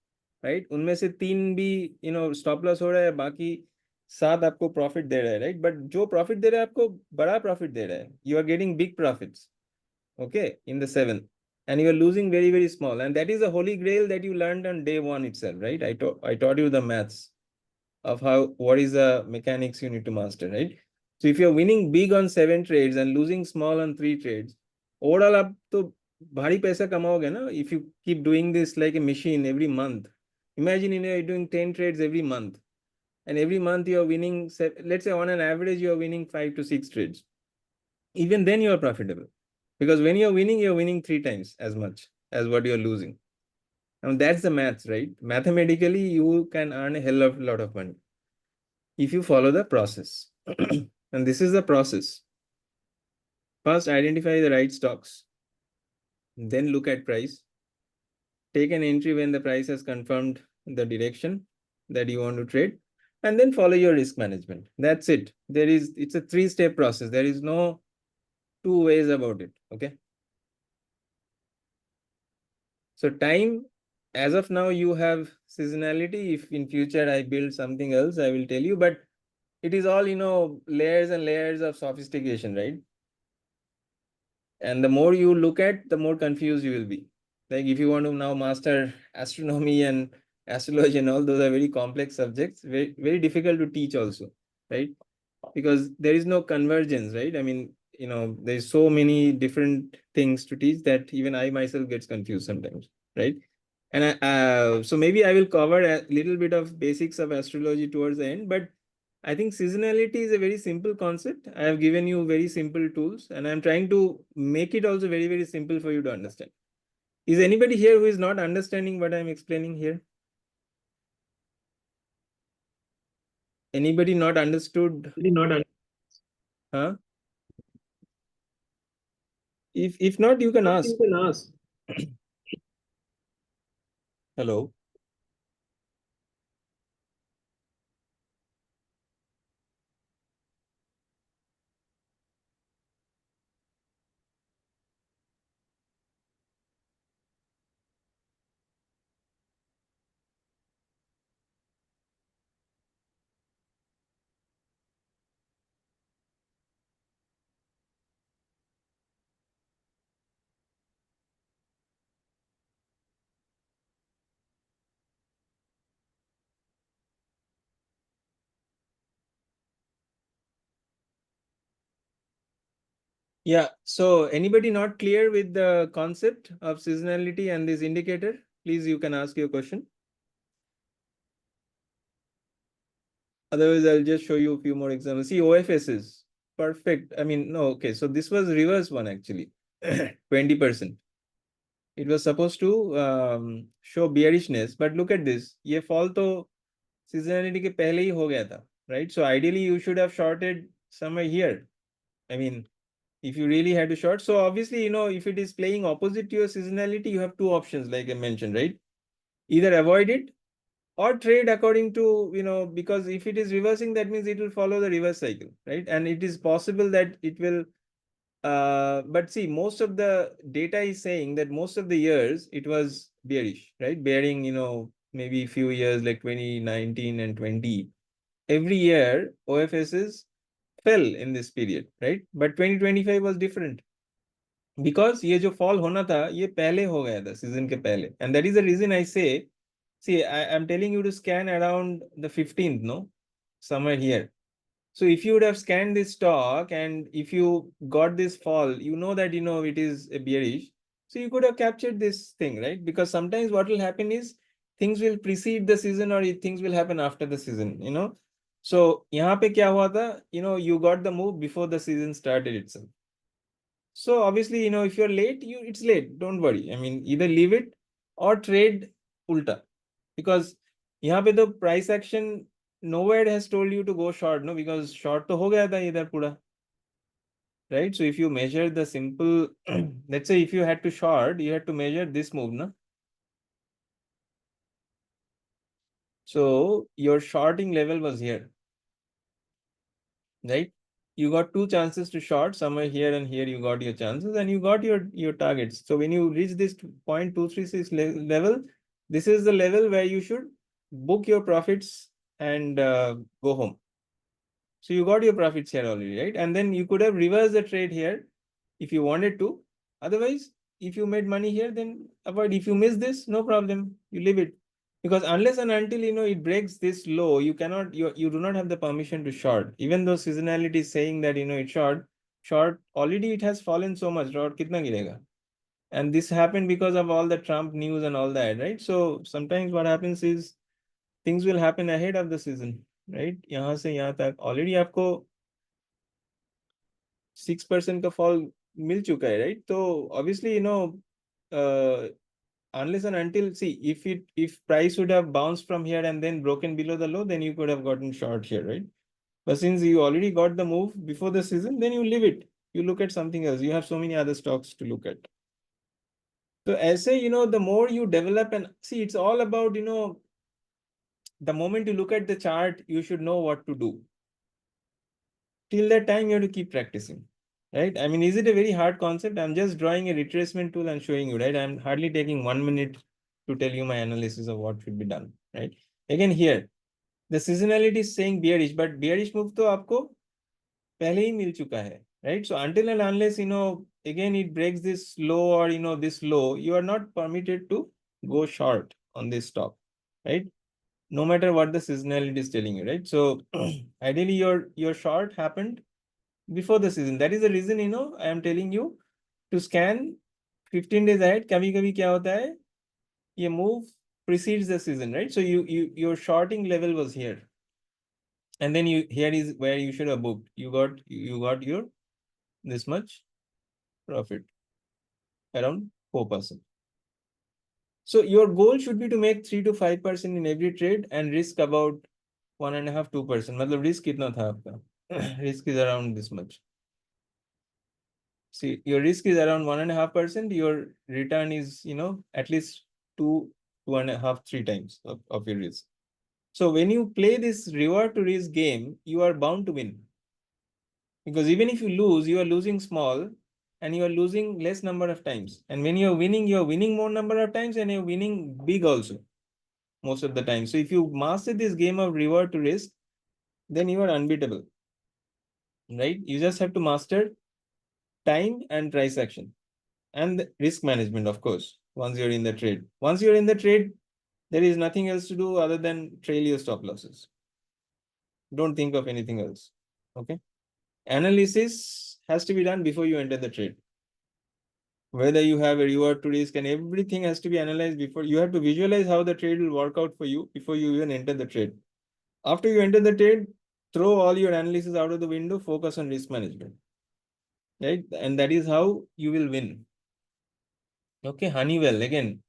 S1: right? उनमें से 3 भी stop loss हो रहा है, बाकी 7 आपको profit दे रहा है, right? But जो profit दे रहा है आपको बड़ा profit दे रहा है. You are getting big profits, okay, in the 7th, and you are losing very, very small. And that is the holy grail that you learned on day 1 itself, right? I taught you the maths of what is the mechanics you need to master, right? So if you're winning big on 7 trades and losing small on 3 trades, overall आप तो भारी पैसा कमाओगे ना, if you keep doing this like a machine every month. Imagine you're doing 10 trades every month, and every month you're winning, let's say on an average you're winning 5 to 6 trades. Even then you're profitable, because when you're winning 3 times as much as what you're losing. And that's the maths, right? Mathematically you can earn a hell of a lot of money if you follow the process. And this is the process. First, identify the right stocks. Then look at price. Take an entry when the price has confirmed the direction that you want to trade, and then follow your risk management. That's it. It's a 3-step process. There is no 2 ways about it. Okay. So time, as of now, you have seasonality. If in future I build something else, I will tell you, but it is all, layers and layers of sophistication, right? And the more you look at, the more confused you will be. Like if you want to now master astronomy and astrology and all, those are very complex subjects, very, very difficult to teach also, right? Because there is no convergence, right? I mean, there's so many different things to teach that even I myself gets confused sometimes, right? And so maybe I will cover a little bit of basics of astrology towards the end, but I think seasonality is a very simple concept. I have given you very simple tools, and I'm trying to make it also very, very simple for you to understand. Is anybody here who is not understanding what I'm explaining here? Anybody not understood? Huh? If not, you can ask. Hello. Yeah. So anybody not clear with the concept of seasonality and this indicator? Please, you can ask your question. Otherwise, I'll just show you a few more examples. See, OFSs. Perfect. I mean, no, okay. So this was reverse one actually. 20%. It was supposed to show bearishness, but look at this. ये fall तो seasonality के पहले ही हो गया था, right? So ideally you should have shorted somewhere here. I mean, if you really had to short. So obviously, if it is playing opposite to your seasonality, you have 2 options, like I mentioned, right? either avoid it or trade according to, because if it is reversing, that means it will follow the reverse cycle, right? And it is possible that it will, but see, most of the data is saying that most of the years it was bearish, right? Bearing, maybe few years like 2019 and 20, every year OFSs fell in this period, right? But 2025 was different because ये जो fall होना था ये पहले हो गया था season के पहले, and that is the reason I say, see, I'm telling you to scan around the 15th, no, somewhere here. So if you would have scanned this stock and if you got this fall, that it is a bearish. So you could have captured this thing, right? Because sometimes what will happen is things will precede the season or things will happen after the season. So यहाँ पे क्या हुआ था? You got the move before the season started itself. So obviously, if you're late, it's late. Don't worry. I mean, either leave it or trade ulta. Because यहाँ पे the price action nowhere has told you to go short, no, because short तो हो गया था इधर पूरा, right? So if you measure the simple, let's say if you had to short, you had to measure this move, no? So your shorting level was here, right? You got two chances to short, somewhere here and here you got your chances and you got your targets. So when you reach this 0.236 level, this is the level where you should book your profits and go home. So you got your profits here already, right? And then you could have reversed the trade here if you wanted to. Otherwise, if you made money here, then avoid. If you miss this, no problem. You leave it. Because unless and until it breaks this low, you cannot, you do not have the permission to short. Even though seasonality is saying that it's short already it has fallen so much. Short kitna girega? And this happened because of all the Trump news and all that, right? So sometimes what happens is things will happen ahead of the season, right? यहाँ से यहाँ तक already आपको 6% का fall मिल चुका है, right? So obviously, unless and until, see, if price would have bounced from here and then broken below the low, then you could have gotten short here, right? But since you already got the move before the season, then you leave it. You look at something else. You have so many other stocks to look at. So as say, the more you develop and see, it's all about, the moment you look at the chart, you should know what to do. Till that time, you have to keep practicing, right? I mean, is it a very hard concept? I'm just drawing a retracement tool and showing you, right? I'm hardly taking 1 minute to tell you my analysis of what should be done, right? Again, here, the seasonality is saying bearish, but bearish move to आपको पहले ही मिल चुका है, right? So until and unless, again, it breaks this low or, this low, you are not permitted to go short on this stock, right? No matter what the seasonality is telling you, right? So ideally your short happened before the season. That is the reason, I am telling you to scan 15 days ahead. कभी कभी क्या होता है, ये move precedes the season, right? So your shorting level was here. And then here is where you should have booked. You got your this much profit, around 4%. So your goal should be to make 3 to 5% in every trade and risk about 1.5% to 2%. मतलब risk कितना था आपका? Risk is around this much. See, your risk is around 1.5%. Your return is, at least 2.5, 3 times of your risk. So when you play this reward to risk game, you are bound to win. Because even if you lose, you are losing small and you are losing less number of times. And when you are winning more number of times and you're winning big also most of the time. So if you master this game of reward to risk, then you are unbeatable, right? You just have to master time and price action and risk management, of course, once you're in the trade. Once you're in the trade, there is nothing else to do other than trail your stop losses. Don't think of anything else, okay? Analysis has to be done before you enter the trade. Whether you have a reward to risk and everything has to be analyzed before. You have to visualize how the trade will work out for you before you even enter the trade. After you enter the trade, throw all your analysis out of the window, focus on risk management, right? And that is how you will win. Okay, Honeywell, again,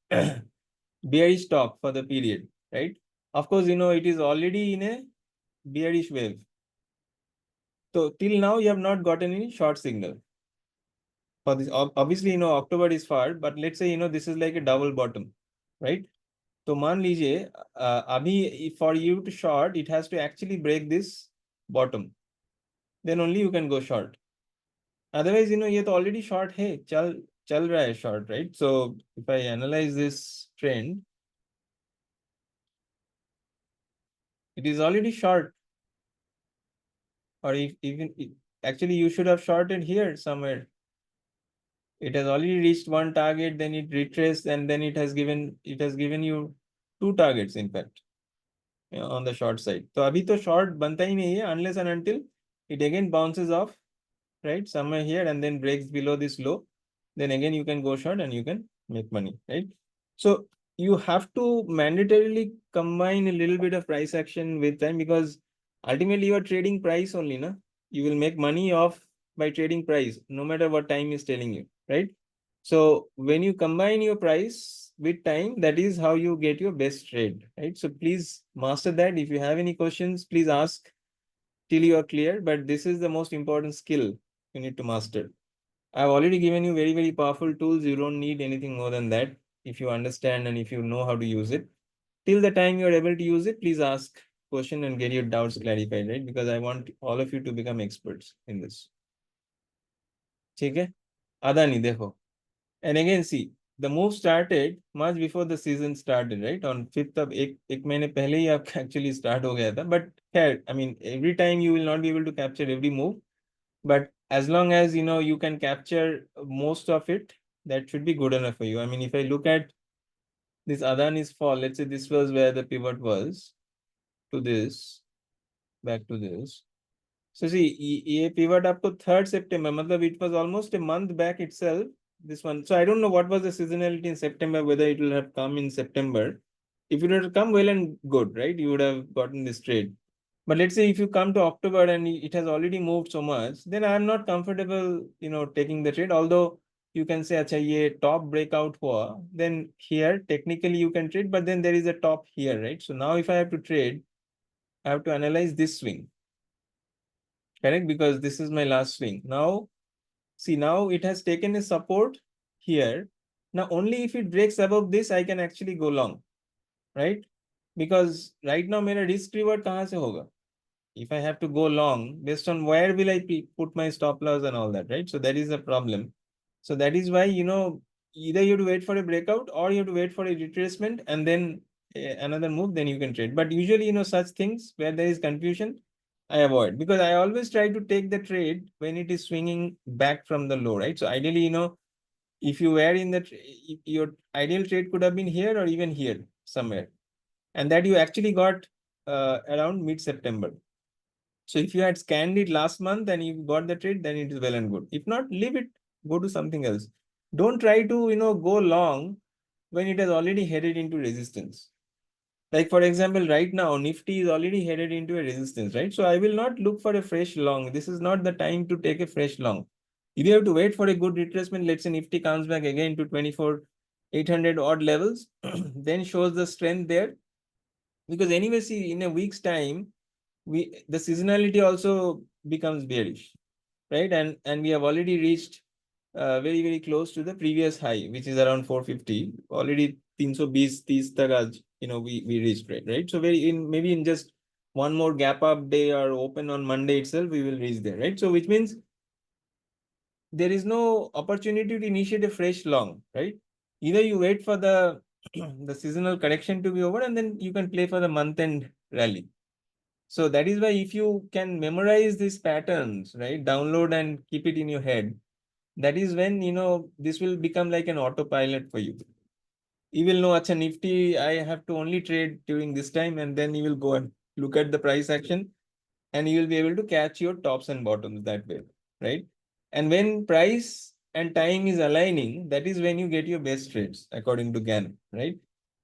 S1: bearish stock for the period, right? Of course, it is already in a bearish wave. So till now, you have not gotten any short signal. For this, obviously, October is far, but let's say, this is like a double bottom, right? तो मान लीजिए अभी for you to short, it has to actually break this bottom. Then only you can go short. Otherwise, ये तो already short है, चल रहा है short, right? So if I analyze this trend, it is already short. Or actually you should have shorted here somewhere. It has already reached one target, then it retraced, and then it has given you two targets, in fact, on the short side. So abhi to short banta hi nahi hai unless and until it again bounces off, right, somewhere here and then breaks below this low. Then again you can go short and you can make money, right? So you have to mandatorily combine a little bit of price action with time, because ultimately you are trading price only, na? You will make money off by trading price, no matter what time is telling you, right? So when you combine your price with time, that is how you get your best trade, right? So please master that. If you have any questions, please ask till you are clear. But this is the most important skill you need to master. I've already given you very, very powerful tools. You don't need anything more than that. If you understand and if you know how to use it, till the time you're able to use it, please ask question and get your doubts clarified, right? Because I want all of you to become experts in this. Okay? Adani, देखो. And again, see, the move started much before the season started, right? On 5th of एक महीने पहले ही आप actually start हो गया था. But I mean, every time you will not be able to capture every move. But as long as you can capture most of it, that should be good enough for you. I mean, if I look at this Adani's fall, let's say this was where the pivot was to this, back to this. So see, ये pivot आपको 3rd September, मतलब it was almost a month back itself, this one. So I don't know what was the seasonality in September, whether it will have come in September. If it had come, well and good, right? You would have gotten this trade. But let's say if you come to October and it has already moved so much, then I'm not comfortable, taking the trade. Although you can say, acha, ye top breakout hua, then here technically you can trade, but then there is a top here, right? So now if I have to trade, I have to analyze this swing. Correct? Because this is my last swing. Now, see, now it has taken a support here. Now, only if it breaks above this, I can actually go long, right? Because right now, my risk reward kahan se hoga? If I have to go long, based on where will I put my stop loss and all that, right? So that is the problem. So that is why, either you have to wait for a breakout or you have to wait for a retracement and then another move, then you can trade. But usually, such things where there is confusion, I avoid, because I always try to take the trade when it is swinging back from the low, right? So ideally, if you were in your ideal trade could have been here or even here somewhere, and that you actually got around mid-September. So if you had scanned it last month and you got the trade, then it is well and good. If not, leave it, go to something else. Don't try to, go long when it has already headed into resistance. Like for example, right now, Nifty is already headed into a resistance, right? So I will not look for a fresh long. This is not the time to take a fresh long. If you have to wait for a good retracement, let's say Nifty comes back again to 24,800 odd levels, then shows the strength there. Because anyway, see, in a week's time, the seasonality also becomes bearish, right? And we have already reached very, very close to the previous high, which is around 450. Already 320 tak aaj, we reached, right? So maybe in just one more gap up day or open on Monday itself, we will reach there, right? So which means there is no opportunity to initiate a fresh long, right? Either you wait for the the seasonal correction to be over and then you can play for the month end rally. So that is why if you can memorize these patterns, right, download and keep it in your head, that is when, this will become like an autopilot for you. You will know, acha, Nifty, I have to only trade during this time, and then you will go and look at the price action and you will be able to catch your tops and bottoms that way, right? And when price and time is aligning, that is when you get your best trades according to Gann, right?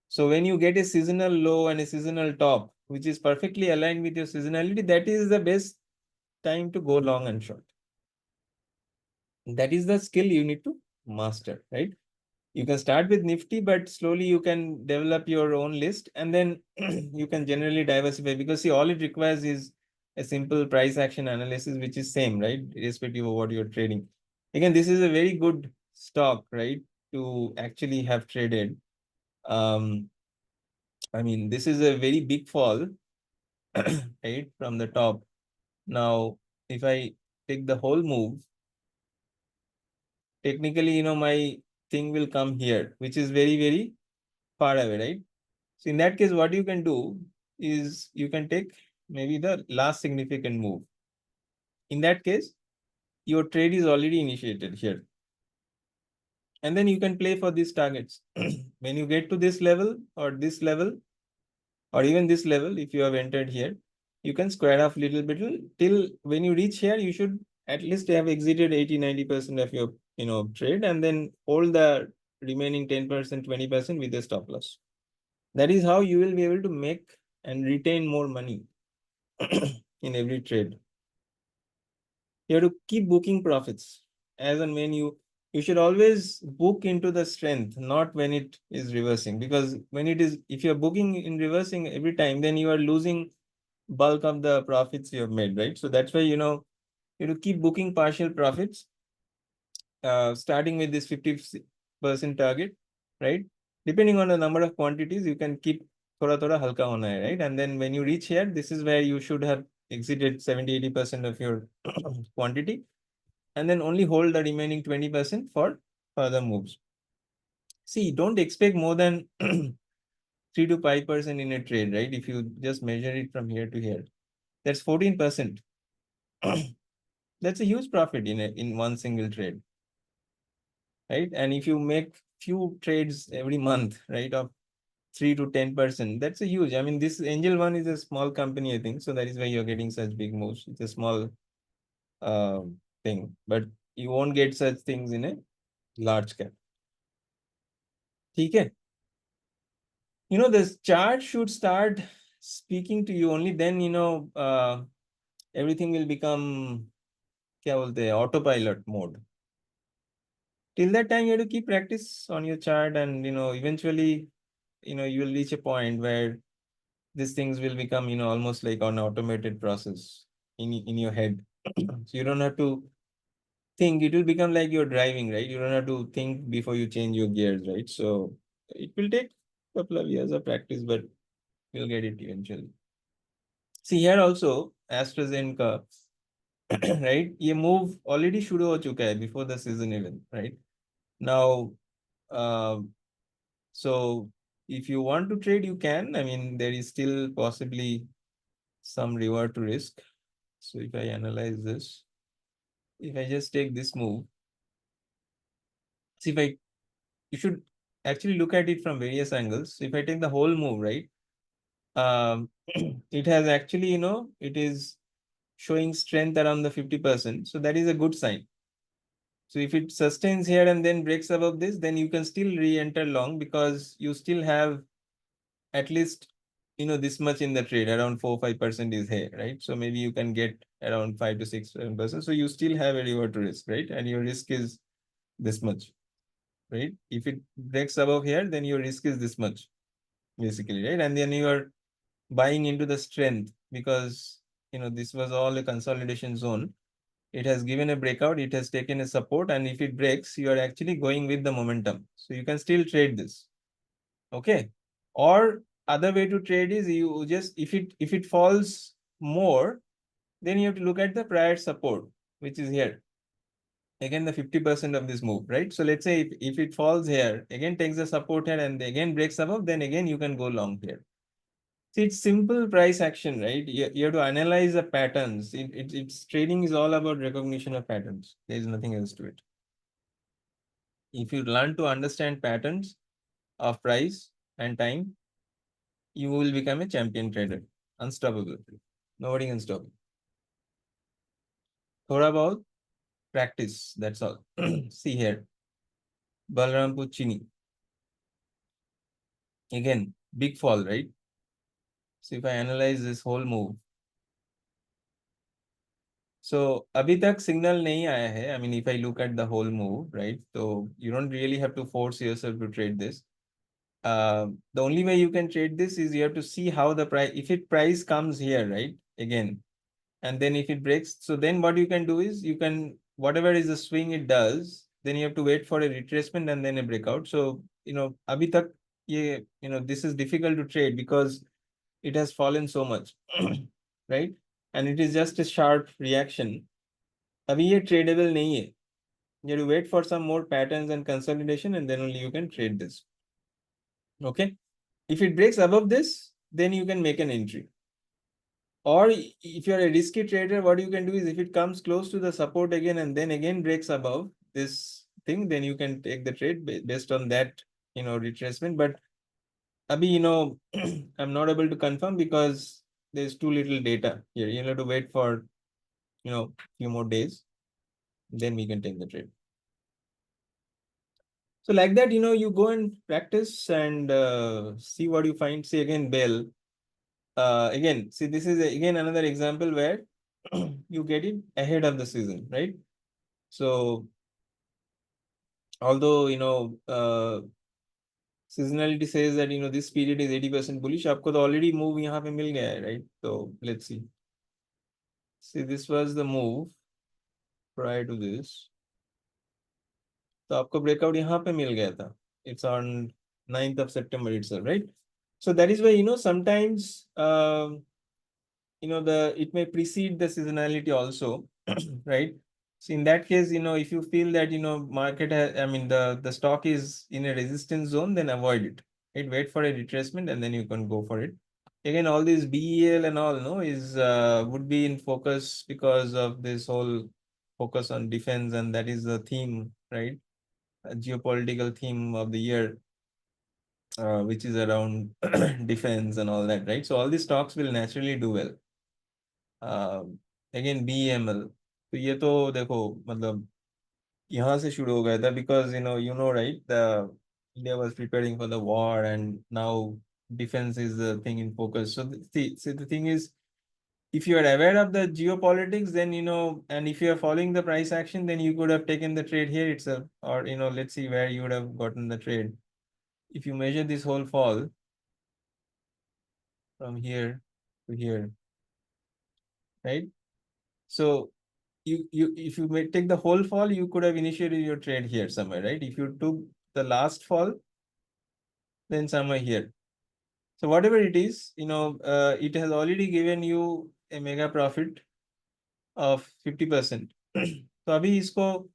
S1: So when you get a seasonal low and a seasonal top, which is perfectly aligned with your seasonality, that is the best time to go long and short. That is the skill you need to master, right? You can start with Nifty, but slowly you can develop your own list and then you can generally diversify, because see, all it requires is a simple price action analysis, which is same, right? Irrespective of what you're trading. Again, this is a very good stock, right? To actually have traded. I mean, this is a very big fall, right, from the top. Now, if I take the whole move, technically, my thing will come here, which is very, very far away, right? So in that case, what you can do is you can take maybe the last significant move. In that case, your trade is already initiated here. And then you can play for these targets. When you get to this level, or even this level, if you have entered here, you can square off little bit till when you reach here, you should at least have exited 80-90% of your trade, and then hold the remaining 10%, 20% with a stop loss. That is how you will be able to make and retain more money in every trade. You have to keep booking profits as and when you should always book into the strength, not when it is reversing, because when it is, if you're booking in reversing every time, then you are losing bulk of the profits you have made, right? So that's why, you have to keep booking partial profits, starting with this 50% target, right? Depending on the number of quantities, you can keep thoda halka hona hai, right? And then when you reach here, this is where you should have exited 70-80% of your quantity, and then only hold the remaining 20% for further moves. See, don't expect more than 3 to 5% in a trade, right? If you just measure it from here to here, that's 14%. That's a huge profit in one single trade, right? And if you make few trades every month, right, of 3 to 10%, that's a huge. I mean, this Angel One is a small company, I think, so that is why you're getting such big moves. It's a small thing, but you won't get such things in a large cap. Okay. This chart should start speaking to you only then, everything will become autopilot mode. Till that time, you have to keep practice on your chart, and eventually, you will reach a point where these things will become, almost like an automated process in your head. So you don't have to think, it will become like you're driving, right? You don't have to think before you change your gears, right? So it will take a couple of years of practice, but you'll get it eventually. See here also, AstraZeneca, right? ये move already शुरू हो चुका है before the season even, right? Now, so if you want to trade, you can. I mean, there is still possibly some reward to risk. So if I analyze this, if I just take this move, see you should actually look at it from various angles. So if I take the whole move, right? It has actually, it is showing strength around the 50%. So that is a good sign. So if it sustains here and then breaks above this, then you can still re-enter long, because you still have at least, this much in the trade, around 4-5% is here, right? So maybe you can get around 5 to 6-7%. So you still have a reward to risk, right? And your risk is this much, right? If it breaks above here, then your risk is this much, basically, right? And then you are buying into the strength, because, this was all a consolidation zone. It has given a breakout, it has taken a support, and if it breaks, you are actually going with the momentum. So you can still trade this. Okay. Or other way to trade is you just, if it falls more, then you have to look at the prior support, which is here. Again, the 50% of this move, right? So let's say if it falls here, again takes the support here and again breaks above, then again you can go long here. See, it's simple price action, right? You have to analyze the patterns. It's trading is all about recognition of patterns. There is nothing else to it. If you learn to understand patterns of price and time, you will become a champion trader, unstoppable. Nobody can stop you. Thoda about practice, that's all. See here, Balrampur Chini. Again, big fall, right? So if I analyze this whole move, so अभी तक signal नहीं आया है. I mean, if I look at the whole move, right? So you don't really have to force yourself to trade this. The only way you can trade this is you have to see how the price, if it price comes here, right? Again, and then if it breaks, so then what you can do is you can, whatever is the swing it does, then you have to wait for a retracement and then a breakout. So, अभी तक yeah, this is difficult to trade because it has fallen so much, right? And it is just a sharp reaction. अभी ये tradable नहीं है. You have to wait for some more patterns and consolidation, and then only you can trade this. Okay. If it breaks above this, then you can make an entry. Or if you're a risky trader, what you can do is if it comes close to the support again and then again breaks above this thing, then you can take the trade based on that, retracement. But Abhi, I'm not able to confirm because there's too little data here. You'll have to wait for, few more days. Then we can take the trade. So like that, you go and practice and see what you find. See again, Bell. Again, see, this is again another example where you get it ahead of the season, right? So although, seasonality says that, this period is 80% bullish, आपको तो already move यहाँ पे मिल गया है, right? So let's see. See, this was the move prior to this. तो आपको breakout यहाँ पे मिल गया था. It's on 9th of September itself, right? So that is why, sometimes, it may precede the seasonality also, right? So in that case, if you feel that, market has, the stock is in a resistance zone, then avoid it. Right? Wait for a retracement and then you can go for it. Again, all this BEL and all, would be in focus because of this whole focus on defense, and that is the theme, right? A geopolitical theme of the year, which is around defense and all that, right? So all these stocks will naturally do well. Again, BEML. तो ये तो देखो मतलब यहाँ से शुरू हो गया था because right, the India was preparing for the war and now defense is the thing in focus. So the thing is, if you are aware of the geopolitics, then and if you are following the price action, then you could have taken the trade here itself, or let's see where you would have gotten the trade. If you measure this whole fall from here to here, right? So if you may take the whole fall, you could have initiated your trade here somewhere, right? If you took the last fall, then somewhere here. So whatever it is, it has already given you a mega profit of 50%. तो अभी इसको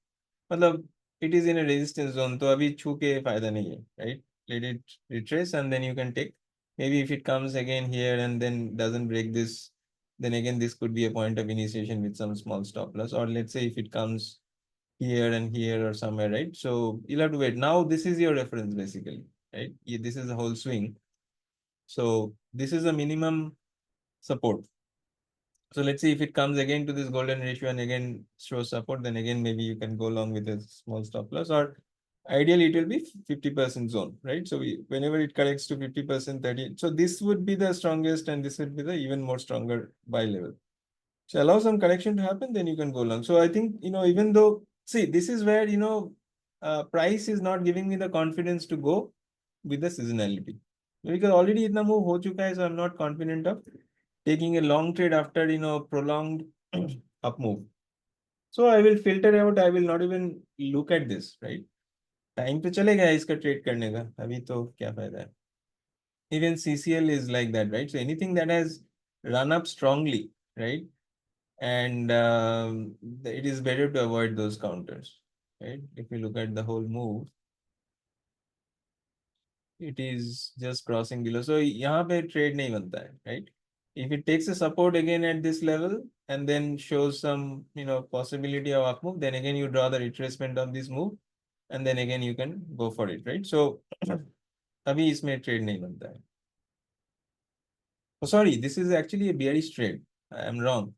S1: मतलब it is in a resistance zone, तो अभी छू के फायदा नहीं है, right? Let it retrace and then you can take. Maybe if it comes again here and then doesn't break this, then again this could be a point of initiation with some small stop loss. Or let's say if it comes here and here or somewhere, right? So you'll have to wait. Now this is your reference basically, right? This is the whole swing. So this is a minimum support. So let's see if it comes again to this golden ratio and again shows support, then again maybe you can go along with a small stop loss, or ideally it will be 50% zone, right? So whenever it corrects to 50%, 30, so this would be the strongest and this would be the even more stronger buy level. So allow some correction to happen, then you can go long. So I think, even though, see, this is where, price is not giving me the confidence to go with the seasonality. Because already itna move ho chuka hai, so I'm not confident of taking a long trade after, prolonged up move. So I will filter out, I will not even look at this, right? Time to चले गया इसका trade करने का, अभी तो क्या फायदा है? Even CCL is like that, right? So anything that has run up strongly, right? And it is better to avoid those counters, right? If you look at the whole move, it is just crossing below. So यहाँ पे trade नहीं बनता है, right? If it takes a support again at this level and then shows some, possibility of up move, then again you draw the retracement of this move, and then again you can go for it, right? So अभी इसमें trade नहीं बनता है. Oh, sorry, this is actually a bearish trade. I am wrong.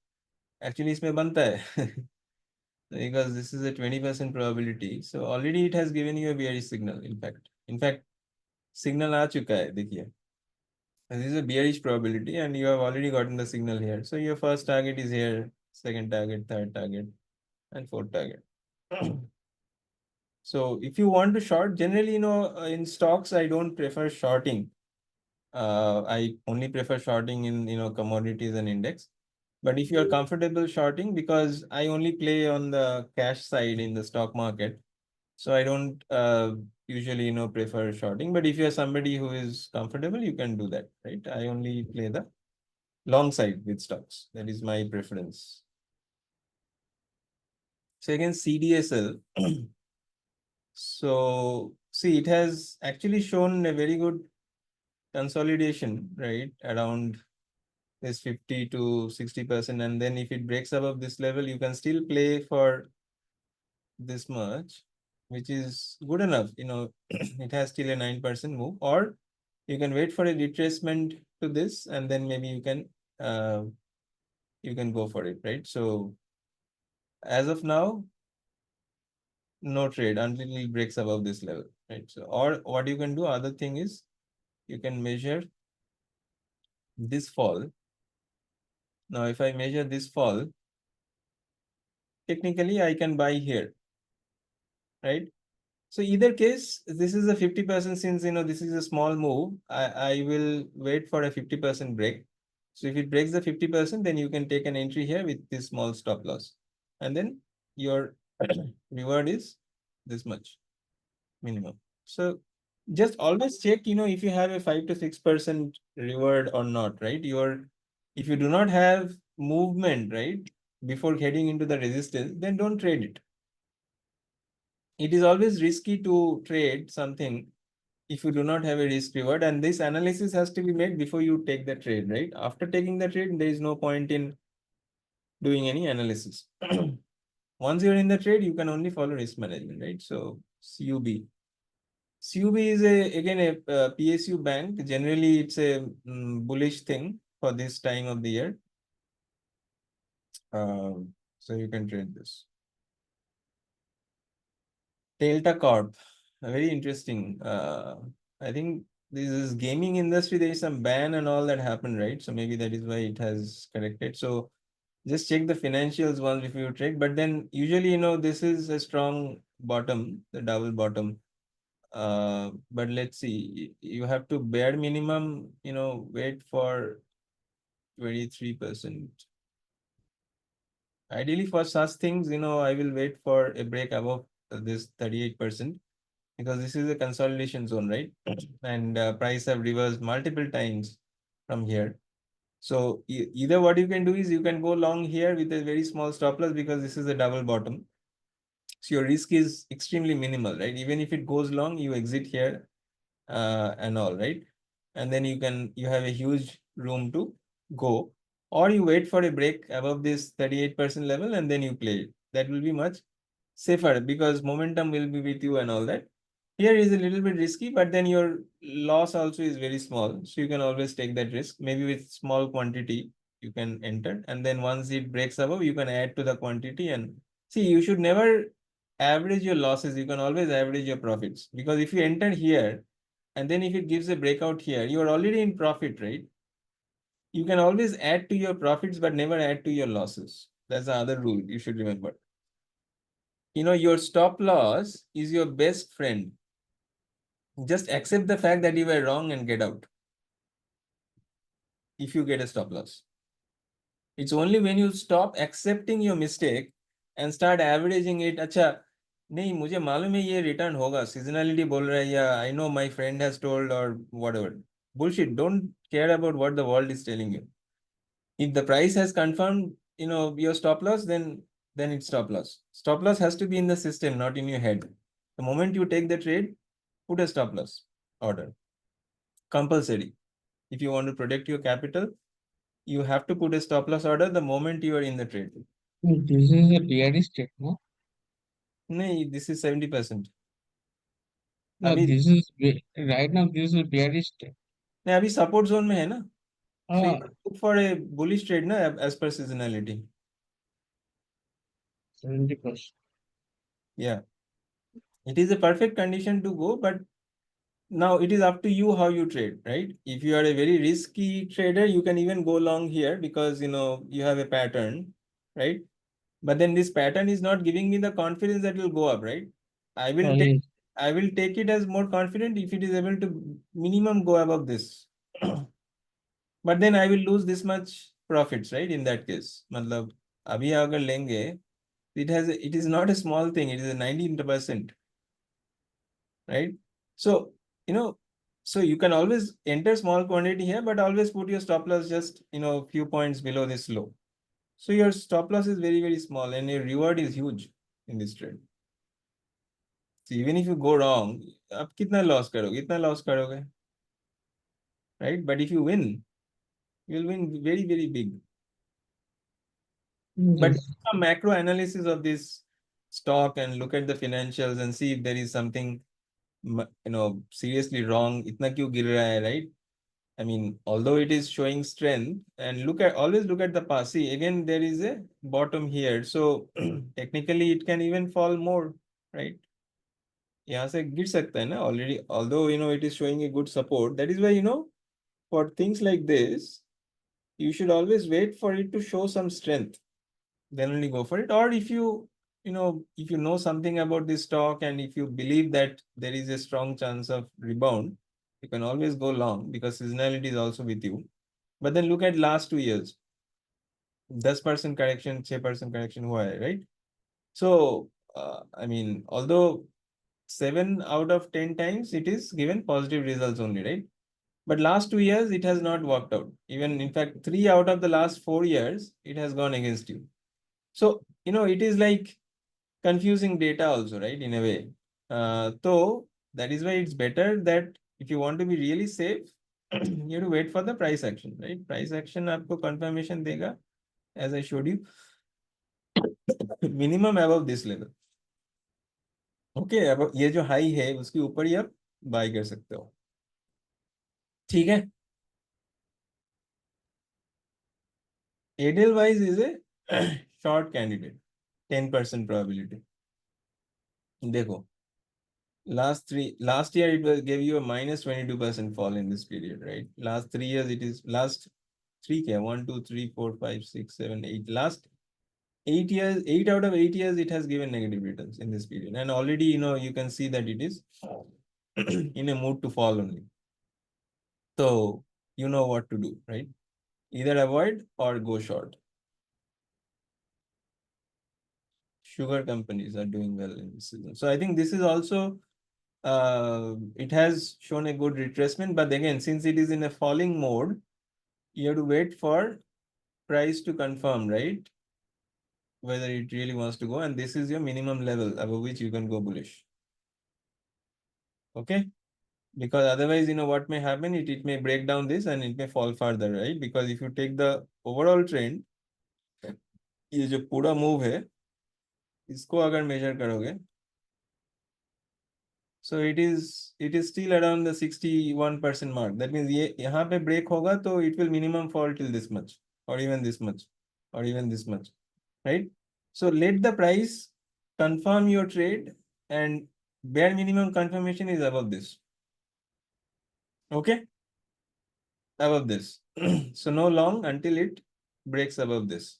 S1: Actually इसमें बनता है. Because this is a 20% probability. So already it has given you a bearish signal, in fact, signal आ चुका है, देखिए. This is a bearish probability and you have already gotten the signal here. So your first target is here, second target, third target, and fourth target. So if you want to short, generally, in stocks, I don't prefer shorting. I only prefer shorting in, commodities and index. But if you're comfortable shorting, because I only play on the cash side in the stock market, So I don't usually, prefer shorting, but if you're somebody who is comfortable, you can do that, right? I only play the long side with stocks. That is my preference. So again, CDSL. So see, it has actually shown a very good consolidation, right? Around this 50 to 60%. And then if it breaks above this level, you can still play for this much, which is good enough. It has still a 9% move, or you can wait for a retracement to this, and then maybe you can go for it, right? So as of now, no trade until it breaks above this level, right? So, or what you can do, other thing is you can measure this fall. Now, if I measure this fall, technically I can buy here, right? So either case, this is a 50% since, this is a small move. I will wait for a 50% break. So if it breaks the 50%, then you can take an entry here with this small stop loss. And then your reward is this much minimum. So just always check, if you have a 5 to 6% reward or not, right? If you do not have movement, right, before heading into the resistance, then don't trade it. It is always risky to trade something if you do not have a risk reward, and this analysis has to be made before you take the trade, right? After taking the trade, there is no point in doing any analysis. Once you're in the trade, you can only follow risk management, right? So CUB. CUB is again a PSU bank. Generally, it's a bullish thing for this time of the year. So you can trade this. Delta Corp, very interesting. I think this is gaming industry. There is some ban and all that happened, right? So maybe that is why it has corrected. So just check the financials once before you trade. But then usually, this is a strong bottom, the double bottom. But let's see, you have to bare minimum, wait for 23%. Ideally for such things, I will wait for a break above this 38%, because this is a consolidation zone, right? And price have reversed multiple times from here. So either what you can do is you can go long here with a very small stop loss, because this is a double bottom. So your risk is extremely minimal, right? Even if it goes long, you exit here and all, right? And then you have a huge room to go, or you wait for a break above this 38% level and then you play it. That will be much safer, because momentum will be with you and all that. Here is a little bit risky, but then your loss also is very small. So you can always take that risk. Maybe with small quantity, you can enter. And then once it breaks above, you can add to the quantity. And see, you should never average your losses. You can always average your profits. Because if you enter here, and then if it gives a breakout here, you are already in profit, right? You can always add to your profits, but never add to your losses. That's the other rule you should remember. Your stop loss is your best friend. Just accept the fact that you were wrong and get out. If you get a stop loss, it's only when you stop accepting your mistake and start averaging it. अच्छा, नहीं मुझे मालूम है ये return होगा, seasonality बोल रहा है, या I know my friend has told, or whatever. Bullshit. Don't care about what the world is telling you. If the price has confirmed, your stop loss, then it's stop loss. Stop loss has to be in the system, not in your head. The moment you take the trade, put a stop loss order. Compulsory. If you want to protect your capital, you have to put a stop loss order the moment you are in the trade.
S5: This is a bearish trade, no?
S1: No, this is 70%.
S5: No,
S1: अभी
S5: this is right now. This is bearish trade.
S1: नहीं, अभी support zone में है ना. So you
S5: Ah,
S1: look for a bullish trade ना, as per seasonality.
S5: 70%.
S1: Yeah, it is a perfect condition to go, but now it is up to you how you trade, right? If you are a very risky trader, you can even go long here, because you have a pattern, right? But then this pattern is not giving me the confidence that will go up, right? I will take
S5: Yes.
S1: I will take it as more confident if it is able to minimum go above this. But then I will lose this much profits, right? In that case, मतलब अभी अगर लेंगे, it is not a small thing. It is a 19%. right? So, so you can always enter small quantity here, but always put your stop loss just, few points below this low. So your stop loss is very, very small and your reward is huge in this trade. So even if you go wrong, आप कितना loss करोगे? इतना loss करोगे, right? But if you win, you'll win very, very big. But
S5: Yes.
S1: a macro analysis of this stock and look at the financials and see if there is something, seriously wrong. इतना क्यों गिर रहा है, right? I mean, although it is showing strength, and always look at the past. See, again, there is a bottom here. So technically it can even fall more, right? यहाँ से गिर सकता है ना already, although, it is showing a good support. That is why, for things like this, you should always wait for it to show some strength. Then only go for it. Or if if you know something about this stock and if you believe that there is a strong chance of rebound, you can always go long because seasonality is also with you. But then look at last 2 years. 10% correction, 6% correction हुआ है, right? So, I mean, although 7 out of 10 times it is given positive results only, right? But last 2 years, it has not worked out. Even in fact, 3 out of the last 4 years, it has gone against you. So, it is like confusing data also, right? In a way. So that is why it's better that if you want to be really safe, you have to wait for the price action, right? Price action आपको confirmation देगा, as I showed you, minimum above this level. Okay, अब ये जो high है उसके ऊपर ही आप bye कर सकते हो, ठीक है? Edelweiss is a short candidate, 10% probability. देखो, last year it gave you a minus 22% fall in this period, right? Last 3 years it is last three, 1, 2, 3, 4, 5, 6, 7, 8. Last 8 years, 8 out of 8 years, it has given negative returns in this period. And already, you can see that it is in a mood to fall only. So you know what to do, right? Either avoid or go short. Sugar companies are doing well in this season. So I think this is also, it has shown a good retracement. But again, since it is in a falling mode, you have to wait for price to confirm, right? Whether it really wants to go. And this is your minimum level above which you can go bullish. Okay? Because otherwise, what may happen, it may break down this and it may fall further, right? Because if you take the overall trend, ये जो पूरा move है, इसको अगर measure करोगे, so it is still around the 61% mark. That means ये यहाँ पे break होगा तो it will minimum fall till this much, or even this much, or even this much, right? So let the price confirm your trade, and bare minimum confirmation is above this. Okay? Above this. So no long until it breaks above this.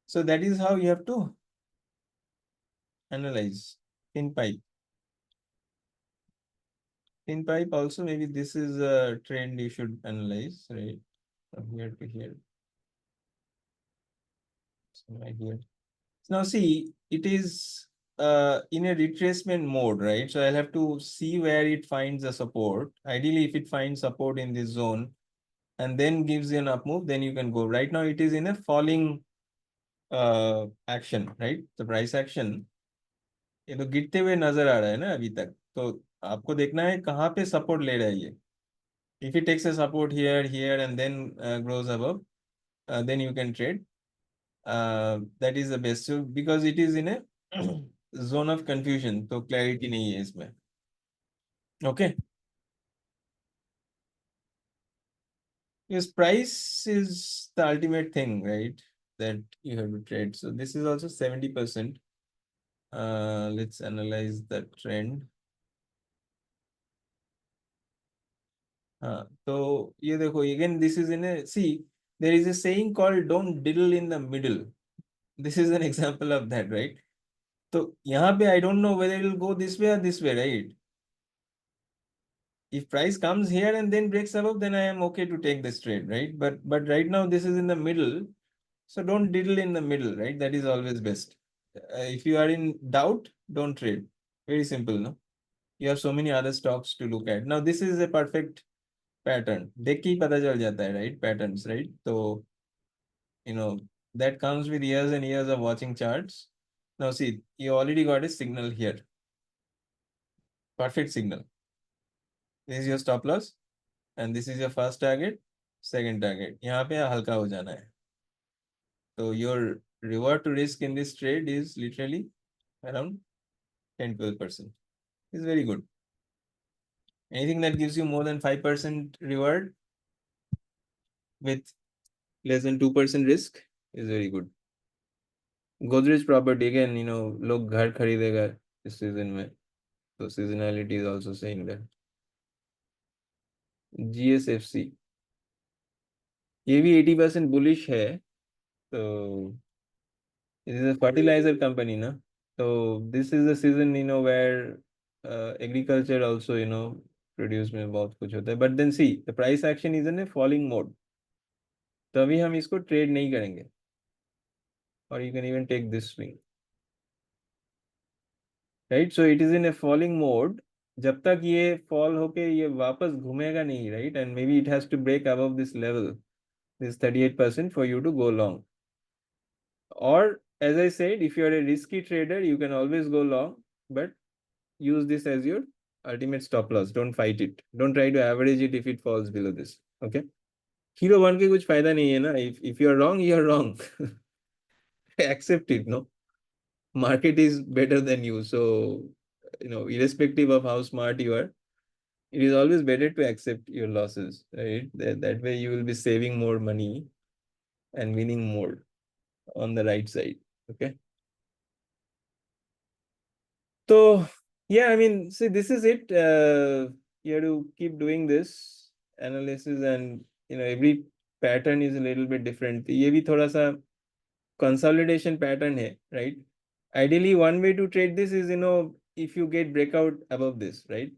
S1: So that is how you have to analyze thin pipe. Thin pipe also, maybe this is a trend you should analyze, right? From here to here. So right here. Now see, it is in a retracement mode, right? So I'll have to see where it finds a support. Ideally, if it finds support in this zone and then gives you an up move, then you can go. Right now, it is in a falling action, right? The price action. ये तो गिरते हुए नजर आ रहा है ना अभी तक, तो आपको देखना है कहाँ पे सपोर्ट ले रहा है ये. If it takes a support here, here, and then grows above, then you can trade. That is the best. So because it is in a zone of confusion, तो clarity नहीं है इसमें. Okay. Yes, price is the ultimate thing, right? That you have to trade. So this is also 70%. Let's analyze the trend. So ये देखो, again, this is in a, see, there is a saying called don't diddle in the middle. This is an example of that, right? So यहाँ पे I don't know whether it will go this way or this way, right? If price comes here and then breaks above, then I am okay to take this trade, right? But right now this is in the middle, so don't diddle in the middle, right? That is always best. If you are in doubt, don't trade. Very simple, no? You have so many other stocks to look at. Now, this is a perfect pattern. देख के ही पता चल जाता है, right? Patterns, right? So, you know, that comes with years and years of watching charts. Now, see, you already got a signal here. Perfect signal. This is your stop loss, and this is your first target, second target. यहाँ पे हल्का हो जाना है. So, your reward to risk in this trade is literally around 10-12%. It's very good. Anything that gives you more than 5% reward with less than 2% risk is very good. Godrej property, again, लोग घर खरीदेगा इस season में. So seasonality is also saying that. GSFC, ये भी 80% bullish है. So it is a fertilizer company, na? So this is the season, where agriculture also, produce में बहुत कुछ होता है. But then see, the price action is in a falling mode. तो अभी हम इसको trade नहीं करेंगे. Or you can even take this swing. Right? So it is in a falling mode. जब तक ये fall होके ये वापस घूमेगा नहीं, right? And maybe it has to break above this level, this 38% for you to go long. Or as I said, if you are a risky trader, you can always go long, but use this as your ultimate stop loss. Don't fight it. Don't try to average it if it falls below this. Okay? Hero one के कुछ फायदा नहीं है ना. If you are wrong, you are wrong. Accept it, no? Market is better than you. So, irrespective of how smart you are, it is always better to accept your losses, right? That way you will be saving more money and winning more on the right side. Okay. So, yeah, I mean, see, this is it. You have to keep doing this analysis, and every pattern is a little bit different. ये भी थोड़ा सा consolidation pattern है, right? Ideally, one way to trade this is, if you get breakout above this, right?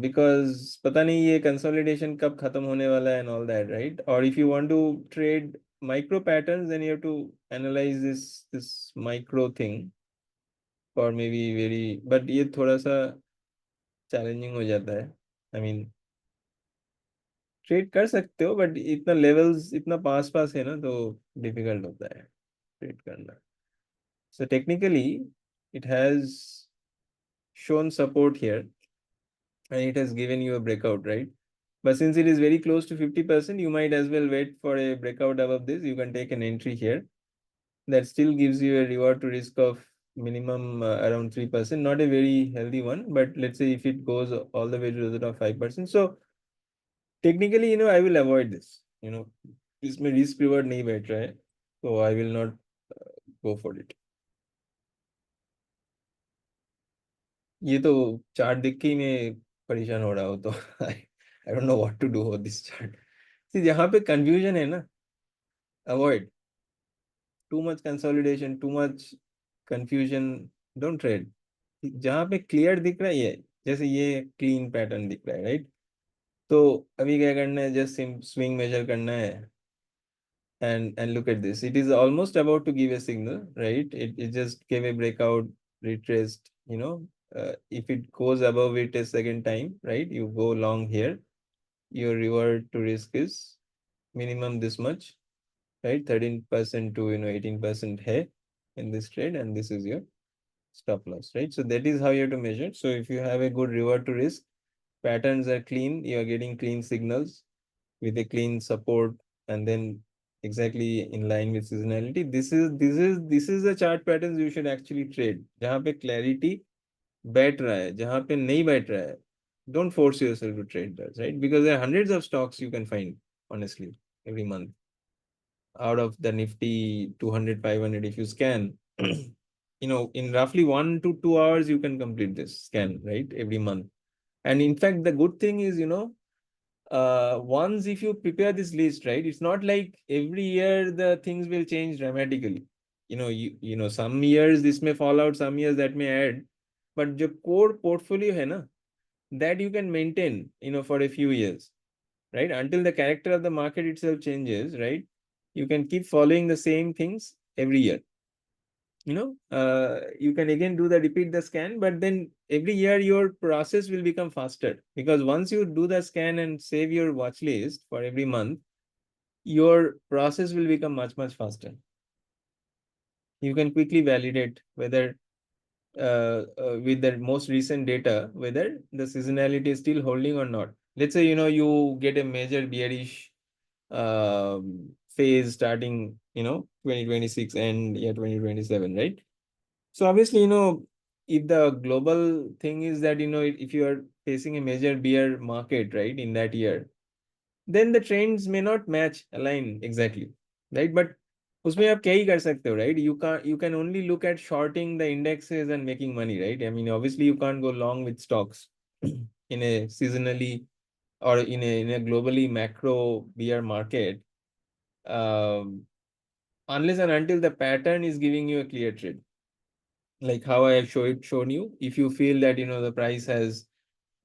S1: Because पता नहीं ये consolidation कब खत्म होने वाला है and all that, right? Or if you want to trade micro patterns, then you have to analyze this micro thing for maybe very, but ये थोड़ा सा challenging हो जाता है. I mean, ट्रेड कर सकते हो, बट इतना लेवल्स इतना पास पास है ना, तो डिफिकल्ट होता है ट्रेड करना. So technically, it has shown support here and it has given you a breakout, right? But since it is very close to 50%, you might as well wait for a breakout above this. You can take an entry here. That still gives you a reward to risk of minimum around 3%. Not a very healthy one, but let's say if it goes all the way to the top 5%. So technically, I will avoid this. इसमें risk reward नहीं बैठ रहा है, so I will not go for it. ये तो chart देख के ही मैं परेशान हो रहा हूँ, तो I don't know what to do with this chart. See, जहाँ पे confusion है ना, avoid. Too much consolidation, too much confusion, don't trade. जहाँ पे clear दिख रहा है ये, जैसे ये clean pattern दिख रहा है, right? तो अभी क्या करना है, just swing measure करना है. And look at this. It is almost about to give a signal, right? It just gave a breakout, retraced, if it goes above it a second time, right? You go long here, your reward to risk is minimum this much, right? 13% to 18% here in this trade, and this is your stop loss, right? So that is how you have to measure. So if you have a good reward to risk, patterns are clean, you are getting clean signals with a clean support, and then exactly in line with seasonality. This is the chart patterns you should actually trade. जहाँ पे clarity बैठ रहा है, जहाँ पे नहीं बैठ रहा है, don't force yourself to trade that, right? Because there are hundreds of stocks you can find, honestly, every month. Out of the Nifty 200, 500, if you scan, in roughly 1 to 2 hours, you can complete this scan, right? Every month. And in fact, the good thing is, once if you prepare this list, right, it's not like every year the things will change dramatically. Some years this may fall out, some years that may add, but the core portfolio hai na, that you can maintain, for a few years, right? Until the character of the market itself changes, right? You can keep following the same things every year. you can again repeat the scan, but then every year your process will become faster, because once you do the scan and save your watch list for every month, your process will become much, much faster. You can quickly validate whether with the most recent data, whether the seasonality is still holding or not. Let's say, you get a major bearish phase starting, 2026 and 2027, right? So obviously, if the global thing is that, if you are facing a major bear market, right, in that year, then the trends may not match, align exactly, right? But उसमें आप क्या ही कर सकते हो, right? You can only look at shorting the indexes and making money, right? I mean, obviously you can't go long with stocks in a seasonally or in a globally macro bear market, um, unless and until the pattern is giving you a clear trade. Like how I have shown you, if you feel that the price has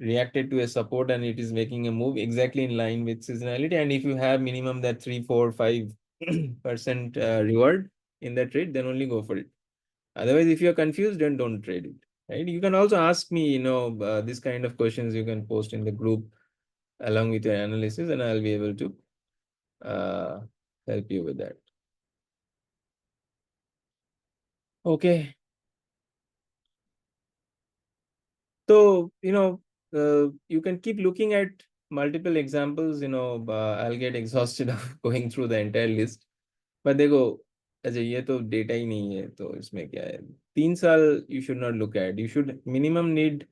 S1: reacted to a support and it is making a move exactly in line with seasonality, and if you have minimum that 3, 4, 5% reward in that trade, then only go for it. Otherwise, if you're confused, then don't trade it. Right? You can also ask me, this kind of questions you can post in the group along with your analysis, and I'll be able to uh, help you with that. Okay. So, you can keep looking at multiple examples, I'll get exhausted of going through the entire list. But देखो, अच्छा ये तो data ही नहीं है, तो इसमें क्या है? 3 साल you should not look at. You should minimum need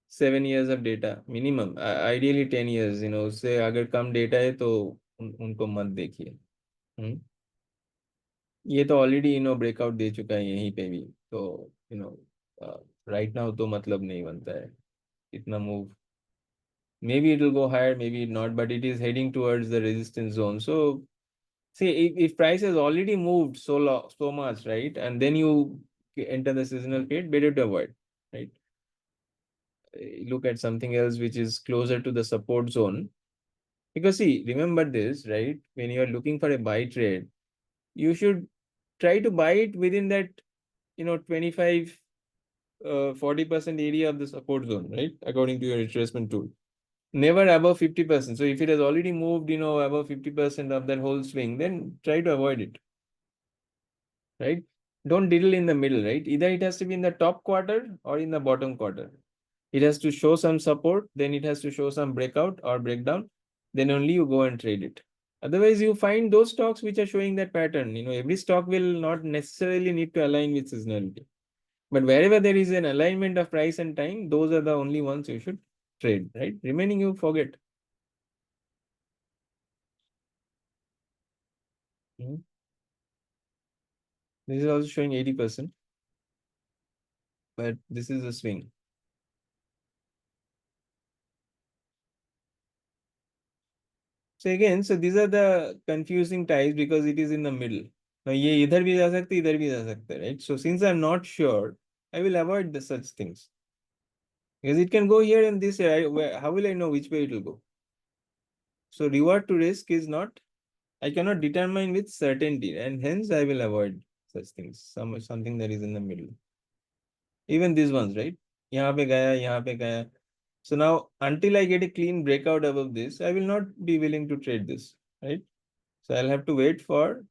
S1: 7 years of data. Minimum. Ideally 10 years, उससे अगर कम डेटा है तो उनको मत देखिए. हम्म? ये तो ऑलरेडी ब्रेकआउट दे चुका है यहीं पे भी, तो राइट नाउ तो मतलब नहीं बनता है इतना move. Maybe it will go higher, maybe not, but it is heading towards the resistance zone. So see, if price has already moved so much, right, and then you enter the seasonal period, better to avoid, right? Look at something else which is closer to the support zone. Because see, remember this, right? When you are looking for a buy trade, you should try to buy it within that 25 40% area of the support zone, right? According to your retracement tool. Never above 50%. So if it has already moved, above 50% of that whole swing, then try to avoid it, right? Don't diddle in the middle, right? Either it has to be in the top quarter or in the bottom quarter. It has to show some support, then it has to show some breakout or breakdown, then only you go and trade it. Otherwise, you find those stocks which are showing that pattern. Every stock will not necessarily need to align with seasonality. But wherever there is an alignment of price and time, those are the only ones you should trade, right? Remaining you forget. Mhm. This is also showing 80%, but this is a swing. So again, so these are the confusing types because it is in the middle. Now, ये इधर भी जा सकते, इधर भी जा सकते, right? So since I'm not sure, I will avoid such things. Because it can go here and this here. How will I know which way it will go? So reward to risk is not, I cannot determine with certainty, and hence I will avoid such things. Something that is in the middle. Even these ones, right? यहाँ पे गया, यहाँ पे गया. So now, until I get a clean breakout above this, I will not be willing to trade this, right? So I'll have to wait for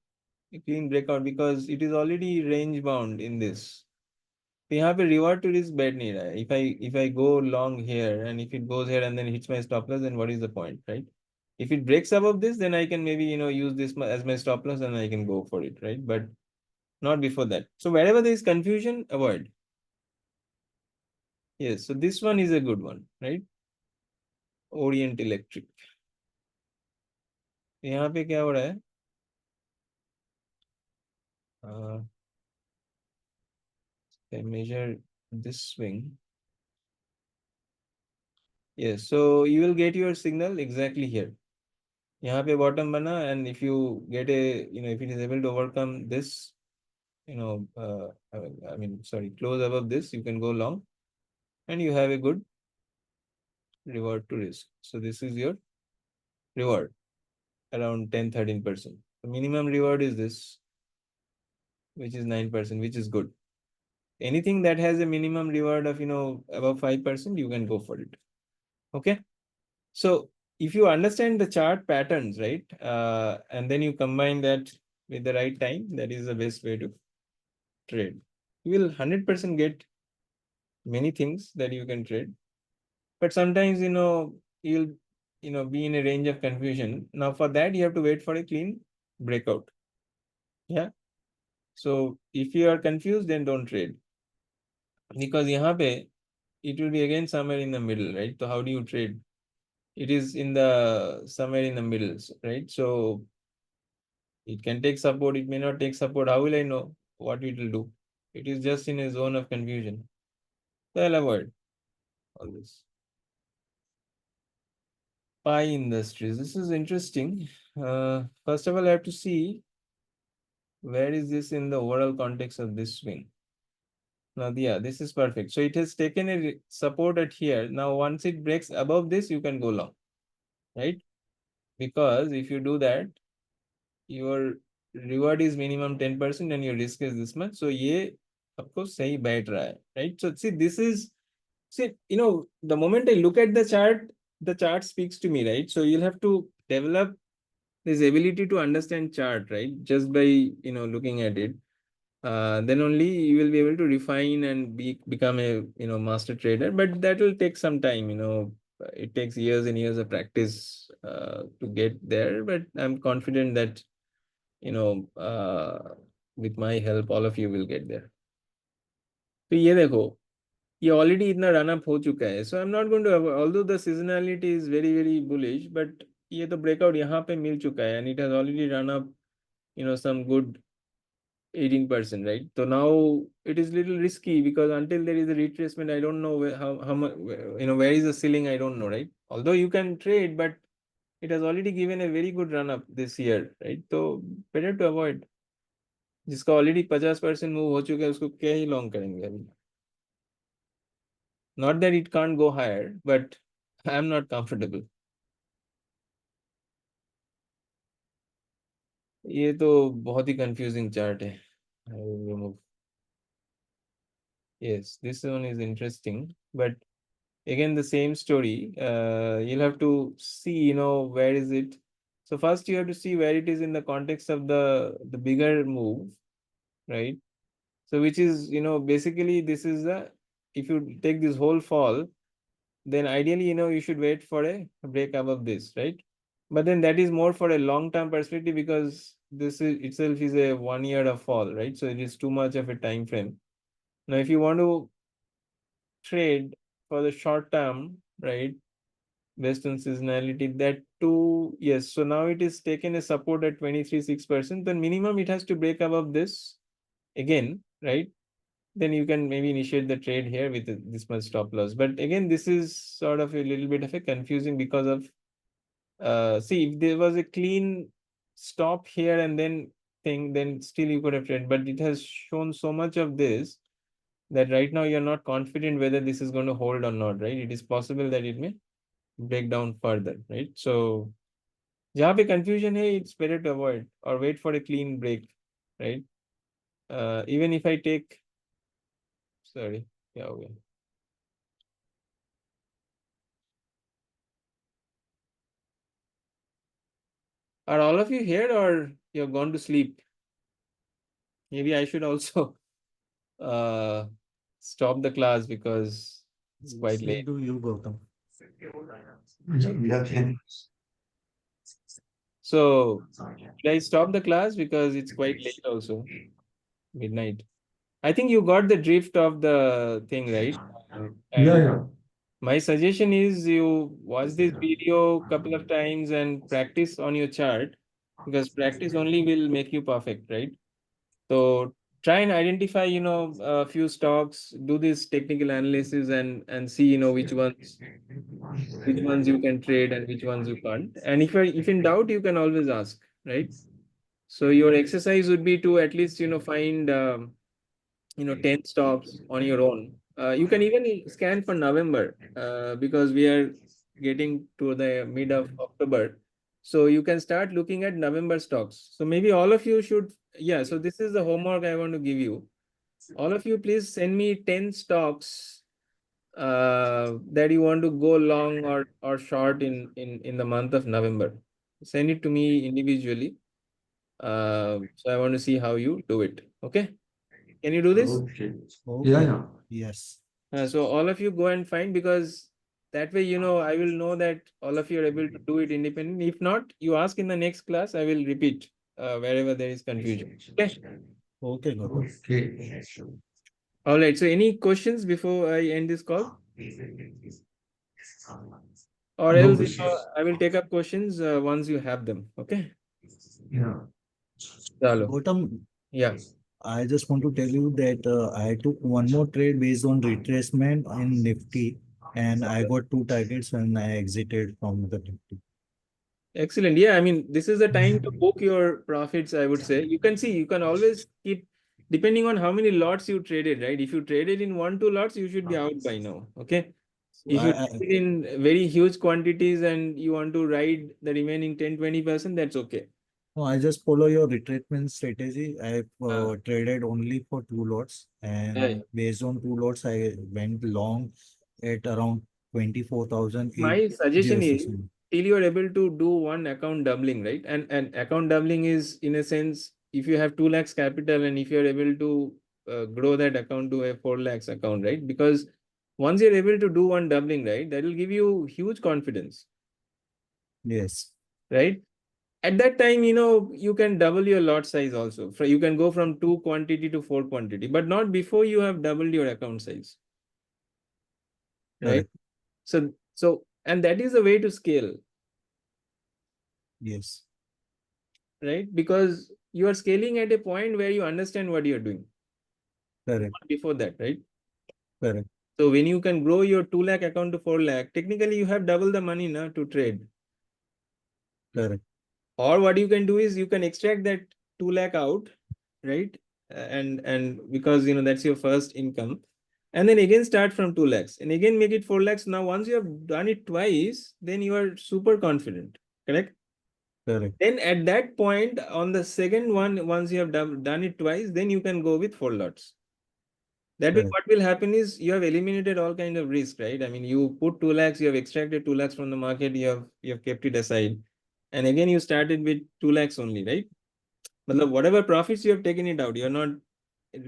S1: a clean breakout because it is already range bound in this. तो यहाँ पे reward to risk bet नहीं रहा है. If I go long here and if it goes here and then hits my stop loss, then what is the point, right? If it breaks above this, then I can maybe use this as my stop loss and I can go for it, right? But not before that. So wherever there is confusion, avoid. Yes, so this one is a good one, right? Orient Electric. यहाँ पे क्या हो रहा है? I measure this swing. Yes, so you will get your signal exactly here. यहाँ पे bottom बना, and if you get if it is able to overcome this, sorry, close above this, you can go long, and you have a good reward to risk. So this is your reward, around 10-13%. The minimum reward is this, which is 9%, which is good. anything that has a minimum reward of, above 5%, you can go for it. Okay. So if you understand the chart patterns, right, and then you combine that with the right time, that is the best way to trade. You will 100% get many things that you can trade, but sometimes, you'll, be in a range of confusion. Now for that, you have to wait for a clean breakout. Yeah. So if you are confused, then don't trade, because यहाँ पे it will be again somewhere in the middle, right? So how do you trade? It is in the somewhere in the middle, right? So it can take support, it may not take support. How will I know what it will do? It is just in a zone of confusion. So I'll avoid all this. Pie industries. This is interesting. First of all, I have to see where is this in the overall context of this swing. Now, yeah, this is perfect. So it has taken a support at here. Now, once it breaks above this, you can go long, right? Because if you do that, your reward is minimum 10% and your risk is this much. So ये आपको सही बैठ रहा है, right? So see, this is, the moment I look at the chart speaks to me, right? So you'll have to develop this ability to understand chart, right? Just by, looking at it. Then only you will be able to refine and become a, master trader, but that will take some time, it takes years and years of practice to get there, but I'm confident that, with my help, all of you will get there. तो ये देखो, ये already इतना run up हो चुका है, so I'm not going to, although the seasonality is very very bullish, but ये तो breakout यहाँ पे मिल चुका है and it has already run up, some good 18%, right? So now it is little risky because until there is a retracement, I don't know how much, where is the ceiling, I don't know, right? Although you can trade, but it has already given a very good run up this year, right? So better to avoid. जिसका already 50% move हो चुका है उसको क्या ही long करेंगे अभी. Not that it can't go higher, but I am not comfortable. ये तो बहुत ही कंफ्यूजिंग चार्ट है. I will remove. Yes, this one is interesting, but again the same story. You'll have to see, where is it. So first you have to see where it is in the context of the bigger move, right? So which is, basically this is the, if you take this whole fall, then ideally, you should wait for a break above this, right? But then that is more for a long-term perspective, because this is itself is a 1 year of fall, right? So it is too much of a time frame. Now, if you want to trade for the short term, right, based on seasonality, that too, yes. So now it is taken a support at 23.6%. Then minimum it has to break above this again, right? Then you can maybe initiate the trade here with this much stop loss. But again, this is sort of a little bit of a confusing because of, see, if there was a clean stop here and then thing, then still you could have traded. But it has shown so much of this that right now you're not confident whether this is going to hold or not, right? It is possible that it may break down further, right? So, जहाँ पे confusion है, it's better to avoid or wait for a clean break, right? Even if I take, sorry, yeah, okay. Are all of you here or you've gone to sleep? Maybe I should also stop the class because it's quite late.
S7: Do you, Gautam?
S1: So should I stop the class because it's quite late also, midnight. I think you got the drift of the thing, right?
S4: Yeah.
S1: My suggestion is you watch this video a couple of times and practice on your chart, because practice only will make you perfect, right? So try and identify, a few stocks, do this technical analysis and see, which ones you can trade and which ones you can't. And if in doubt, you can always ask, right? So your exercise would be to at least, find 10 stocks on your own. You can even scan for November, because we are getting to the mid of October. So you can start looking at November stocks. So maybe all of you should, yeah. So this is the homework I want to give you. all of you please send me 10 stocks that you want to go long or short in the month of November. Send it to me individually. So I want to see how you do it. Okay? Can you do this?
S4: Okay.
S8: Okay.
S4: Yeah, yeah.
S8: Yes.
S1: So all of you go and find, because that way, I will know that all of you are able to do it independently. If not, you ask in the next class, I will repeat wherever there is confusion. Okay?
S8: Okay, Gautam.
S4: Okay.
S1: All right. So any questions before I end this call? Or
S4: No
S1: else,
S4: questions.
S1: I will take up questions once you have them. Okay?
S4: Yeah.
S1: Chalo.
S8: Gautam,
S1: Yeah.
S8: I just want to tell you that I took one more trade based on retracement in Nifty, and I got two targets and I exited from the Nifty.
S1: Excellent. Yeah, I mean, this is the time to book your profits, I would say. You can see, you can always keep, depending on how many lots you traded, right? If you traded in 1, 2 lots, you should be out by now. Okay. If you
S8: I
S1: trade in very huge quantities and you want to ride the remaining 10-20%, that's okay.
S8: no, I just follow your retracement strategy. I
S1: Ah.
S8: traded only for two lots,
S1: Yeah.
S8: and based on two lots, I went long at around
S1: My suggestion is,
S8: 24,806.
S1: till you are able to do one account doubling, right? And account doubling is, in a sense, if you have 2 lakhs capital and if you are able to grow that account to a 4 lakhs account, right? Because once you're able to do one doubling, right, that will give you huge confidence,
S8: Yes,
S1: right? At that time, you can double your lot size also. You can go from 2 quantity to 4 quantity, but not before you have doubled your account size, right?
S8: correct.
S1: And that is the way to scale,
S8: Yes,
S1: right? Because you are scaling at a point where you understand what you're doing.
S8: correct,
S1: Not before that, right?
S8: correct,
S1: So when you can grow your 2 lakh account to 4 lakh, technically you have double the money now to trade.
S8: correct,
S1: Or what you can do is you can extract that 2 lakh out, right? And because that's your first income. And then again start from 2 lakhs and again make it 4 lakhs. Now, once you have done it twice, then you are super confident. Correct?
S8: correct,
S1: Then at that point, on the second one, once you have done it twice, then you can go with 4 lots. That way,
S8: correct,
S1: what will happen is you have eliminated all kind of risk, right? I mean, you put 2 lakhs, you have extracted 2 lakhs from the market, you have kept it aside. And again, you started with 2 lakhs only, right? But whatever profits you have taken it out, you're not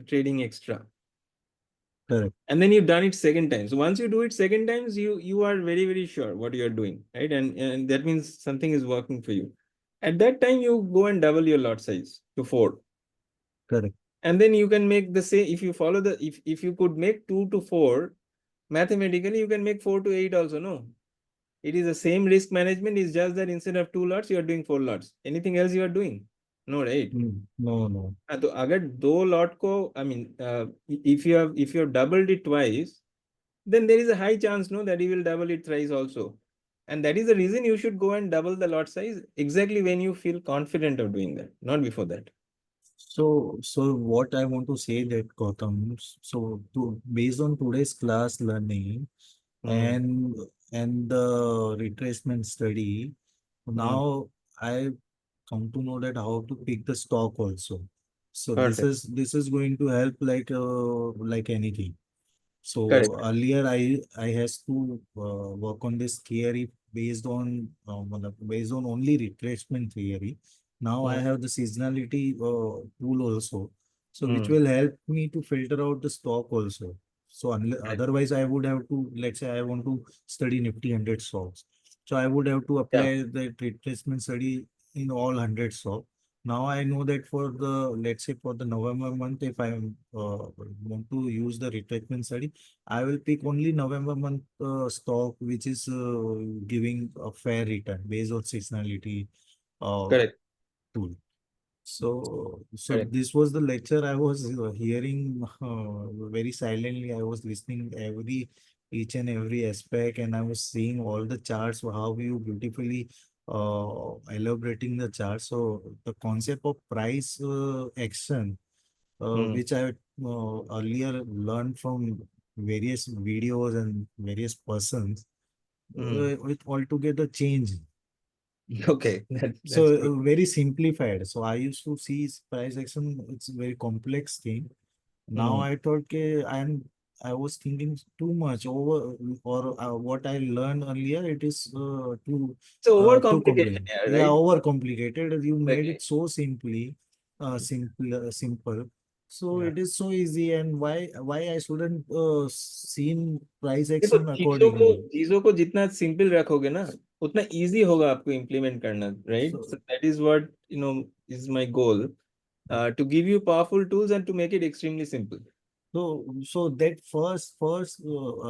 S1: trading extra.
S8: correct,
S1: And then you've done it second time. So once you do it second times, you are very, very sure what you're doing, right? And that means something is working for you. At that time, you go and double your lot size to 4.
S8: correct,
S1: And then you can make the same, if you follow if you could make 2 to 4, mathematically, you can make 4 to 8 also, no? It is the same risk management, it's just that instead of 2 lots, you are doing 4 lots. Anything else you are doing? No, right?
S8: no, no,
S1: तो अगर 2 lot को, I mean, if you have doubled it twice, then there is a high chance, no, that you will double it thrice also. And that is the reason you should go and double the lot size exactly when you feel confident of doing that, not before that.
S8: So what I want to say that Gautam, so based on today's class learning and the retracement study, now I come to know that how to pick the stock also. So
S1: Perfect.
S8: this is going to help like anything.
S1: Correct.
S8: So earlier I has to work on this theory based on only retracement theory. Now I have the seasonality tool also, so which will help me to filter out the stock also. So
S1: Correct.
S8: otherwise I would have to, let's say I want to study Nifty 100 stocks, so I would have to
S1: Yeah.
S8: apply the retracement study in all 100 stocks. Now I know that for the, let's say for the November month, if I want to use the retracement study, I will pick only November month stock, which is giving a fair return based on seasonality uh,
S1: Correct.
S8: tool. So
S1: Correct.
S8: this was the lecture I was hearing very silently. I was listening each and every aspect, and I was seeing all the charts, how you beautifully elaborating the chart. So the concept of price action, which I earlier learned from various videos and various persons, it altogether changed.
S1: Okay.
S8: So
S1: That's good.
S8: very simplified. So I used to see price action, it's a very complex thing. Now
S1: Hmm.
S8: I thought I was thinking too much over, or what I learned earlier. It is
S1: So
S8: too
S1: overcomplication,
S8: complicated.
S1: yeah,
S8: Yeah,
S1: right?
S8: overcomplicated. You made
S1: Exactly.
S8: it so simple. So
S1: Yeah.
S8: it is so easy. And why I shouldn't seen price
S1: देखो
S8: action
S1: चीजों को
S8: accordingly.
S1: चीजों को जितना simple रखोगे ना उतना easy होगा आपको इम्प्लीमेंट करना, right?
S8: So
S1: so that is what is my goal, to give you powerful tools and to make it extremely simple.
S8: So that first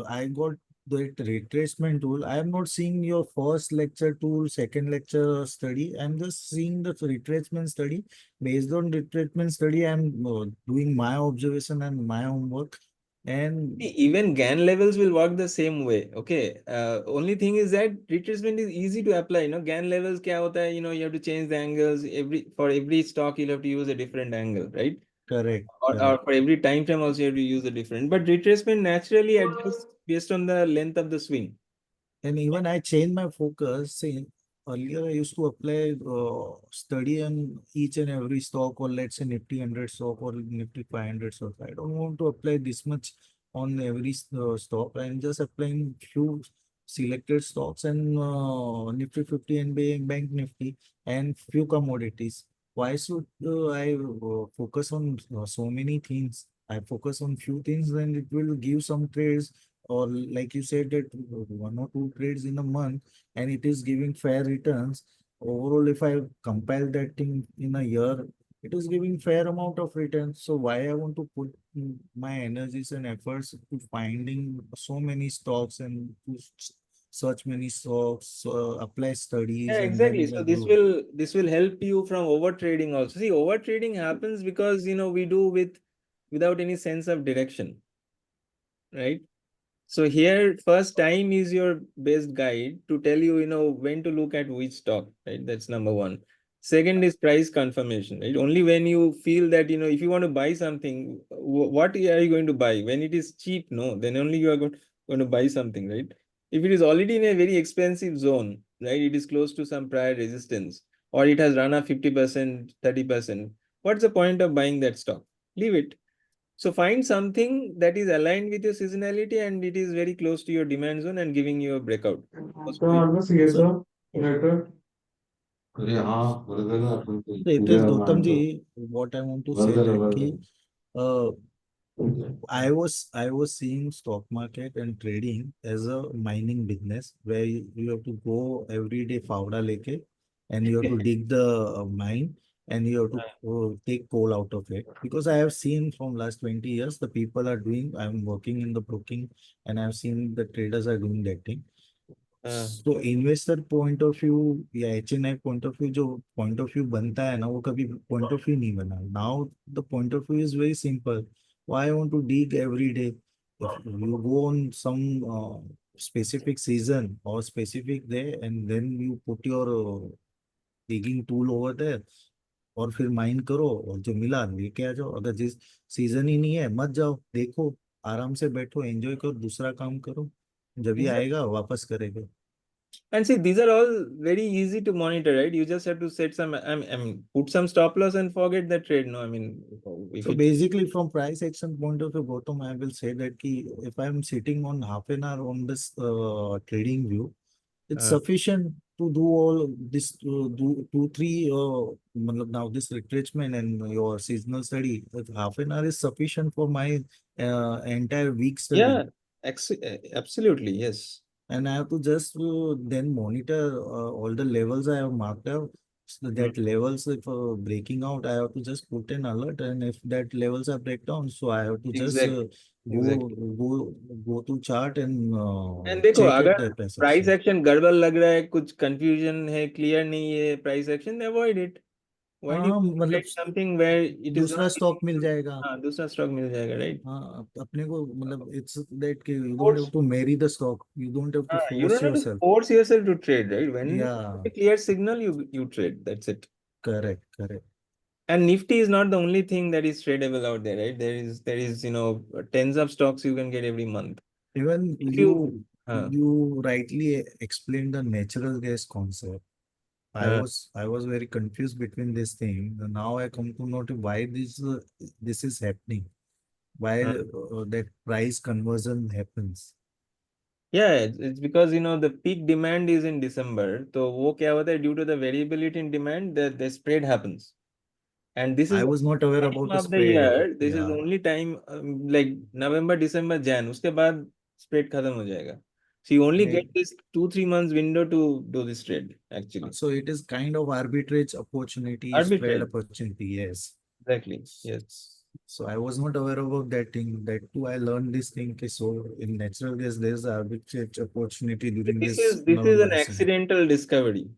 S8: I got that retracement tool. I am not seeing your first lecture tool, second lecture study. I'm just seeing the retracement study. Based on retracement study, I'm doing my observation and my homework. And
S1: Even GAN levels will work the same way. Okay. Only thing is that retracement is easy to apply. GAN levels kya hota hai, you have to change the angles. For every stock, you'll have to use a different angle, right?
S8: correct,
S1: Or
S8: correct.
S1: for every time frame also, you have to use a different. But retracement naturally adjusts based on the length of the swing.
S8: And even I changed my focus. See, earlier I used to apply study on each and every stock, or let's say Nifty 100 stock or Nifty 500 stock. I don't want to apply this much on every stock. I'm just applying few selected stocks and Nifty 50 and Bank Nifty and few commodities. Why should I focus on so many things? I focus on few things, and it will give some trades, or like you said, that one or two trades in a month, and it is giving fair returns. Overall, if I compile that thing in a year, it is giving fair amount of returns. So why I want to put my energies and efforts to finding so many stocks and to search many stocks, apply
S1: Yeah,
S8: studies, and
S1: exactly.
S8: then
S1: So
S8: do.
S1: this will help you from over trading also. See, over trading happens because we do without any sense of direction, right? So here, first time is your best guide to tell you, when to look at which stock, right? That's number one. Second is price confirmation, right? Only when you feel that, if you want to buy something, what are you going to buy? When it is cheap, no, then only you are going to buy something, right? If it is already in a very expensive zone, right? It is close to some prior resistance, or it has run up 50%, 30%. What's the point of buying that stock? Leave it. So find something that is aligned with your seasonality and it is very close to your demand zone and giving you a breakout.
S4: आपका सी है
S8: So,
S4: letter अरे हाँ भर देना अपन को
S8: so it
S4: पूरे
S8: is
S4: मान
S8: Gautam
S4: दो
S8: ji, what I want to
S4: भर
S8: say
S4: देना
S8: that
S4: भर
S8: uh,
S4: देना
S8: I was seeing stock market and trading as a mining business, where you have to go every day fauda leke, and you have to dig the mine, and you have to take coal out of it. Because I have seen from last 20 years the people are doing. I'm working in the broking, and I've seen the traders are doing that thing.
S1: Uh,
S8: तो investor point of view या HNI point of view, जो point of view बनता है ना, वो कभी point of view नहीं बना. Now the point of view is very simple. Why I want to dig every day? If you go on some specific season or specific day, and then you put your digging tool over there, और फिर mine करो, और जो मिला लेके आ जाओ. अगर जिस सीजन ही नहीं है, मत जाओ, देखो, आराम से बैठो, एंजॉय करो, दूसरा काम करो. जब ये
S1: exactly.
S8: आएगा वापस करेगा.
S1: And see, these are all very easy to monitor, right? You just have to set some, put some stop loss and forget the trade. No, I mean, if
S8: So
S1: it,
S8: basically, from price action point of view, Gautam, I will say that if I'm sitting on half an hour on this trading view, it's
S1: uh,
S8: sufficient to do all this, do two, three, matlab now this retracement and your seasonal study. That half an hour is sufficient for my entire week study.
S1: yeah, absolutely, yes.
S8: And I have to just then monitor all the levels I have marked out. So
S1: Mm,
S8: that levels, if breaking out, I have to just put an alert, and if that levels are breakdown, so I have to just
S1: exactly,
S8: go
S1: exactly.
S8: go go to chart and
S1: And देखो,
S8: check
S1: अगर
S8: at the price
S1: price
S8: action.
S1: Action गड़बड़ लग रहा है, कुछ confusion है, clear नहीं है price action, avoid it. Why do you
S8: हाँ, मतलब
S1: trade something where it is
S8: दूसरा
S1: not
S8: stock
S1: giving
S8: mill
S1: you?
S8: जाएगा.
S1: हाँ, दूसरा स्टॉक मिल जाएगा, राइट?
S8: हाँ, अपने को मतलब इट्स दैट कि you don't have
S1: Force,
S8: to marry the stock, you don't have to
S1: you
S8: force
S1: don't have to
S8: yourself.
S1: force yourself to trade, right? When
S8: या,
S1: a clear signal, you trade. That's it.
S8: Correct, correct.
S1: And Nifty is not the only thing that is tradable out there, right? There is tens of stocks you can get every month.
S8: Even
S1: If you, uh,
S8: you rightly explained the natural gas concept.
S1: uh,
S8: I was very confused between this thing. Now I come to know why this is happening. why
S1: Uh,
S8: that price conversion happens.
S1: Yeah, it's because the peak demand is in December. So वो क्या होता है, due to the variability in demand, the spread happens. And this is
S8: I
S1: the
S8: was not aware
S1: time
S8: about the
S1: of the
S8: spread.
S1: year. This is the
S8: Yeah.
S1: only time like November, December, Jan. उसके बाद spread खत्म हो जाएगा. So you only get
S8: Right.
S1: this 2-3 months window to do this trade actually.
S8: So it is kind of arbitrage opportunity, spread
S1: Arbitrage.
S8: opportunity. Yes.
S1: Exactly. Yes.
S8: So I was not aware about that thing. That too, I learned this thing. Okay, so in natural gas, there's arbitrage opportunity during
S1: This
S8: this
S1: is this is
S8: November,
S1: an
S8: December.
S1: accidental discovery.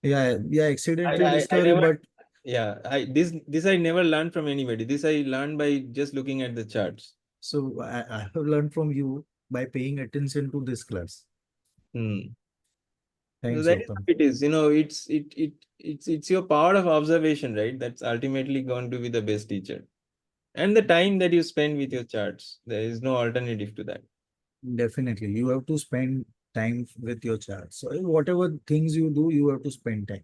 S8: Yeah, yeah, accidental
S1: I
S8: discovery,
S1: never,
S8: but
S1: yeah, this I never learned from anybody. This I learned by just looking at the charts.
S8: so I have learned from you by paying attention to this class.
S1: Hmm. So
S8: Thanks,
S1: that is how
S8: Gautam.
S1: it is. It's your power of observation, right? That's ultimately going to be the best teacher. And the time that you spend with your charts. There is no alternative to that.
S8: Definitely, you have to spend time with your child. So whatever things you do, you have to spend time.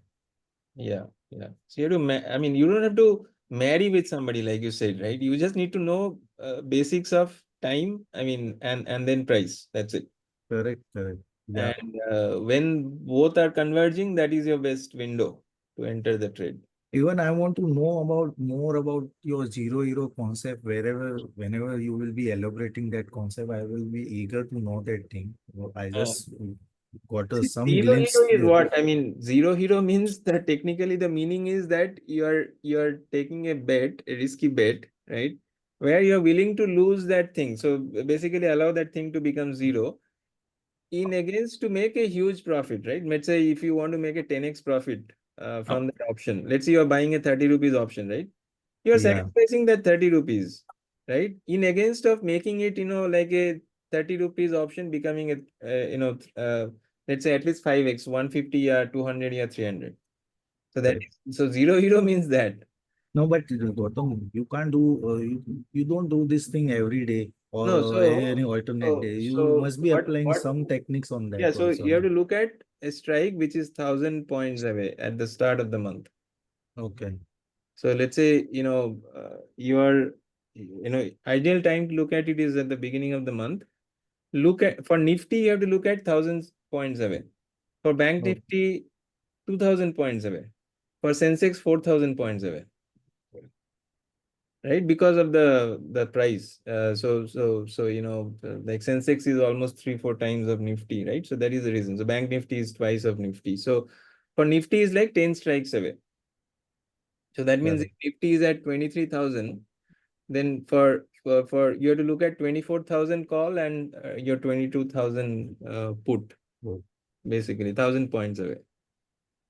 S1: Yeah, yeah. So you have to, I mean, you don't have to marry with somebody like you said, right? You just need to know basics of time. I mean, and then price. That's it.
S8: Correct, correct. Yeah.
S1: And when both are converging, that is your best window to enter the trade.
S8: Even I want to know about more about your zero hero concept. Whenever you will be elaborating that concept, I will be eager to know that thing. I
S1: Uh,
S8: just got
S1: See,
S8: some
S1: zero hero
S8: glimpse.
S1: is what? I mean, zero hero means that technically the meaning is that you're taking a bet, a risky bet, right? Where you're willing to lose that thing. So basically allow that thing to become zero in against to make a huge profit, right? Let's say if you want to make a 10x profit from that option, let's say you're buying a 30 rupees option, right? You're
S8: Yeah,
S1: sacrificing that 30 rupees, right? In against of making it, like a 30 rupees option becoming let's say at least 5x, 150 or 200 or 300. So
S8: correct.
S1: so zero hero means that.
S8: No, but Gautam, you can't do you don't do this thing every day
S1: No,
S8: or any alternate day. You
S1: so
S8: must be applying
S1: what,
S8: some techniques on
S1: yeah,
S8: that
S1: so
S8: also.
S1: you have
S8: No?
S1: to look at a strike which is 1,000 points away at the start of the month.
S8: Okay.
S1: So let's say, ideal time to look at it is at the beginning of the month. Look at for Nifty, you have to look at 1,000 points away. For Bank
S8: Oh,
S1: Nifty, 2,000 points away. For Sensex, 4,000 points away. Right? Because of the price. Like Sensex is almost 3-4 times of Nifty, right? So that is the reason. So Bank Nifty is twice of Nifty. So for Nifty is like 10 strikes away. So that means if
S8: correct.
S1: Nifty is at 23,000, then for you have to look at 24,000 call and your 22,000 put,
S8: Oh,
S1: basically 1,000 points away,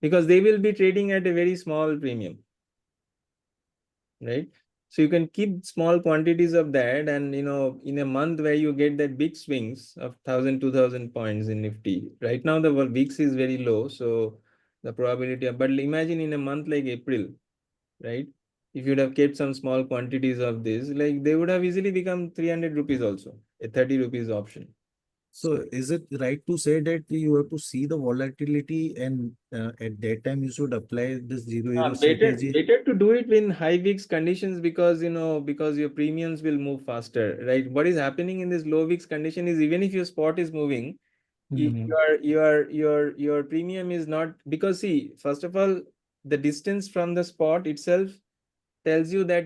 S1: because they will be trading at a very small premium, right? So you can keep small quantities of that, and in a month where you get that big swings of 1,000, 2,000 points in Nifty. Right now the VIX is very low, so the probability of, but imagine in a month like April, right? If you'd have kept some small quantities of this, like they would have easily become 300 rupees also, a 30 rupees option.
S8: so is it right to say that you have to see the volatility and at that time you should apply this zero hero strategy?
S1: Better to do it in high VIX conditions, because because your premiums will move faster, right? What is happening in this low VIX condition is, even if your spot is moving,
S8: Mhm.
S1: your premium is not, because see, first of all, the distance from the spot itself tells you that,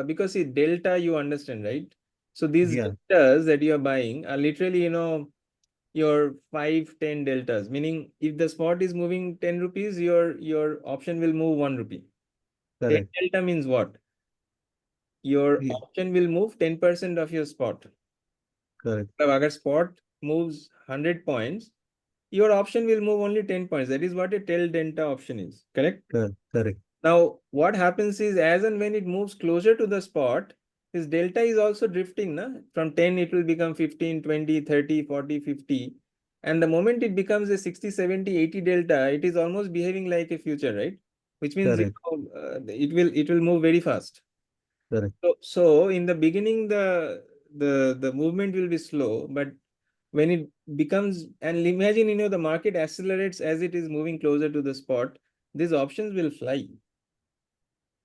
S1: because see, delta, you understand, right? So these
S8: Yeah,
S1: deltas that you are buying are literally, your 5-10 deltas, meaning if the spot is moving 10 rupees, your option will move 1 rupee. 10
S8: correct.
S1: delta means what? Your
S8: Yeah,
S1: option will move 10% of your spot.
S8: correct,
S1: Now, agar spot moves 100 points, your option will move only 10 points. That is what a tail delta option is, correct?
S8: correct,
S1: Now, what happens is, as and when it moves closer to the spot, this delta is also drifting. Na? From 10, it will become 15, 20, 30, 40, 50. And the moment it becomes a 60, 70, 80 delta, it is almost behaving like a future, right? Which means,
S8: correct,
S1: it will move very fast.
S8: correct.
S1: So in the beginning, the movement will be slow, but when it becomes, and imagine, the market accelerates as it is moving closer to the spot, these options will fly.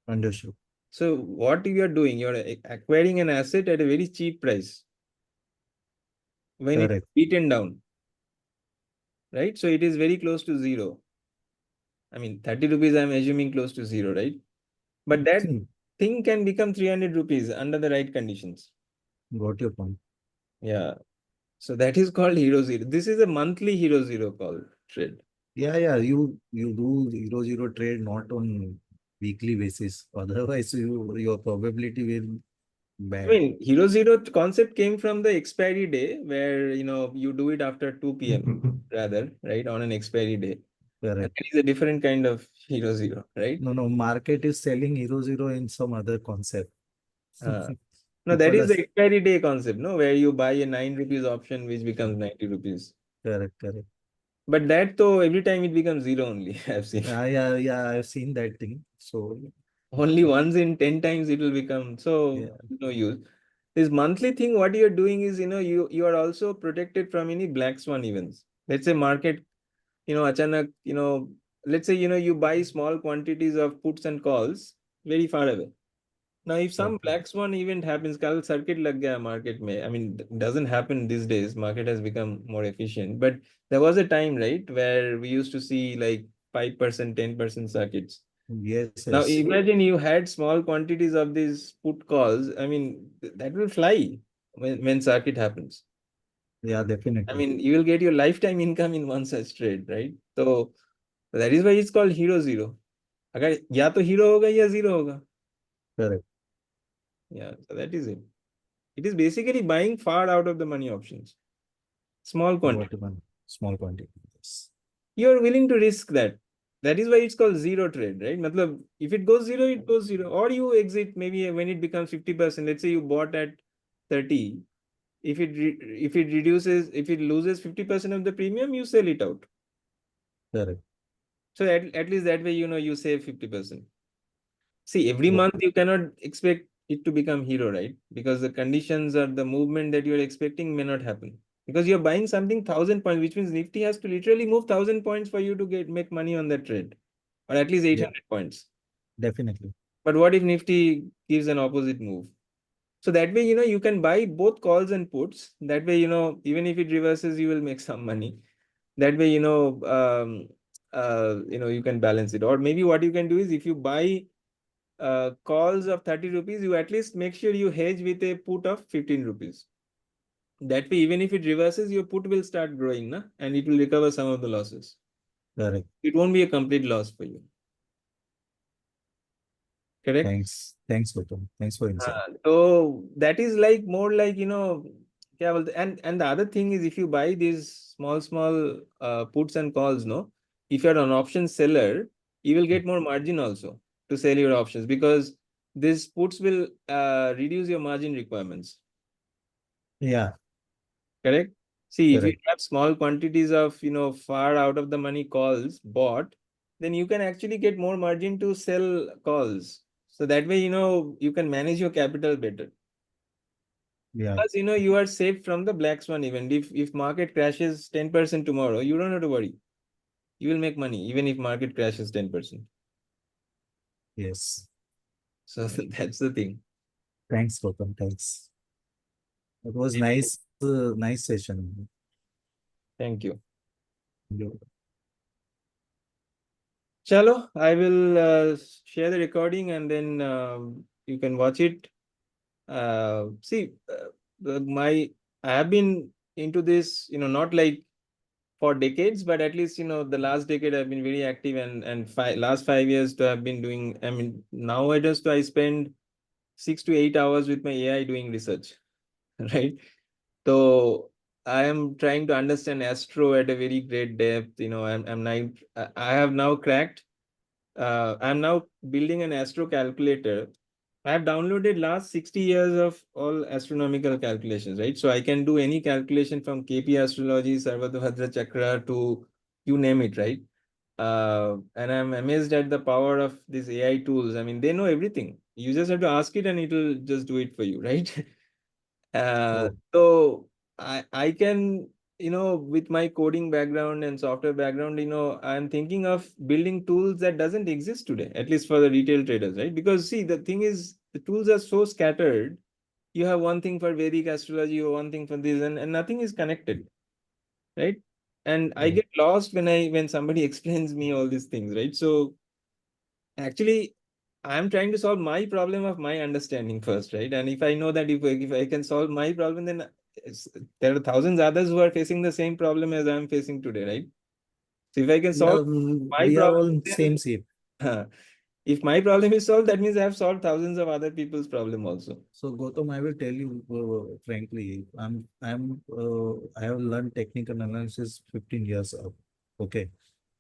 S8: Understood.
S1: So what you are doing, you're acquiring an asset at a very cheap price when it's
S8: Correct.
S1: beaten down, right? So it is very close to zero. I mean, 30 rupees, I'm assuming close to zero, right? But that
S8: See,
S1: thing can become 300 rupees under the right conditions.
S8: got your point.
S1: Yeah. So that is called hero zero. This is a monthly hero zero call trade.
S8: Yeah, you do 0-0 trade not on weekly basis. Otherwise, your probability will
S1: I
S8: bad.
S1: mean, hero zero concept came from the expiry day where, you do it after 2 p.m. rather, right? On an expiry day. And
S8: Correct.
S1: that is a different kind of hero zero, right?
S8: No, market is selling 0-0 in some other concept.
S1: Uh, no, that
S8: People
S1: is
S8: are
S1: the expiry day concept, no? Where you buy a 9 rupees option which becomes 90 rupees.
S8: correct.
S1: But that though, every time it becomes zero only, I've seen.
S8: Yeah, I've seen that thing. So
S1: Only once in 10 times it will become so
S8: yeah,
S1: no use. This monthly thing, what you're doing is, you are also protected from any black swan events. Let's say market, achanak, let's say, you buy small quantities of puts and calls very far away. Now, if some
S8: okay.
S1: black swan event happens, kal circuit lag gaya market mein. I mean, doesn't happen these days. Market has become more efficient. But there was a time, right, where we used to see like 5%, 10% circuits. Now
S8: Yes.
S1: imagine you had small quantities of these put calls. I mean, that will fly when circuit happens.
S8: Yeah,
S1: I
S8: definitely.
S1: mean, you will get your lifetime income in one such trade, right? So that is why it's called hero zero. अगर या तो hero होगा या zero होगा.
S8: Correct.
S1: Yeah, so that is it. It is basically buying far out of the money options. Small quantity.
S8: Got one small quantity. Yes.
S1: You are willing to risk that. That is why it's called zero trade, right? Matlab, if it goes zero, it goes zero. Or you exit maybe when it becomes 50%. Let's say you bought at 30. If it loses 50% of the premium, you sell it out.
S8: Correct.
S1: So at least that way, you save 50%. See, every
S8: Oh,
S1: month you cannot expect it to become hero, right? Because the conditions or the movement that you're expecting may not happen. Because you're buying something 1,000 points, which means Nifty has to literally move 1,000 points for you to make money on that trade. Or at least
S8: yeah,
S1: 800 points.
S8: definitely.
S1: But what if Nifty gives an opposite move? So that way, you can buy both calls and puts. That way, even if it reverses, you will make some money. That way, you can balance it. Or maybe what you can do is if you buy calls of 30 rupees, you at least make sure you hedge with a put of 15 rupees. That way, even if it reverses, your put will start growing, na? And it will recover some of the losses.
S8: Correct.
S1: It won't be a complete loss for you. Correct?
S8: Thanks, Gautam. Thanks for insight.
S1: So that is like more like, yeah, well, and the other thing is if you buy these small puts and calls, no, if you're an option seller, you will get more margin also to sell your options because these puts will reduce your margin requirements.
S8: Yeah,
S1: Correct? See, if you
S8: correct.
S1: have small quantities of, far out of the money calls bought, then you can actually get more margin to sell calls. So that way, you can manage your capital better.
S8: Yeah,
S1: Plus, you are safe from the black swan event. If market crashes 10% tomorrow, you don't have to worry. You will make money even if market crashes 10%.
S8: yes.
S1: So that's the thing.
S8: Thanks, Gautam. Thanks. It was nice session.
S1: Thank you.
S8: You-
S1: Chalo, I will share the recording and then you can watch it. See, I have been into this, not like for decades, but at least, the last decade I've been very active and last 5 years to have been doing, I mean, nowadays I spend 6 to 8 hours with my AI doing research, right? So I am trying to understand astro at a very great depth. I have now cracked. I'm now building an astro calculator. I have downloaded last 60 years of all astronomical calculations, right? So I can do any calculation from KP astrology, Sarvadvadra Chakra to you name it, right? And I'm amazed at the power of these AI tools. I mean, they know everything. You just have to ask it and it'll just do it for you, right?
S8: Oh,
S1: So I can with my coding background and software background, I'm thinking of building tools that doesn't exist today, at least for the retail traders, right? Because see, the thing is, the tools are so scattered. You have one thing for Vedic astrology, you have one thing for this, and nothing is connected, right? And I get lost when somebody explains me all these things, right? So actually, I'm trying to solve my problem of my understanding first, right? And if I know that if I can solve my problem, then there are thousands others who are facing the same problem as I'm facing today, right? So if I can
S8: Yeah,
S1: solve my
S8: we are
S1: problem,
S8: all in same
S1: then
S8: shape.
S1: if my problem is solved, that means I have solved thousands of other people's problem also.
S8: So Gautam, I will tell you frankly, I have learned technical analysis 15 years ago. Okay.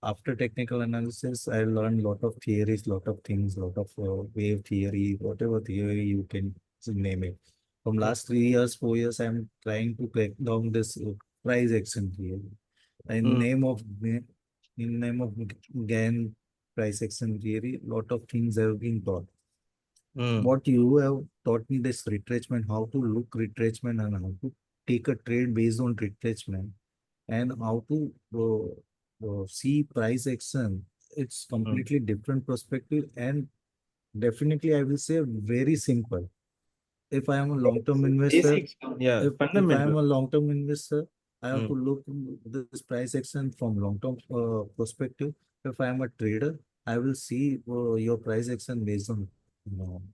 S8: After technical analysis, I learned lot of theories, lot of things, lot of wave theory, whatever theory you can name it. From last 3 years, 4 years, I'm trying to crack down this price action theory. In
S1: Mm,
S8: name of in name of GAN price action theory, lot of things have been taught.
S1: mm,
S8: What you have taught me this retracement, how to look retracement and how to take a trade based on retracement and how to see price action. It's
S1: mm.
S8: completely different perspective and definitely I will say very simple. If I am a long-term investor,
S1: Basics, yeah,
S8: if I am
S1: fundamental.
S8: a long-term investor, I have to
S1: Mm.
S8: look this price action from long-term perspective. If I am a trader, I will see your price action based on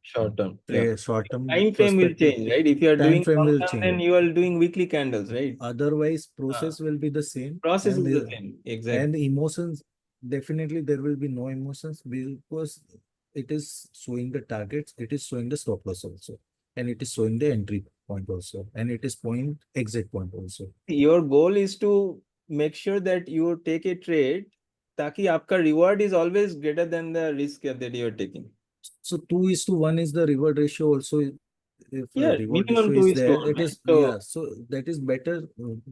S1: Short term, yeah.
S8: short-term
S1: Time frame will
S8: perspective.
S1: change, right? If you are
S8: Time
S1: doing
S8: frame
S1: long
S8: will
S1: term,
S8: change.
S1: then you are doing weekly candles, right?
S8: Otherwise,
S1: Uh,
S8: process will be the same,
S1: Process is the same, exactly.
S8: and emotions definitely there will be no emotions because it is showing the targets, it is showing the stop loss also, and it is showing the entry point also, and it is point exit point also.
S1: Your goal is to make sure that you take a trade, ताकि आपका reward is always greater than the risk that you are taking.
S8: So 2:1 is the reward ratio also. If
S1: Yeah,
S8: reward ratio
S1: minimum two
S8: is
S1: is to
S8: there,
S1: one,
S8: it
S1: right?
S8: is,
S1: So,
S8: yeah. So that is better.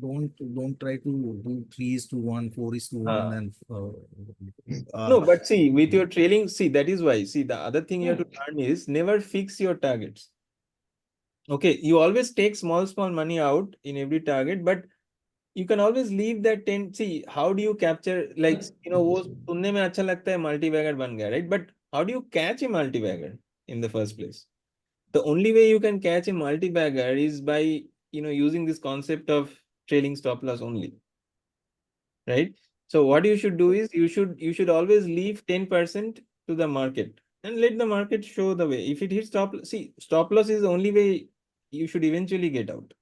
S8: Don't try to do 3:1, 4:1,
S1: uh,
S8: and
S1: no, but see, with your trailing, see, that is why. See, the other thing you have to learn is never fix your targets. Okay, you always take small money out in every target, but you can always leave that 10. See, how do you capture, like, वो सुनने में अच्छा लगता है multi-bagger बन गया, right? But how do you catch a multi-bagger in the first place? The only way you can catch a multi-bagger is by, using this concept of trailing stop loss only, right? So what you should do is you should always leave 10% to the market and let the market show the way. If it hits stop loss is the only way you should eventually get out.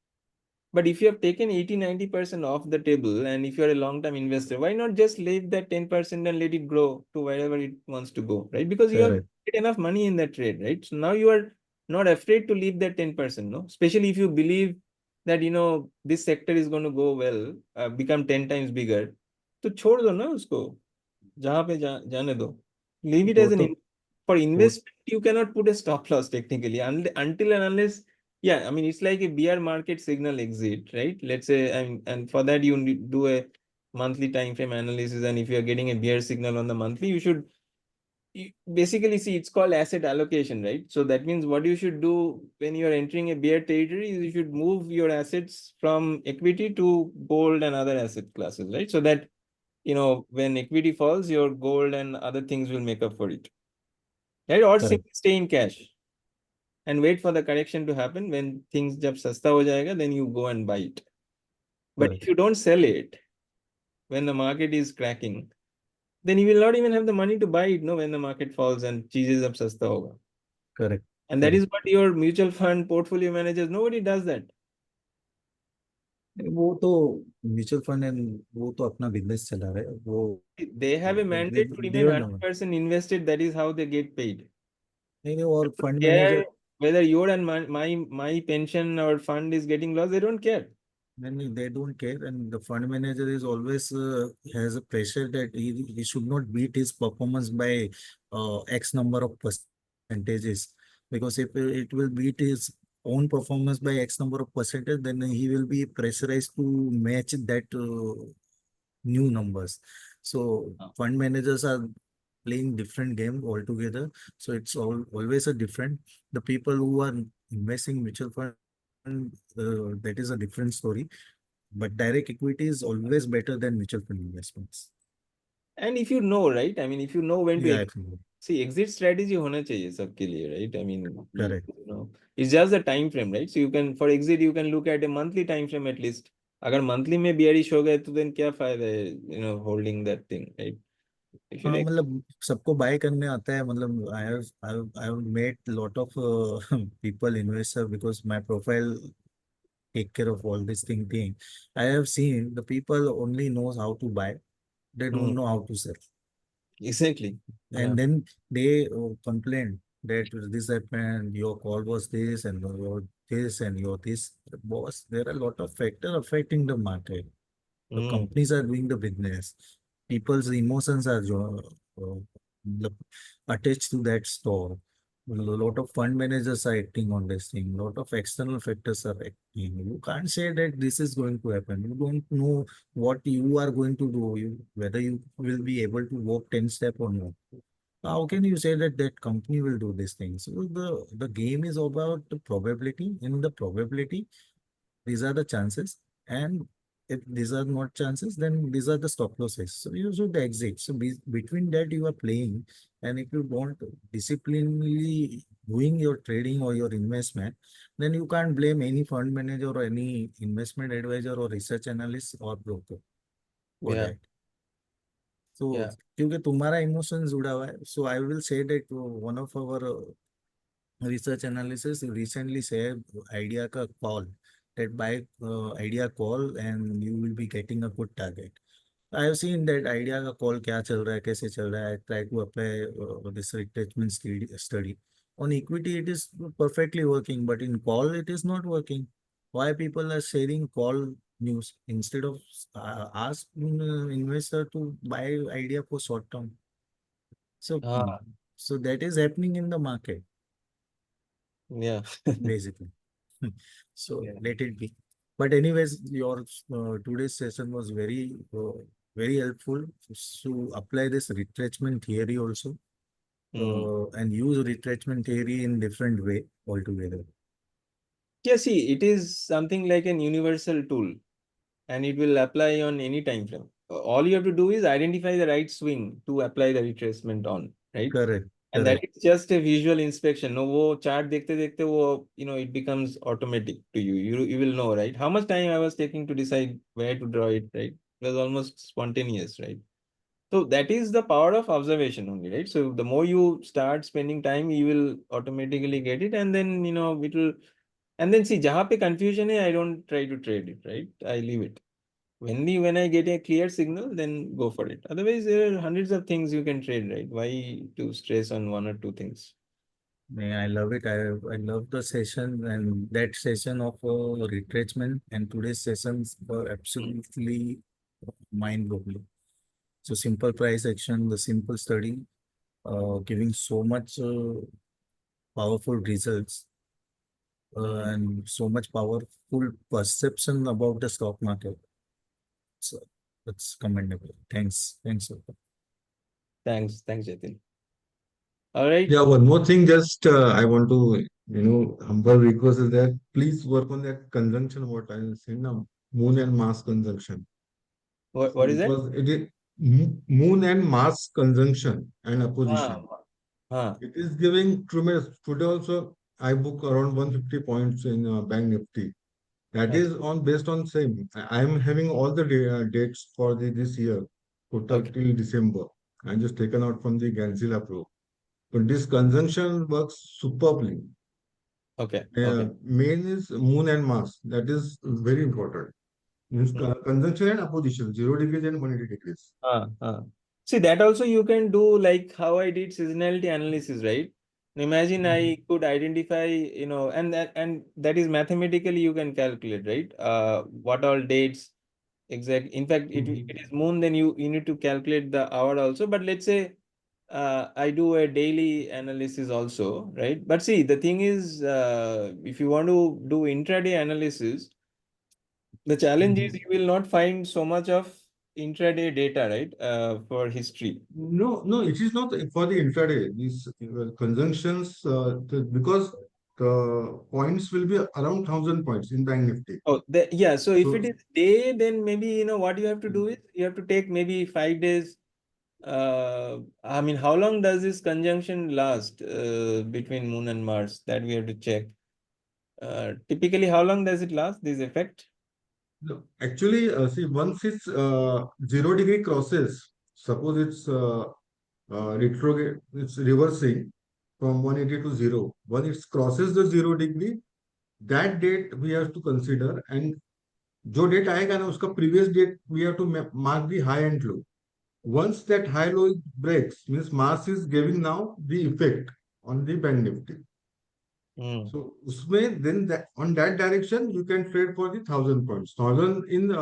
S1: But if you have taken 80-90% off the table, and if you're a long-term investor, why not just leave that 10% and let it grow to wherever it wants to go, right? Because you have
S8: correct,
S1: made enough money in that trade, right? So now you are not afraid to leave that 10%, no? Especially if you believe that, this sector is going to go well, become 10 times bigger. तो छोड़ दो ना उसको, जहाँ पे जाने दो. Leave it
S8: वो
S1: as
S8: तो
S1: for
S8: वो
S1: investment, you cannot put a stop loss technically until and unless, yeah, I mean, it's like a bear market signal exit, right? Let's say, and for that you do a monthly time frame analysis, and if you're getting a bear signal on the monthly, basically, see, it's called asset allocation, right? So that means what you should do when you're entering a bear territory is you should move your assets from equity to gold and other asset classes, right? So that, when equity falls, your gold and other things will make up for it, right? Or
S8: correct,
S1: simply stay in cash and wait for the correction to happen. When things jab sasta ho jayega, then you go and buy it. But
S8: correct,
S1: if you don't sell it when the market is cracking, then you will not even have the money to buy it, no, when the market falls and cheese ab sasta hoga.
S8: correct,
S1: And that is
S8: correct.
S1: what your mutual fund portfolio managers, nobody does that.
S8: वो तो mutual fund and वो तो अपना business चला रहे हैं वो
S1: They have a mandate to
S8: they
S1: remain
S8: don't know.
S1: 100% invested. That is how they get paid.
S8: नहीं नहीं और
S1: They don't
S8: fund
S1: care
S8: manager
S1: whether your and my pension or fund is getting lost. They don't care.
S8: then they don't care, and the fund manager is always has a pressure that he should not beat his performance by X number of percentages, because if it will beat his own performance by X number of percentage, then he will be pressurized to match that new numbers. So fund managers are playing different game altogether. So it's always a different. The people who are investing mutual fund, that is a different story. but direct equity is always better than mutual fund investments.
S1: And if you know, right? I mean, if you know when to
S8: Yeah, absolutely.
S1: see exit strategy होना चाहिए सबके लिए, right? I mean,
S8: Correct.
S1: you know, it's just the time frame, right? So you can for exit you can look at a monthly time frame at least. अगर monthly में bearish हो गए तो then क्या फायदा है, you know, holding that thing, right? If you
S8: हाँ
S1: like,
S8: मतलब सबको बाय करने आता है मतलब I have met lot of people investor because my profile take care of all this thing. I have seen the people only knows how to buy, they don't know how to sell.
S1: exactly. Yeah.
S8: And then they complain that this happened, your call was this and your this and your this. Boss, there are a lot of factors affecting the market. The companies are doing the business. People's emotions are attached to that store. A lot of fund managers are acting on this thing. A lot of external factors are acting. You can't say that this is going to happen. You don't know what you are going to do, whether you will be able to walk 10 steps or not. How can you say that that company will do these things? So the game is about the probability. In the probability, these are the chances, and if these are not chances, then these are the stop losses. So you should exit. So between that you are playing, and if you don't disciplinedly doing your trading or your investment, then you can't blame any fund manager or any investment advisor or research analyst or broker for
S1: Yeah.
S8: that. So
S1: Yeah.
S8: क्योंकि तुम्हारा emotion जुड़ा हुआ है, so I will say that one of our research analysis recently said idea ka call, that buy idea call and you will be getting a good target. I have seen that idea का call क्या चल रहा है, कैसे चल रहा है. Try to apply this retracement study. On equity, it is perfectly working, but in call, it is not working. Why people are sharing call news instead of ask investor to buy idea for short term? So,
S1: Ah,
S8: so that is happening in the market
S1: yeah.
S8: basically. So
S1: Yeah.
S8: let it be. But anyways, your today's session was very helpful to apply this retracement theory also, and use retracement theory in different way altogether.
S1: Yeah, see, it is something like an universal tool and it will apply on any time frame. All you have to do is identify the right swing to apply the retracement on, right?
S8: Correct.
S1: And that
S8: Correct.
S1: is just a visual inspection. No, wo chart देखते देखते वो, you know, it becomes automatic to you. You will know, right? How much time I was taking to decide where to draw it, right? It was almost spontaneous, right? So that is the power of observation only, right? So the more you start spending time, you will automatically get it, and then you know it will. And then see, जहाँ पे confusion है, I don't try to trade it, right? I leave it. When I get a clear signal, then go for it. Otherwise, there are hundreds of things you can trade, right? Why to stress on one or two things?
S8: Yeah, I love it. I love the session, and that session of retracement and today's sessions were absolutely mind-boggling. So simple price action, the simple study, giving so much powerful results, and so much powerful perception about the stock market. So that's commendable. Thanks. Thanks. Sir.
S1: Thanks, Jatin. All right.
S4: Yeah, one more thing, just I want to, humble request is that please work on that conjunction, what I was saying now, moon and Mars conjunction.
S1: What is that?
S4: It is moon and Mars conjunction and opposition.
S1: Ah,
S4: It is giving tremendous. Today also, I book around 150 points in Bank Nifty. That is on based on same. I am having all the dates for this year, total
S1: okay,
S4: till December. I just taken out from the Ganzilla Pro. But this conjunction works superbly.
S1: okay.
S4: Main is Moon and Mars. That is very important. Means conjunction and opposition, 0 degrees and 180 degrees.
S1: See, that also you can do like how I did seasonality analysis, right? Imagine I could identify, you know, and that is mathematically you can calculate, right? What all dates exact. In fact, if it is moon, then you need to calculate the hour also. But let's say I do a daily analysis also, right? But see, the thing is, if you want to do intraday analysis, the challenge is you will not find so much of intraday data, right? For history.
S4: No, it is not for the intraday. These conjunctions, because the points will be around 1,000 points in Bank Nifty.
S1: Oh, yeah. So if it
S4: So
S1: is day, then maybe, you know, what you have to do is you have to take maybe 5 days. I mean, how long does this conjunction last between Moon and Mars? That we have to check. Typically, how long does it last, this effect?
S4: no, actually, see, once it's 0 degree crosses, suppose it's retrograde, it's reversing from 180 to 0. When it crosses the 0 degree, that date we have to consider, and जो date आएगा ना उसका previous date we have to mark the high and low. Once that high low breaks, means Mars is giving now the effect on the Bank Nifty.
S1: Hmm.
S4: So उसमें then that on that direction you can trade for the 1,000 points. 1,000 in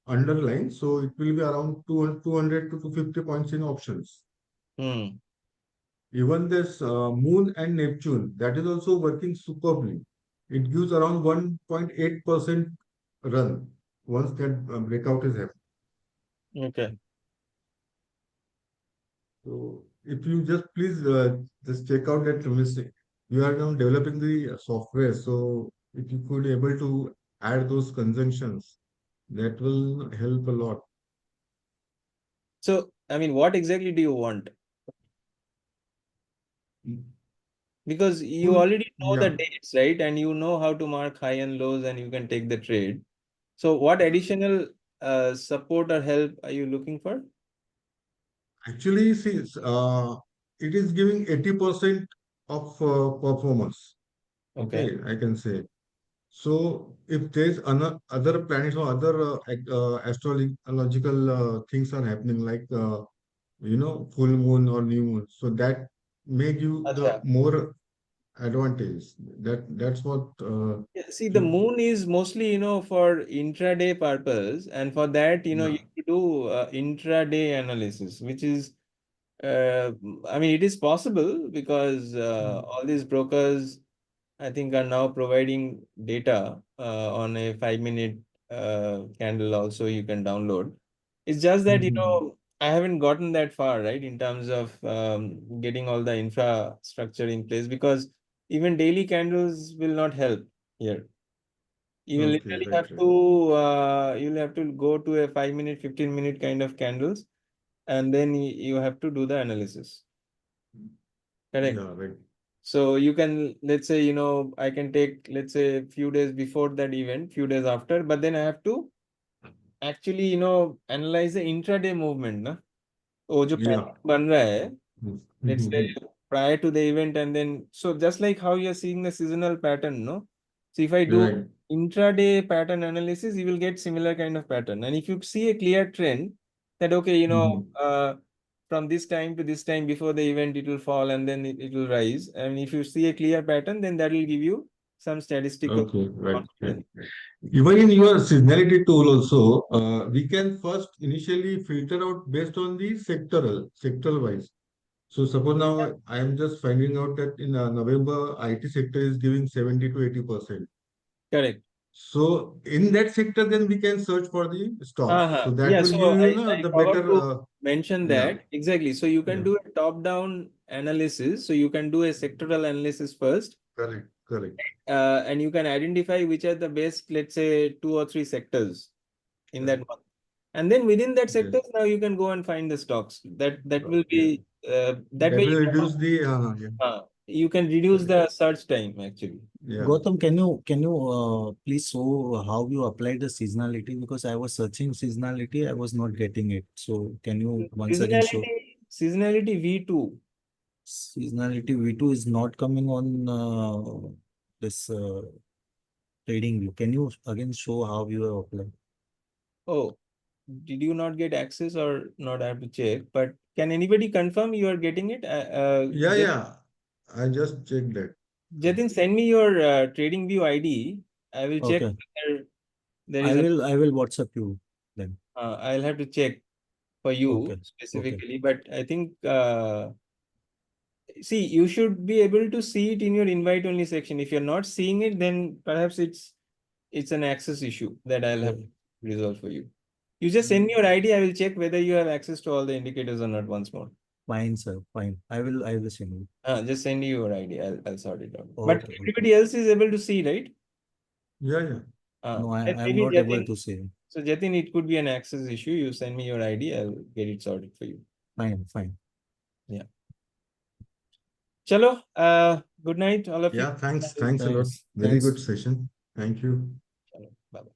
S4: underline, so it will be around 200 to 250 points in options.
S1: Hmm.
S4: Even this Moon and Neptune, that is also working superbly. It gives around 1.8% run once that breakout is happening.
S1: Okay.
S4: So if you just please just check out that mistake. You are now developing the software, so if you could able to add those conjunctions, that will help a lot.
S1: So, I mean, what exactly do you want? Because you
S4: Full,
S1: already know the
S4: yeah.
S1: dates, right? And you know how to mark high and lows, and you can take the trade. So, what additional support or help are you looking for?
S4: Actually, see, it is giving 80% of performance.
S1: Okay.
S4: Okay, I can say. So if there's other planets or other astrological things are happening, like full moon or new moon, so that may give the
S1: Acha.
S4: more advantage. That's what.
S1: Yeah, see, the
S4: So
S1: moon is mostly, you know, for intraday purpose, and for that, you know,
S4: yeah.
S1: you have to do intraday analysis, which is, I mean, it is possible because all these brokers, I think, are now providing data on a 5 minute candle also you can download. It's just that, you
S4: Mhm.
S1: know, I haven't gotten that far, right, in terms of getting all the infrastructure in place, because even daily candles will not help here. You will
S4: Okay,
S1: literally
S4: right,
S1: have
S4: right.
S1: to you'll have to go to a 5 minute, 15 minute kind of candles, and then you have to do the analysis. Correct.
S4: Yeah, right.
S1: So you can, let's say, you know, I can take, let's say, a few days before that event, few days after, but then I have to actually, you know, analyze the intraday movement, na? वो जो
S4: Yeah.
S1: pattern बन रहा है, let's say,
S4: Mhm.
S1: prior to the event, and then, so just like how you're seeing the seasonal pattern, no? So if I do
S4: Right.
S1: intraday pattern analysis, you will get similar kind of pattern. And if you see a clear trend that, okay, you know,
S4: Mhm.
S1: from this time to this time before the event, it will fall and then it will rise. And if you see a clear pattern, then that will give you some statistical
S4: Okay, right, right.
S1: confidence.
S4: Even in your seasonality tool also, we can first initially filter out based on the sectoral wise. So suppose now I am just finding out that in November, IT sector is giving 70 to 80%.
S1: Correct.
S4: So in that sector, then we can search for the stocks. So
S1: Uh-huh.
S4: that
S1: Yeah,
S4: will
S1: so
S4: give you
S1: I
S4: the
S1: forgot
S4: better,
S1: to mention
S4: yeah,
S1: that. Exactly. So you can
S4: yeah,
S1: do a top-down analysis. So you can do a sectoral analysis first,
S4: correct, correct.
S1: and you can identify which are the best, let's say, 2 or 3 sectors in that
S4: Correct.
S1: month. And then within that
S4: Yes.
S1: sector, now you can go and find the stocks. That will
S4: Yeah.
S1: be that
S4: That
S1: way
S4: will
S1: you
S4: reduce the, yeah,
S1: you can reduce
S4: correct.
S1: the search time actually.
S4: Yeah.
S8: Gautam, can you please show how you apply the seasonality? Because I was searching seasonality, I was not getting it. So can you once again show
S1: Seasonality V2.
S8: seasonality V2 is not coming on this trading view. Can you again show how you have applied?
S1: Oh, did you not get access or not? I have to check. But can anybody confirm you are getting it?
S4: Yeah, yeah. I just checked that.
S1: Jatin, send me your trading view ID. I will check
S8: Okay,
S1: whether there is a.
S8: I will WhatsApp you then.
S1: I'll have to check for you
S8: Okay, okay.
S1: specifically. But I think see, you should be able to see it in your invite only section. If you're not seeing it, then perhaps it's an access issue that I'll have
S8: Yeah.
S1: to resolve for you. You just send me your ID. I will check whether you have access to all the indicators or not once more.
S8: Fine, sir. Fine. I will send you.
S1: Just send me your ID. I'll sort it out. But
S8: Okay.
S1: everybody else is able to see, right?
S4: Yeah.
S8: No,
S1: Then
S8: I'm
S1: maybe
S8: not able
S1: Jatin.
S8: to see.
S1: So Jatin, it could be an access issue. You send me your ID. I'll get it sorted for you.
S8: Fine.
S1: Chalo. Good night, all of you.
S4: Yeah, thanks a lot.
S8: Thanks.
S4: Very
S8: Thanks.
S4: good session. Thank you.
S1: Chalo, bye-bye.